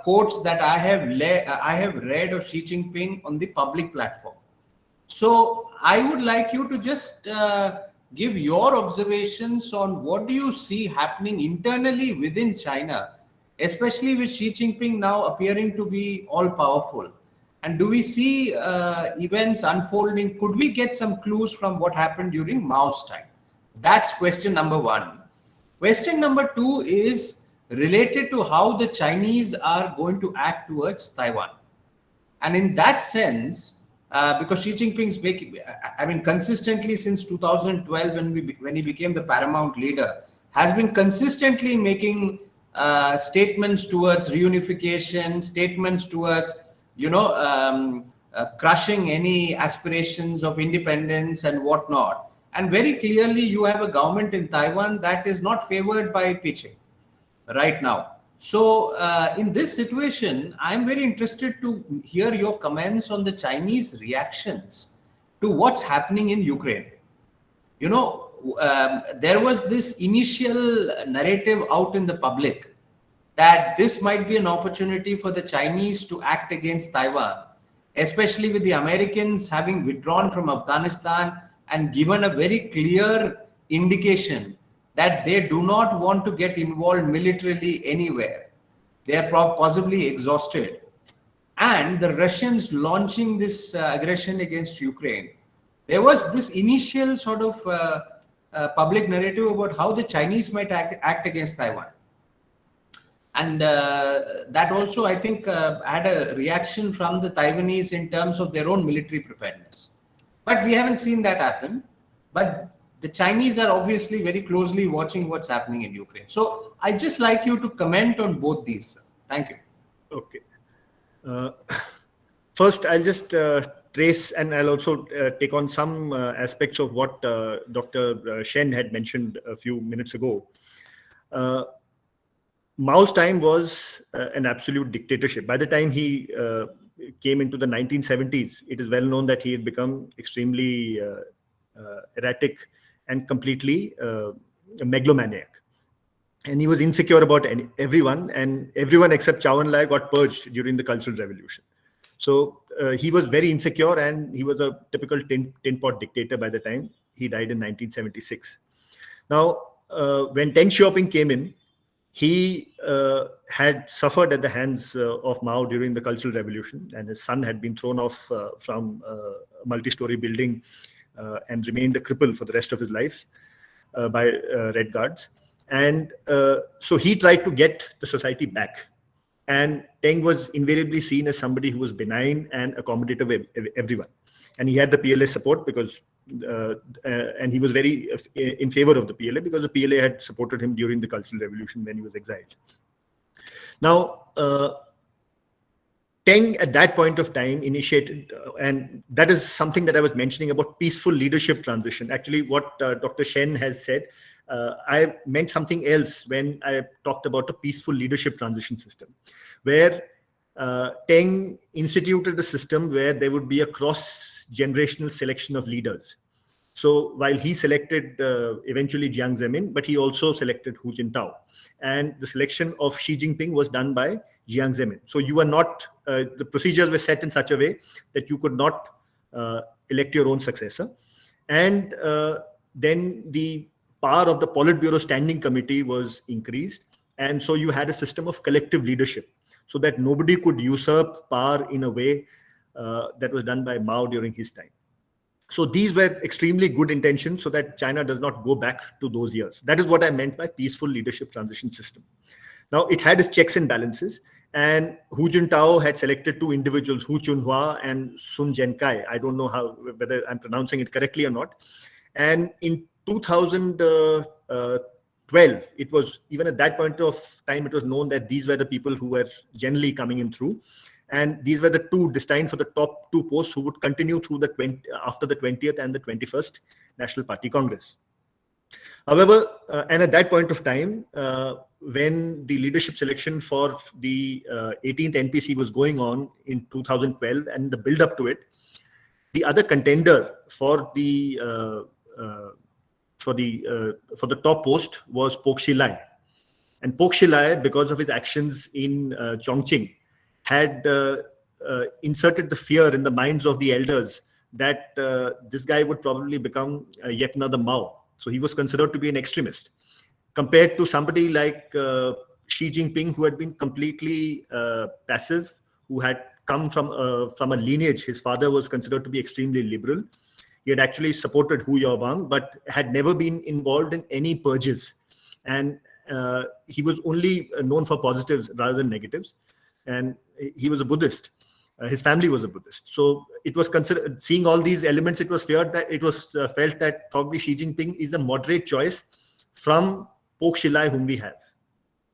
quotes that I have read of Xi Jinping on the public platform. So I would like you to just give your observations on what do you see happening internally within China, especially with Xi Jinping now appearing to be all powerful. And do we see events unfolding? Could we get some clues from what happened during Mao's time? That's question number one. Question number two is related to how the Chinese are going to act towards Taiwan. And in that sense, because Xi Jinping's consistently since 2012, when he became the paramount leader, has been consistently making statements towards reunification, statements towards, crushing any aspirations of independence and whatnot. And very clearly, you have a government in Taiwan that is not favored by Beijing right now. So in this situation, I'm very interested to hear your comments on the Chinese reactions to what's happening in Ukraine. There was this initial narrative out in the public that this might be an opportunity for the Chinese to act against Taiwan, especially with the Americans having withdrawn from Afghanistan and given a very clear indication that they do not want to get involved militarily anywhere. They are possibly exhausted. And the Russians launching this aggression against Ukraine, there was this initial sort of public narrative about how the Chinese might act against Taiwan. And that also, I think, had a reaction from the Taiwanese in terms of their own military preparedness. But we haven't seen that happen. But the Chinese are obviously very closely watching what's happening in Ukraine. So I'd just like you to comment on both these. Thank you. Okay. First, I'll just trace, and I'll also take on some aspects of what Dr. Shen had mentioned a few minutes ago. Mao's time was an absolute dictatorship. By the time he came into the 1970s, it is well known that he had become extremely erratic and completely a megalomaniac. And he was insecure about everyone, and everyone except Zhou Enlai got purged during the Cultural Revolution. So he was very insecure, and he was a typical tin pot dictator by the time he died in 1976. Now, when Deng Xiaoping came in, he had suffered at the hands of Mao during the Cultural Revolution, and his son had been thrown off from a multi-story building and remained a cripple for the rest of his life by Red Guards. And so he tried to get the society back. And Deng was invariably seen as somebody who was benign and accommodative of everyone. And he had the PLA support because, and he was very in favor of the PLA because the PLA had supported him during the Cultural Revolution when he was exiled. Now, Deng at that point of time initiated, and that is something that I was mentioning about peaceful leadership transition. Actually, what Dr. Shen has said, I meant something else when I talked about a peaceful leadership transition system, where Deng instituted a system where there would be a cross-generational selection of leaders. So while he selected eventually Jiang Zemin, but he also selected Hu Jintao. And the selection of Xi Jinping was done by Jiang Zemin. So you are not, the procedures were set in such a way that you could not elect your own successor. And then the power of the Politburo Standing Committee was increased. And so you had a system of collective leadership so that nobody could usurp power in a way that was done by Mao during his time. So these were extremely good intentions so that China does not go back to those years. That is what I meant by peaceful leadership transition system. Now, it had its checks and balances, and Hu Jintao had selected two individuals, Hu Chunhua and Sun Zhenkai. I don't know whether I'm pronouncing it correctly or not. And in 2012, 2012, it was, even at that point of time, it was known that these were the people who were generally coming in through. And these were the two destined for the top two posts who would continue through after the 20th and the 21st National Party Congress. However, and at that point of time, when the leadership selection for the 18th NPC was going on in 2012 and the build up to it, the other contender for the top post was Pok Xilai. And Pok Xilai, because of his actions in Chongqing, had inserted the fear in the minds of the elders that this guy would probably become yet another Mao. So he was considered to be an extremist, compared to somebody like Xi Jinping, who had been completely passive, who had come from a lineage. His father was considered to be extremely liberal. He had actually supported Hu Yaobang, but had never been involved in any purges. And he was only known for positives rather than negatives. And he was a Buddhist. His family was a Buddhist. So it was considered, seeing all these elements, it was feared that it was felt that probably Xi Jinping is a moderate choice from Pok Xilai, whom we have.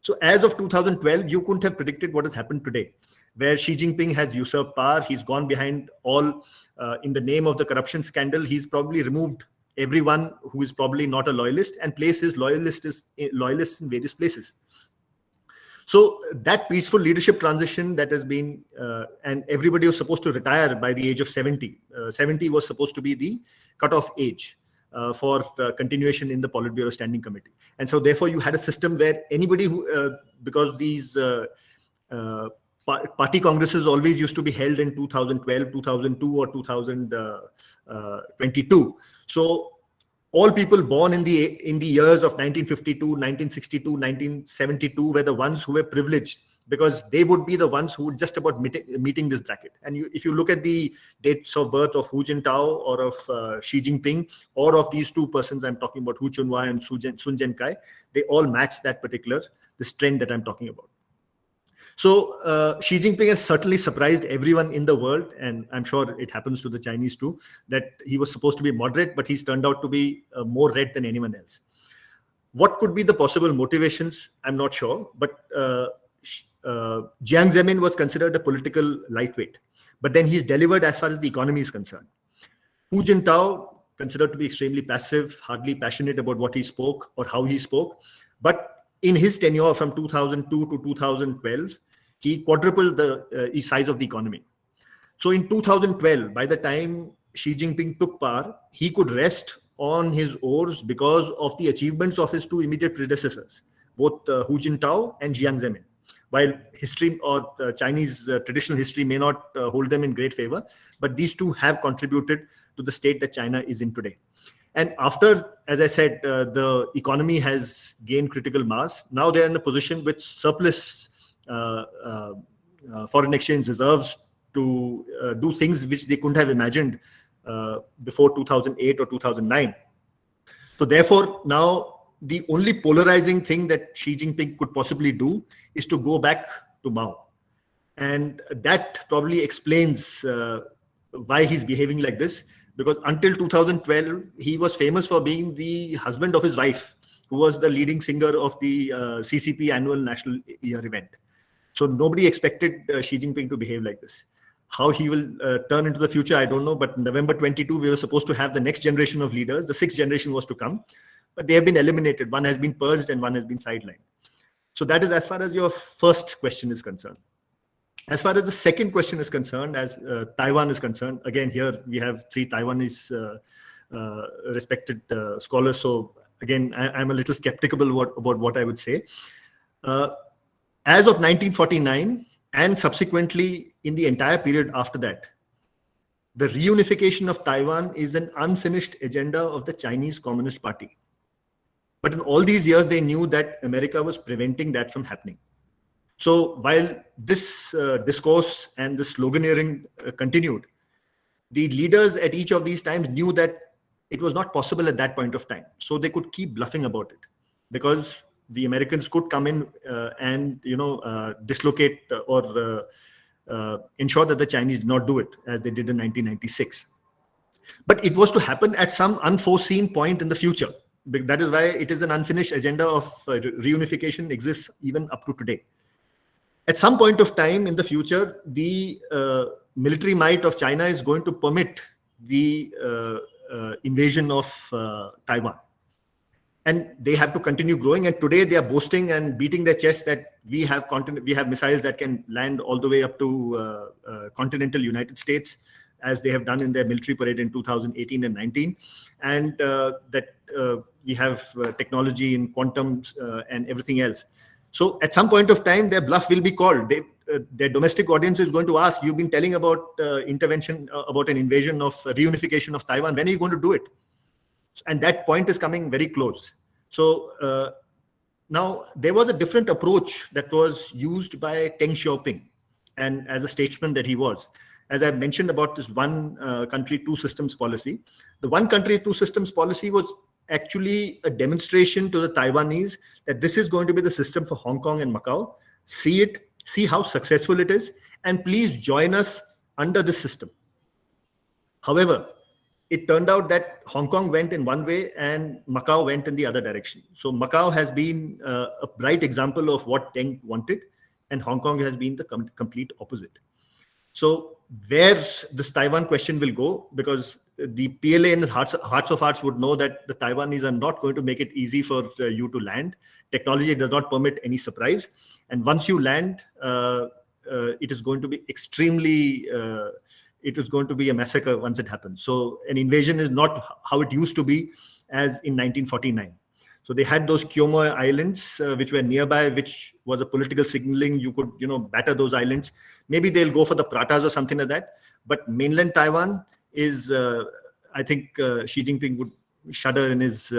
So as of 2012, you couldn't have predicted what has happened today, where Xi Jinping has usurped power. He's gone behind all, in the name of the corruption scandal. He's probably removed everyone who is probably not a loyalist and placed his loyalists in various places. So that peaceful leadership transition that has been, and everybody was supposed to retire by the age of 70. 70 was supposed to be the cutoff age for continuation in the Politburo Standing Committee. And so therefore you had a system where anybody who, because these party congresses always used to be held in 2012, 2002 or 2022. So all people born in the years of 1952, 1962, 1972 were the ones who were privileged, because they would be the ones who would just about meeting this bracket. And if you look at the dates of birth of Hu Jintao or of Xi Jinping, or of these two persons I'm talking about, Hu Chunwai and Sun Zhenkai, they all match this trend that I'm talking about. So Xi Jinping has certainly surprised everyone in the world, and I'm sure it happens to the Chinese too, that he was supposed to be moderate, but he's turned out to be more red than anyone else. What could be the possible motivations? I'm not sure, but Jiang Zemin was considered a political lightweight, but then he's delivered as far as the economy is concerned. Hu Jintao, considered to be extremely passive, hardly passionate about what he spoke or how he spoke, but in his tenure from 2002 to 2012, he quadrupled the size of the economy. So in 2012, by the time Xi Jinping took power, he could rest on his oars because of the achievements of his two immediate predecessors, both Hu Jintao and Jiang Zemin. While history or Chinese traditional history may not hold them in great favor, but these two have contributed to the state that China is in today. And after, as I said, the economy has gained critical mass, now they're in a position with surplus foreign exchange reserves to do things which they couldn't have imagined before 2008 or 2009. So therefore, now the only polarizing thing that Xi Jinping could possibly do is to go back to Mao. And that probably explains why he's behaving like this. Because until 2012, he was famous for being the husband of his wife, who was the leading singer of the CCP annual National Year event. So nobody expected Xi Jinping to behave like this. How he will turn into the future, I don't know. But November 22, we were supposed to have the next generation of leaders. The sixth generation was to come, but they have been eliminated. One has been purged and one has been sidelined. So that is as far as your first question is concerned. As far as the second question is concerned, as Taiwan is concerned, again, here we have three Taiwanese respected scholars. So again, I'm a little skeptical about what I would say. As of 1949 and subsequently in the entire period after that, the reunification of Taiwan is an unfinished agenda of the Chinese Communist Party. But in all these years, they knew that America was preventing that from happening. So while this discourse and this sloganeering continued, the leaders at each of these times knew that it was not possible at that point of time. So they could keep bluffing about it, because the Americans could come in and dislocate or ensure that the Chinese did not do it, as they did in 1996. But it was to happen at some unforeseen point in the future. That is why it is an unfinished agenda of reunification exists even up to today. At some point of time in the future, the military might of China is going to permit the invasion of Taiwan. And they have to continue growing. And today they are boasting and beating their chest that we have missiles that can land all the way up to continental United States, as they have done in their military parade in 2018 and 19. And that we have technology in quantum and everything else. So at some point of time, their bluff will be called. Their domestic audience is going to ask, you've been telling about intervention, about an invasion of reunification of Taiwan. When are you going to do it? And that point is coming very close. So now there was a different approach that was used by Deng Xiaoping, and as a statesman that he was. As I mentioned about this one country, two systems policy, the one country, two systems policy was actually a demonstration to the Taiwanese that this is going to be the system for Hong Kong and Macau. See it, see how successful it is, and please join us under this system. However, it turned out that Hong Kong went in one way and Macau went in the other direction. So Macau has been a bright example of what Deng wanted, and Hong Kong has been the complete opposite. So where this Taiwan question will go, because the PLA in the hearts of hearts would know that the Taiwanese are not going to make it easy for you to land. Technology does not permit any surprise. And once you land, it is going to be extremely, it is going to be a massacre once it happens. So an invasion is not how it used to be as in 1949. So they had those Kyomo Islands, which were nearby, which was a political signaling. You could, batter those islands. Maybe they'll go for the Pratas or something like that. But mainland Taiwan is, I think Xi Jinping would shudder in his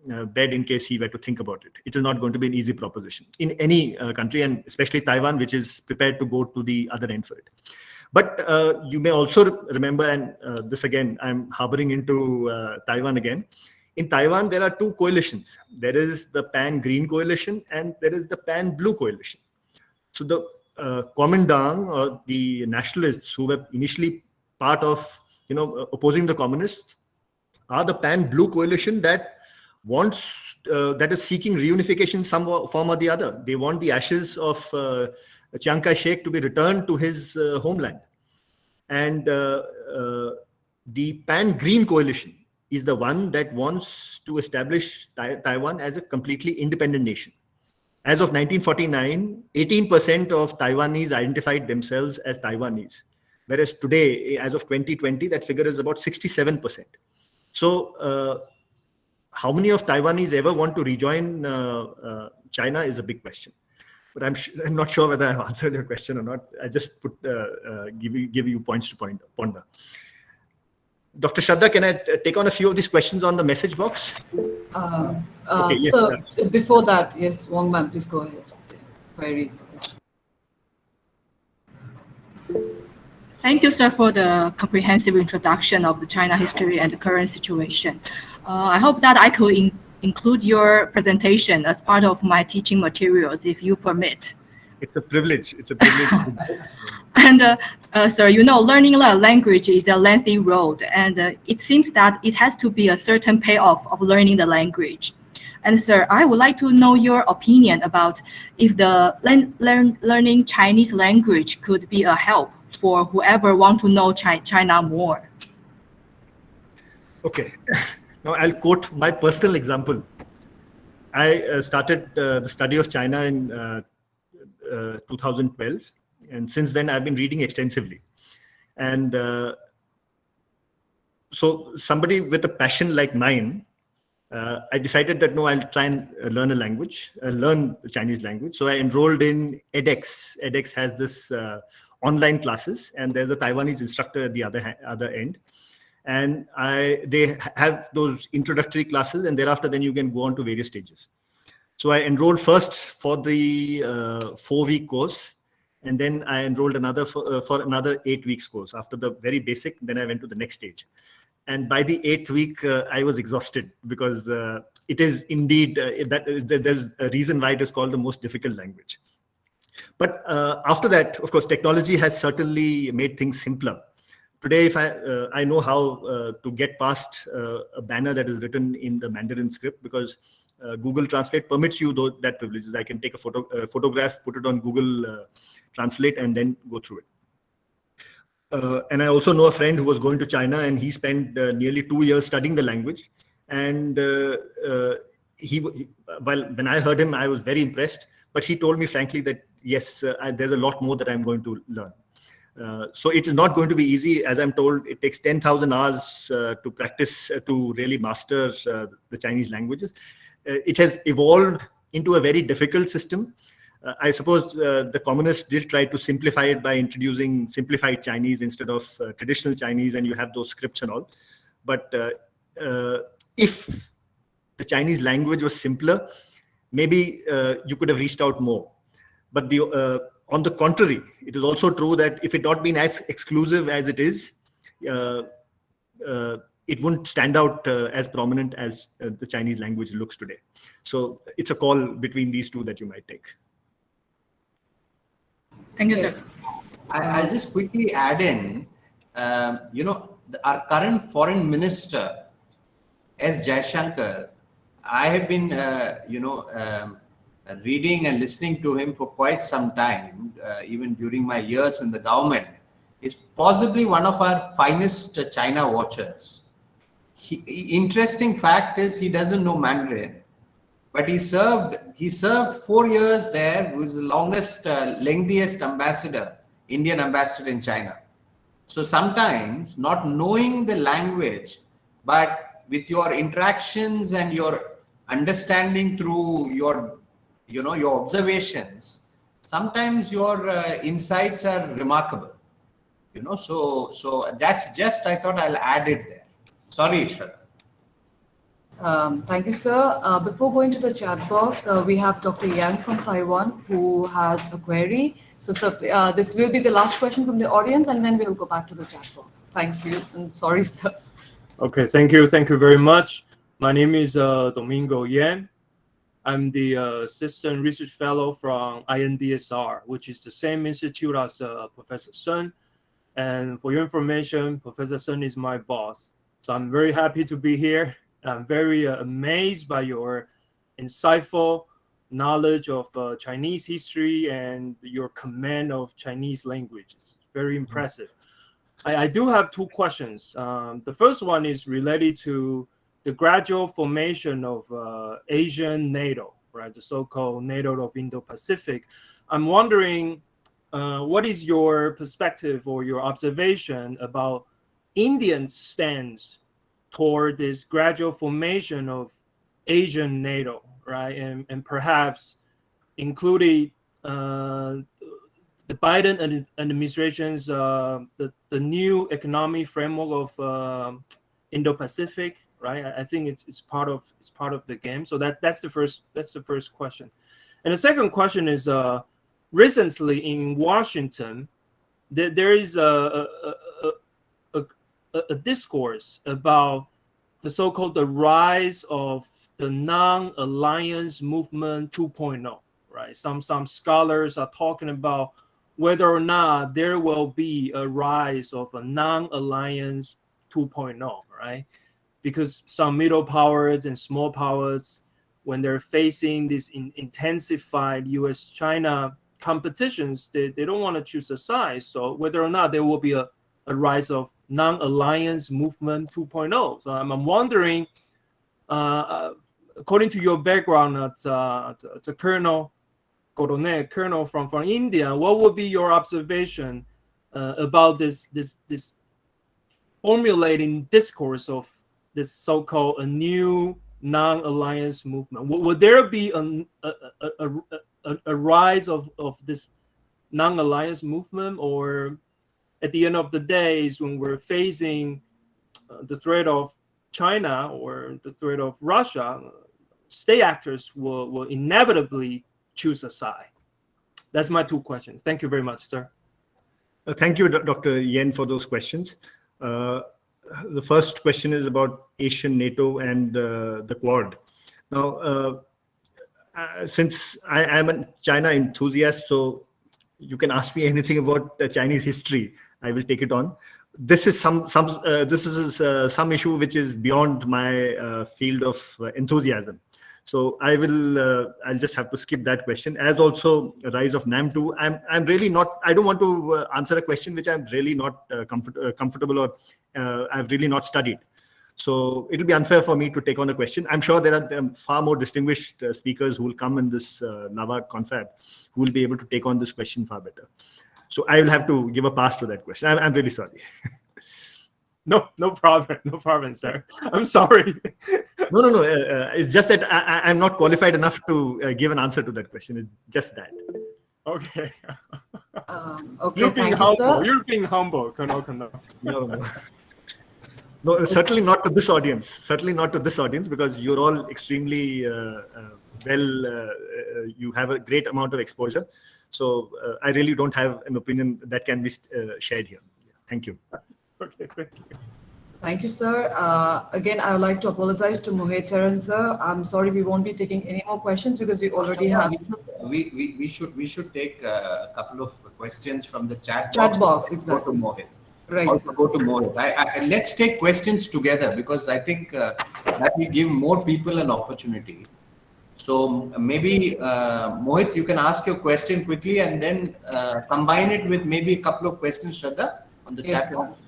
bed in case he were to think about it. It is not going to be an easy proposition in any country, and especially Taiwan, which is prepared to go to the other end for it. But you may also remember, and this again, I'm harboring into Taiwan again. In Taiwan, there are two coalitions. There is the Pan-Green coalition and there is the Pan-Blue coalition. So the Kuomintang, or the nationalists who were initially part of, opposing the communists, are the Pan-Blue coalition that wants, that is seeking reunification some form or the other. They want the ashes of Chiang Kai-shek to be returned to his homeland. And the Pan-Green coalition is the one that wants to establish Taiwan as a completely independent nation. As of 1949, 18% of Taiwanese identified themselves as Taiwanese, whereas today, as of 2020, that figure is about 67%. So how many of Taiwanese ever want to rejoin China is a big question. But I'm not sure whether I've answered your question or not. I just give you points to ponder. Dr. Shraddha, can I take on a few of these questions on the message box? Okay, yes, so before that, yes, Wong Ma'am, please go ahead. Queries. Thank you, sir, for the comprehensive introduction of the China history and the current situation. I hope that I could include your presentation as part of my teaching materials, if you permit. It's a privilege. It's a privilege. And sir, learning a language is a lengthy road, and it seems that it has to be a certain payoff of learning the language. And sir, I would like to know your opinion about if the learning Chinese language could be a help for whoever want to know China more. Okay. Now I'll quote my personal example. I started the study of China in 2012. And since then, I've been reading extensively. And so somebody with a passion like mine, I decided that, no, I'll try and learn a language, learn the Chinese language. So I enrolled in edX. edX has this online classes, and there's a Taiwanese instructor at the other end. And they have those introductory classes, and thereafter, then you can go on to various stages. So I enrolled first for the 4-week course. And then I enrolled for another 8 weeks course. After the very basic, then I went to the next stage. And by the 8th week, I was exhausted because it is indeed, there's a reason why it is called the most difficult language. But after that, of course, technology has certainly made things simpler. today, if I know how to get past a banner that is written in the Mandarin script, because Google Translate permits you that privileges. I can take a photograph, put it on Google Translate, and then go through it. And I also know a friend who was going to China, and he spent nearly 2 years studying the language. And when I heard him, I was very impressed. But he told me frankly that yes, there's a lot more that I'm going to learn. So it is not going to be easy. As I'm told, it takes 10,000 hours to practice to really master the Chinese languages. It has evolved into a very difficult system. I suppose the communists did try to simplify it by introducing simplified Chinese instead of traditional Chinese, and you have those scripts and all. But if the Chinese language was simpler, maybe you could have reached out more. But on the contrary, it is also true that if it had not been as exclusive as it is, it wouldn't stand out as prominent as the Chinese language looks today. So it's a call between these two that you might take. Thank you, sir. I'll just quickly add in, our current foreign minister, S. Jaishankar, I have been, reading and listening to him for quite some time, even during my years in the government. Is possibly one of our finest China watchers. Interesting fact is he doesn't know Mandarin, but he served 4 years there, who is the lengthiest ambassador, Indian ambassador in China. So sometimes not knowing the language, but with your interactions and your understanding through your observations, sometimes your insights are remarkable. So that's just, I thought I'll add it there. Sorry, Shraddha. Thank you, sir. Before going to the chat box, we have Dr. Yang from Taiwan who has a query. So, sir, this will be the last question from the audience, and then we'll go back to the chat box. Thank you. And sorry, sir. Okay, thank you. Thank you very much. My name is Domingo Yan. I'm the Assistant Research Fellow from INDSR, which is the same institute as Professor Sun. And for your information, Professor Sun is my boss. So I'm very happy to be here. I'm very amazed by your insightful knowledge of Chinese history and your command of Chinese language. It's very impressive. I do have 2 questions. The first one is related to the gradual formation of Asian NATO, right? The so-called NATO of Indo-Pacific. I'm wondering, what is your perspective or your observation about India's stance toward this gradual formation of Asian NATO, right? And perhaps including the Biden administration's the new economic framework of Indo-Pacific, right? I think it's part of the game. So that's the first question. And the second question is, recently in Washington, there is a discourse about the so-called the rise of the non-alliance movement 2.0, right? Some scholars are talking about whether or not there will be a rise of a non-alliance 2.0, right? Because some middle powers and small powers, when they're facing this intensified US-China competitions, they don't want to choose a side. So whether or not there will be a rise of non-alliance movement 2.0. So I'm wondering, according to your background as a colonel from India, what would be your observation about this formulating discourse of this so-called a new non-alliance movement? Would there be a rise of this non-alliance movement, or at the end of the day, is when we're facing the threat of China or the threat of Russia, state actors will inevitably choose a side? That's my 2 questions. Thank you very much, sir. Thank you, Dr. Yen, for those questions. The first question is about Asian NATO and the Quad. Now, since I'm a China enthusiast, so you can ask me anything about the Chinese history, I will take it on. this is some issue which is beyond my field of enthusiasm. So I'll just have to skip that question. As also rise of NAM 2, I'm really not. I don't want to answer a question which I'm really not comfortable or I've really not studied. So it'll be unfair for me to take on a question. I'm sure there are far more distinguished speakers who will come in this NAVAD confab who will be able to take on this question far better. So I will have to give a pass to that question. I'm really sorry. No problem, sir. I'm sorry. No. It's just that I'm not qualified enough to give an answer to that question. It's just that. Okay. Okay, You're being thank you, humble. sir. You're being humble, Colonel Kanav. No, certainly not to this audience. Certainly not to this audience, because you're all extremely you have a great amount of exposure. So I really don't have an opinion that can be shared here. Thank you. Okay, thank you. Thank you, sir. Again, I would like to apologize to Mohit Charan, sir. I'm sorry we won't be taking any more questions because we already have We should take a couple of questions from the chat box. Go Exactly. to Mohit. Right. Also go to Mohit. Let's take questions together, because I think that will give more people an opportunity. So maybe Mohit, you can ask your question quickly and then combine it with maybe a couple of questions, Shraddha, on the Yes, chat sir. box.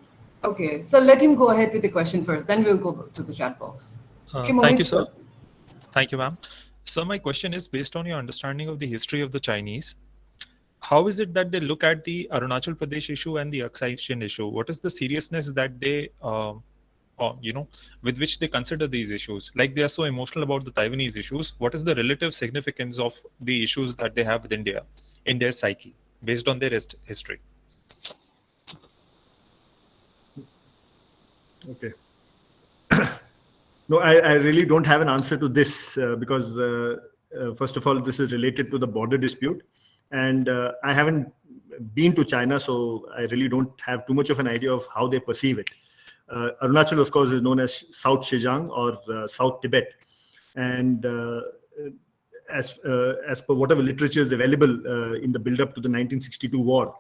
Okay, so let him go ahead with the question first, then we'll go to the chat box. Okay, Thank Mohit, you, sir. Thank you, ma'am. So my question is, based on your understanding of the history of the Chinese, how is it that they look at the Arunachal Pradesh issue and the Aksai Chin issue? What is the seriousness that they, with which they consider these issues? Like, they are so emotional about the Taiwanese issues. What is the relative significance of the issues that they have with India in their psyche, based on their history? Okay. No, I really don't have an answer to this because, first of all, this is related to the border dispute. And I haven't been to China, so I really don't have too much of an idea of how they perceive it. Arunachal, of course, is known as South Xinjiang or South Tibet. And as per whatever literature is available in the build-up to the 1962 war,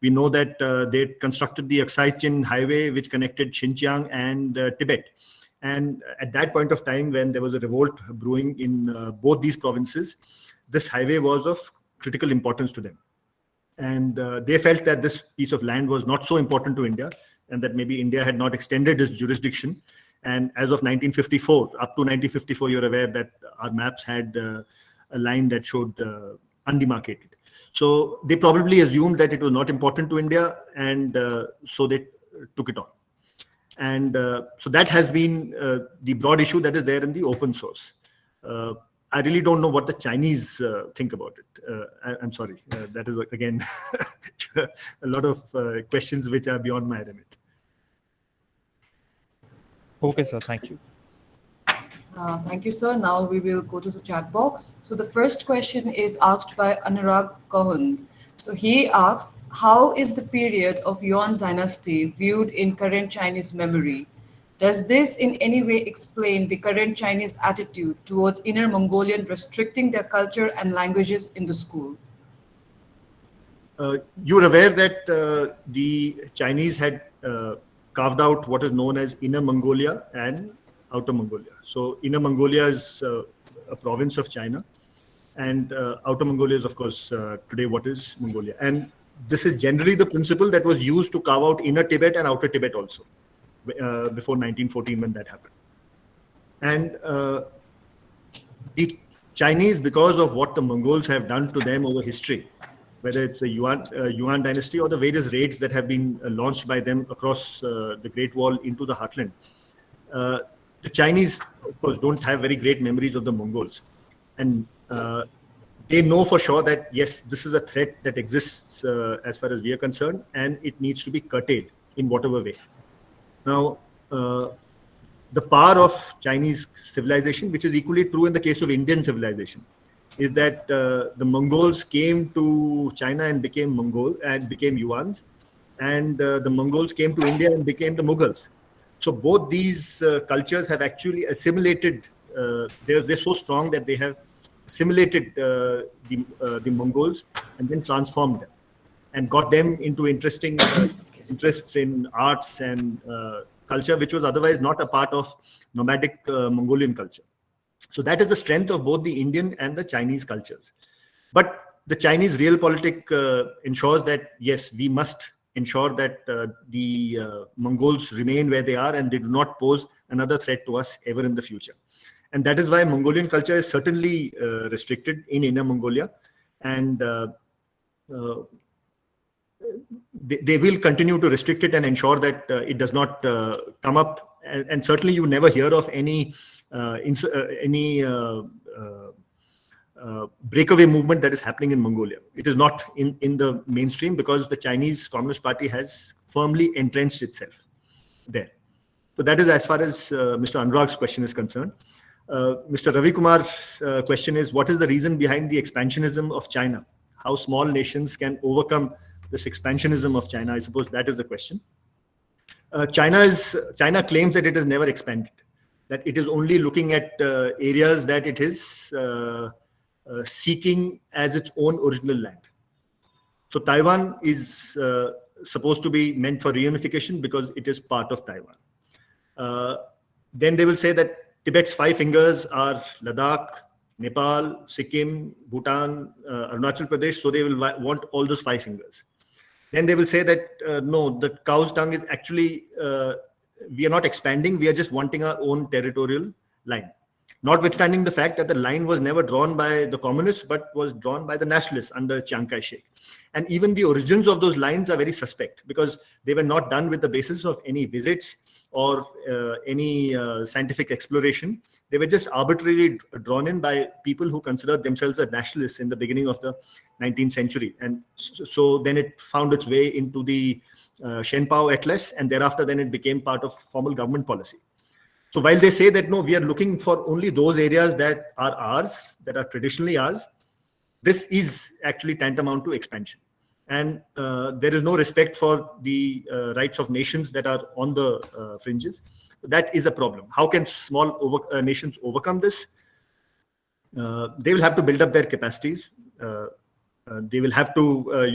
we know that they constructed the Aksai Chin highway, which connected Xinjiang and Tibet. And at that point of time, when there was a revolt brewing in both these provinces, this highway was of critical importance to them. And they felt that this piece of land was not so important to India, and that maybe India had not extended its jurisdiction. And as of 1954, up to 1954, you're aware that our maps had a line that showed undemarcated. So they probably assumed that it was not important to India, and so they took it on. And so that has been the broad issue that is there in the open source. I really don't know what the Chinese think about it. I'm sorry. That is, again, a lot of questions which are beyond my remit. Okay, sir. Thank you. Thank you, sir. Now we will go to the chat box. So the first question is asked by Anurag Kohun. So he asks, how is the period of Yuan dynasty viewed in current Chinese memory? Does this in any way explain the current Chinese attitude towards Inner Mongolian restricting their culture and languages in the school? You're aware that the Chinese had carved out what is known as Inner Mongolia and Outer Mongolia. So Inner Mongolia is a province of China, and Outer Mongolia is, of course, today what is Mongolia. And this is generally the principle that was used to carve out Inner Tibet and Outer Tibet also, before 1914 when that happened. And the Chinese, because of what the Mongols have done to them over history, whether it's the Yuan dynasty or the various raids that have been launched by them across the Great Wall into the heartland, the Chinese, of course, don't have very great memories of the Mongols. And they know for sure that, yes, this is a threat that exists as far as we are concerned, and it needs to be curtailed in whatever way. Now, the power of Chinese civilization, which is equally true in the case of Indian civilization, is that the Mongols came to China and became Mongol and became Yuans, and the Mongols came to India and became the Mughals. So both these cultures have actually assimilated. They're so strong that they have assimilated the Mongols and then transformed them. and got them into interesting interests in arts and culture, which was otherwise not a part of nomadic Mongolian culture. So that is the strength of both the Indian and the Chinese cultures. But the Chinese realpolitik ensures that, yes, we must ensure that the Mongols remain where they are and they do not pose another threat to us ever in the future. And that is why Mongolian culture is certainly restricted in Inner Mongolia. And they will continue to restrict it and ensure that it does not come up. And certainly you never hear of any breakaway movement that is happening in Mongolia. It is not in the mainstream because the Chinese Communist Party has firmly entrenched itself there. So that is as far as Mr. Anurag's question is concerned. Mr. Ravi Kumar's question is, what is the reason behind the expansionism of China? How small nations can overcome this expansionism of China? I suppose that is the question. China claims that it has never expanded, that it is only looking at areas that it is seeking as its own original land. So Taiwan is supposed to be meant for reunification because it is part of Taiwan. Then they will say that Tibet's 5 fingers are Ladakh, Nepal, Sikkim, Bhutan, Arunachal Pradesh. So they will want all those 5 fingers. Then they will say that no, the cow's tongue is actually, we are not expanding, we are just wanting our own territorial line. Notwithstanding the fact that the line was never drawn by the communists, but was drawn by the nationalists under Chiang Kai-shek. And even the origins of those lines are very suspect because they were not done with the basis of any visits or any scientific exploration. They were just arbitrarily drawn in by people who considered themselves as nationalists in the beginning of the 19th century. And so then it found its way into the Shenpao Atlas, and thereafter then it became part of formal government policy. So while they say that, no, we are looking for only those areas that are ours, that are traditionally ours, this is actually tantamount to expansion. And there is no respect for the rights of nations that are on the fringes. That is a problem. How can small nations overcome this? They will have to build up their capacities. They will have to,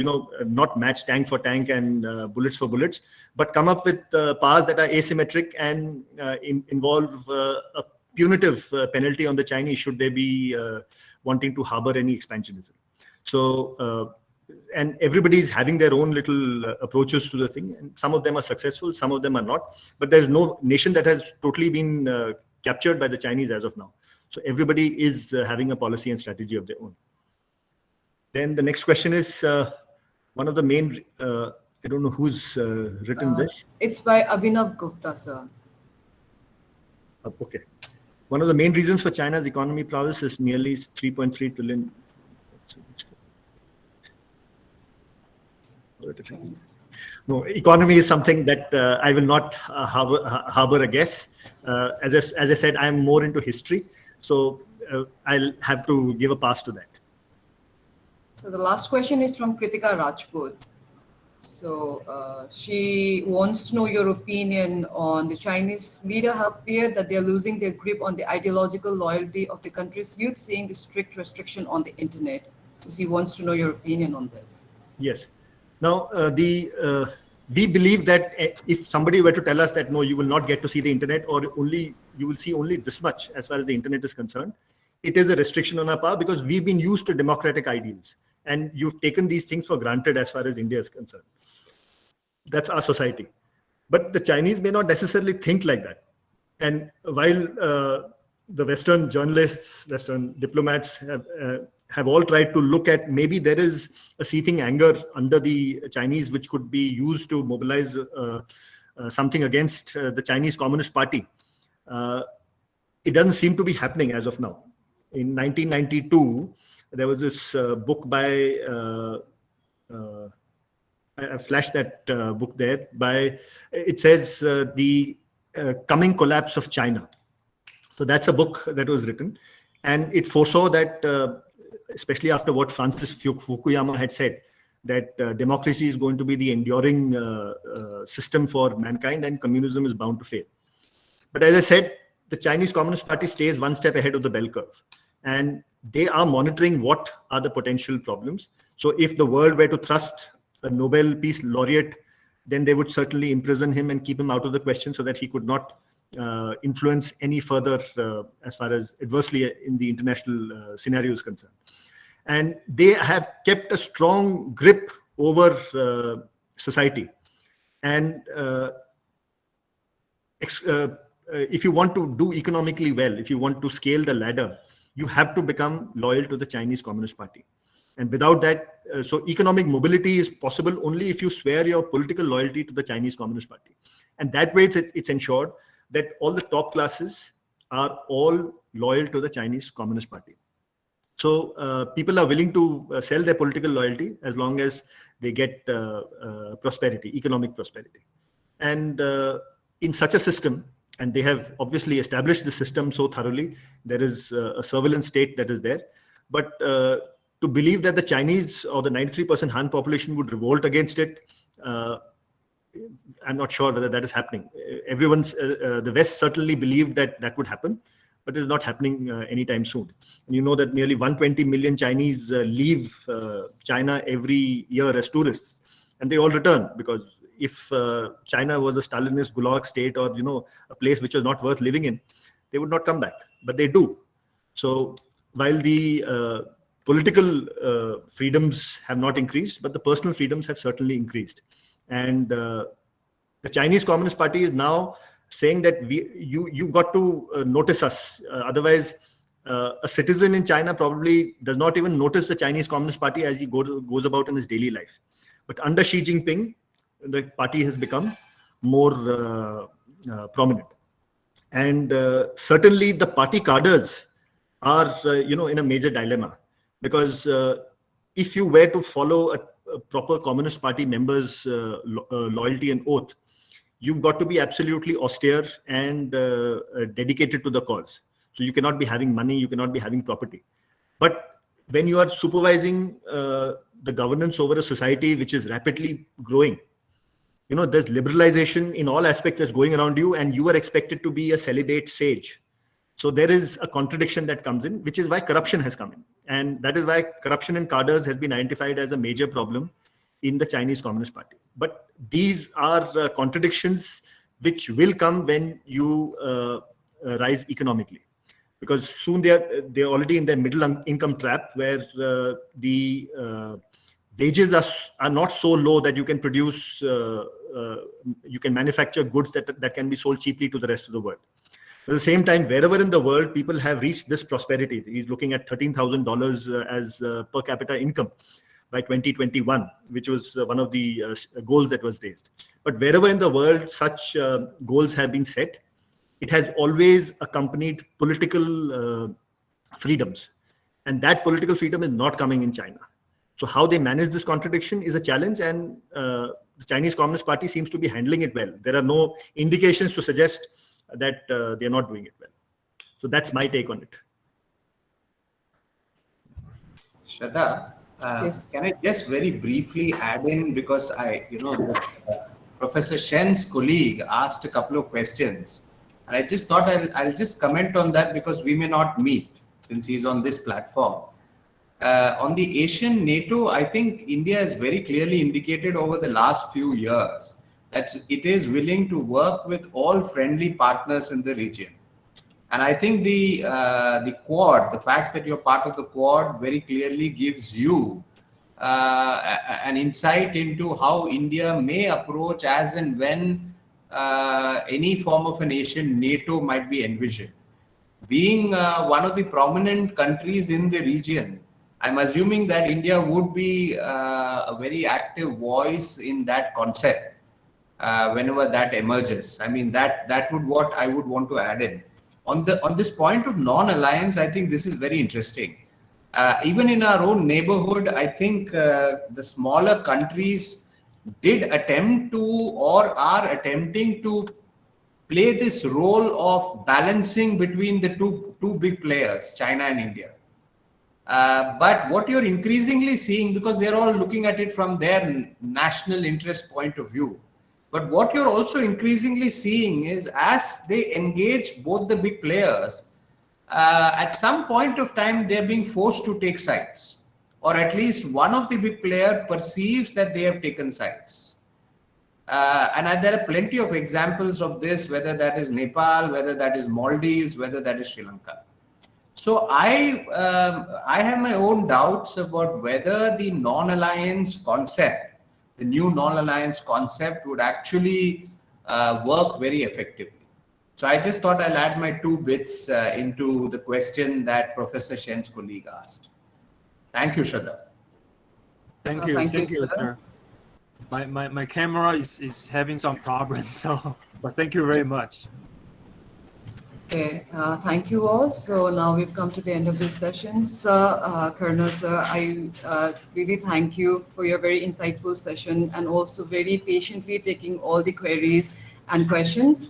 not match tank for tank and bullets for bullets, but come up with powers that are asymmetric and involve a punitive penalty on the Chinese should they be wanting to harbor any expansionism. So, and everybody is having their own little approaches to the thing, and some of them are successful, some of them are not. But there's no nation that has totally been captured by the Chinese as of now. So everybody is having a policy and strategy of their own. Then the next question is one of the main, I don't know who's written this. It's by Abhinav Gupta, sir. Okay. One of the main reasons for China's economy prowess is merely 3.3 trillion. No, economy is something that I will not harbor a guess. As I said, I'm more into history. So I'll have to give a pass to that. So the last question is from Kritika Rajput. So she wants to know your opinion on the Chinese leader have feared that they're losing their grip on the ideological loyalty of the country's youth, seeing the strict restriction on the internet. So she wants to know your opinion on this. Yes. Now, we believe that if somebody were to tell us that, no, you will not get to see the internet, or you will see only this much as far as the internet is concerned, it is a restriction on our power because we've been used to democratic ideals. And you've taken these things for granted as far as India is concerned. That's our society. But the Chinese may not necessarily think like that. And while the Western journalists, Western diplomats have all tried to look at maybe there is a seething anger under the Chinese which could be used to mobilize something against the Chinese Communist Party, it doesn't seem to be happening as of now. In 1992, there was this book by, I flashed that book there, it says The Coming Collapse of China. So that's a book that was written. And it foresaw that, especially after what Francis Fukuyama had said, that democracy is going to be the enduring system for mankind and communism is bound to fail. But as I said, the Chinese Communist Party stays one step ahead of the bell curve. And they are monitoring what are the potential problems. So if the world were to thrust a Nobel Peace Laureate, then they would certainly imprison him and keep him out of the question so that he could not influence any further as far as adversely in the international scenario is concerned. And they have kept a strong grip over society. And if you want to do economically well, if you want to scale the ladder, you have to become loyal to the Chinese Communist Party. And without that, so economic mobility is possible only if you swear your political loyalty to the Chinese Communist Party. And that way it's ensured that all the top classes are all loyal to the Chinese Communist Party. So people are willing to sell their political loyalty as long as they get prosperity, economic prosperity. And in such a system, and they have obviously established the system so thoroughly, there is a surveillance state that is there. But to believe that the Chinese or the 93% Han population would revolt against it, I'm not sure whether that is happening. The West certainly believed that that would happen, but it is not happening anytime soon. And you know that nearly 120 million Chinese leave China every year as tourists, and they all return, because if China was a Stalinist Gulag state, or a place which was not worth living in, they would not come back, but they do. So while the political freedoms have not increased, but the personal freedoms have certainly increased. And the Chinese Communist Party is now saying that you got to notice us. Otherwise, a citizen in China probably does not even notice the Chinese Communist Party as he goes about in his daily life. But under Xi Jinping, the party has become more prominent. And certainly the party cadres are, in a major dilemma. Because if you were to follow a proper Communist Party member's loyalty and oath, you've got to be absolutely austere and dedicated to the cause. So you cannot be having money, you cannot be having property. But when you are supervising the governance over a society which is rapidly growing, there's liberalization in all aspects that's going around you, and you are expected to be a celibate sage. So there is a contradiction that comes in, which is why corruption has come in. And that is why corruption in cadres has been identified as a major problem in the Chinese Communist Party. But these are contradictions which will come when you rise economically. Because soon they're already in their middle income trap, where the wages are not so low that you can produce, you can manufacture goods that can be sold cheaply to the rest of the world. At the same time, wherever in the world people have reached this prosperity, he's looking at $13,000 as per capita income by 2021, which was one of the goals that was raised. But wherever in the world such goals have been set, it has always accompanied political freedoms. And that political freedom is not coming in China. So how they manage this contradiction is a challenge, and the Chinese Communist Party seems to be handling it well. There are no indications to suggest that they're not doing it well. So that's my take on it. Shraddha, Yes. can I just very briefly add in, because Professor Shen's colleague asked a couple of questions, and I just thought I'll just comment on that, because we may not meet since he's on this platform. On the Asian NATO, I think India has very clearly indicated over the last few years that it is willing to work with all friendly partners in the region. And I think the Quad, the fact that you're part of the Quad, very clearly gives you an insight into how India may approach as and when any form of an Asian NATO might be envisioned. Being one of the prominent countries in the region, I'm assuming that India would be a very active voice in that concept whenever that emerges. I mean, that would what I would want to add in. On this point of non-alliance, I think this is very interesting. Even in our own neighborhood, I think the smaller countries did attempt to, or are attempting to, play this role of balancing between the two big players, China and India. But what you're increasingly seeing, because they're all looking at it from their national interest point of view, but what you're also increasingly seeing is, as they engage both the big players, at some point of time, they're being forced to take sides. or at least one of the big player perceives that they have taken sides. There are plenty of examples of this, whether that is Nepal, whether that is Maldives, whether that is Sri Lanka. So I have my own doubts about whether the non-alliance concept, the new non-alliance concept, would actually work very effectively. So I just thought I'll add my 2 bits into the question that Professor Shen's colleague asked. Thank you, Shraddha. Thank you, thank you, sir. sir. My camera is having some problems, so but thank you very much. Okay, thank you all. So now we've come to the end of this session. Sir, Colonel, sir, I really thank you for your very insightful session and also very patiently taking all the queries and questions.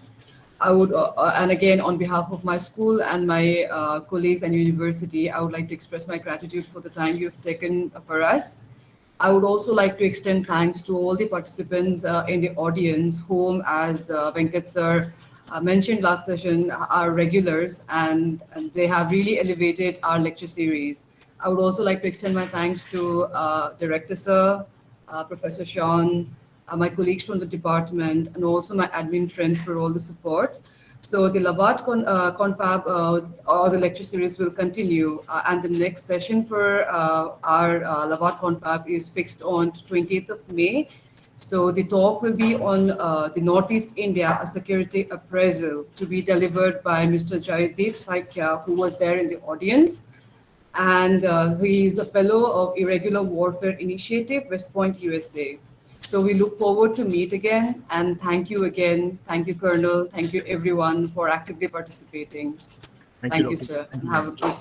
I would, and again, on behalf of my school and my colleagues and university, I would like to express my gratitude for the time you've taken for us. I would also like to extend thanks to all the participants in the audience, whom, as Venkat sir mentioned last session, are regulars, and they have really elevated our lecture series. I would also like to extend my thanks to Director Sir, Professor Sean, my colleagues from the department, and also my admin friends for all the support. So the Labat Confab or the lecture series will continue, and the next session for our Labat Confab is fixed on 20th of May. So the talk will be on the Northeast India, a security appraisal, to be delivered by Mr. Jaideep Saikia, who was there in the audience. And he is a fellow of Irregular Warfare Initiative, West Point, USA. So we look forward to meet again, and thank you again. Thank you, Colonel. Thank you, everyone, for actively participating. Thank you, sir. And have a good.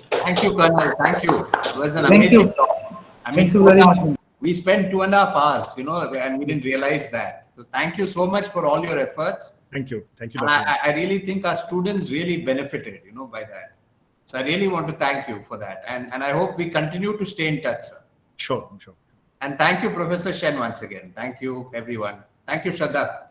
Thank you, Colonel. Thank you. It was an Thank amazing you. talk. I mean, Thank you very much. we spent 2.5 hours, and we didn't realize that. So thank you so much for all your efforts. Thank you. Thank you, And Dr. I really think our students really benefited, by that. So I really want to thank you for that. And I hope we continue to stay in touch, sir. Sure. And thank you, Professor Shen, once again. Thank you, everyone. Thank you, Shraddha.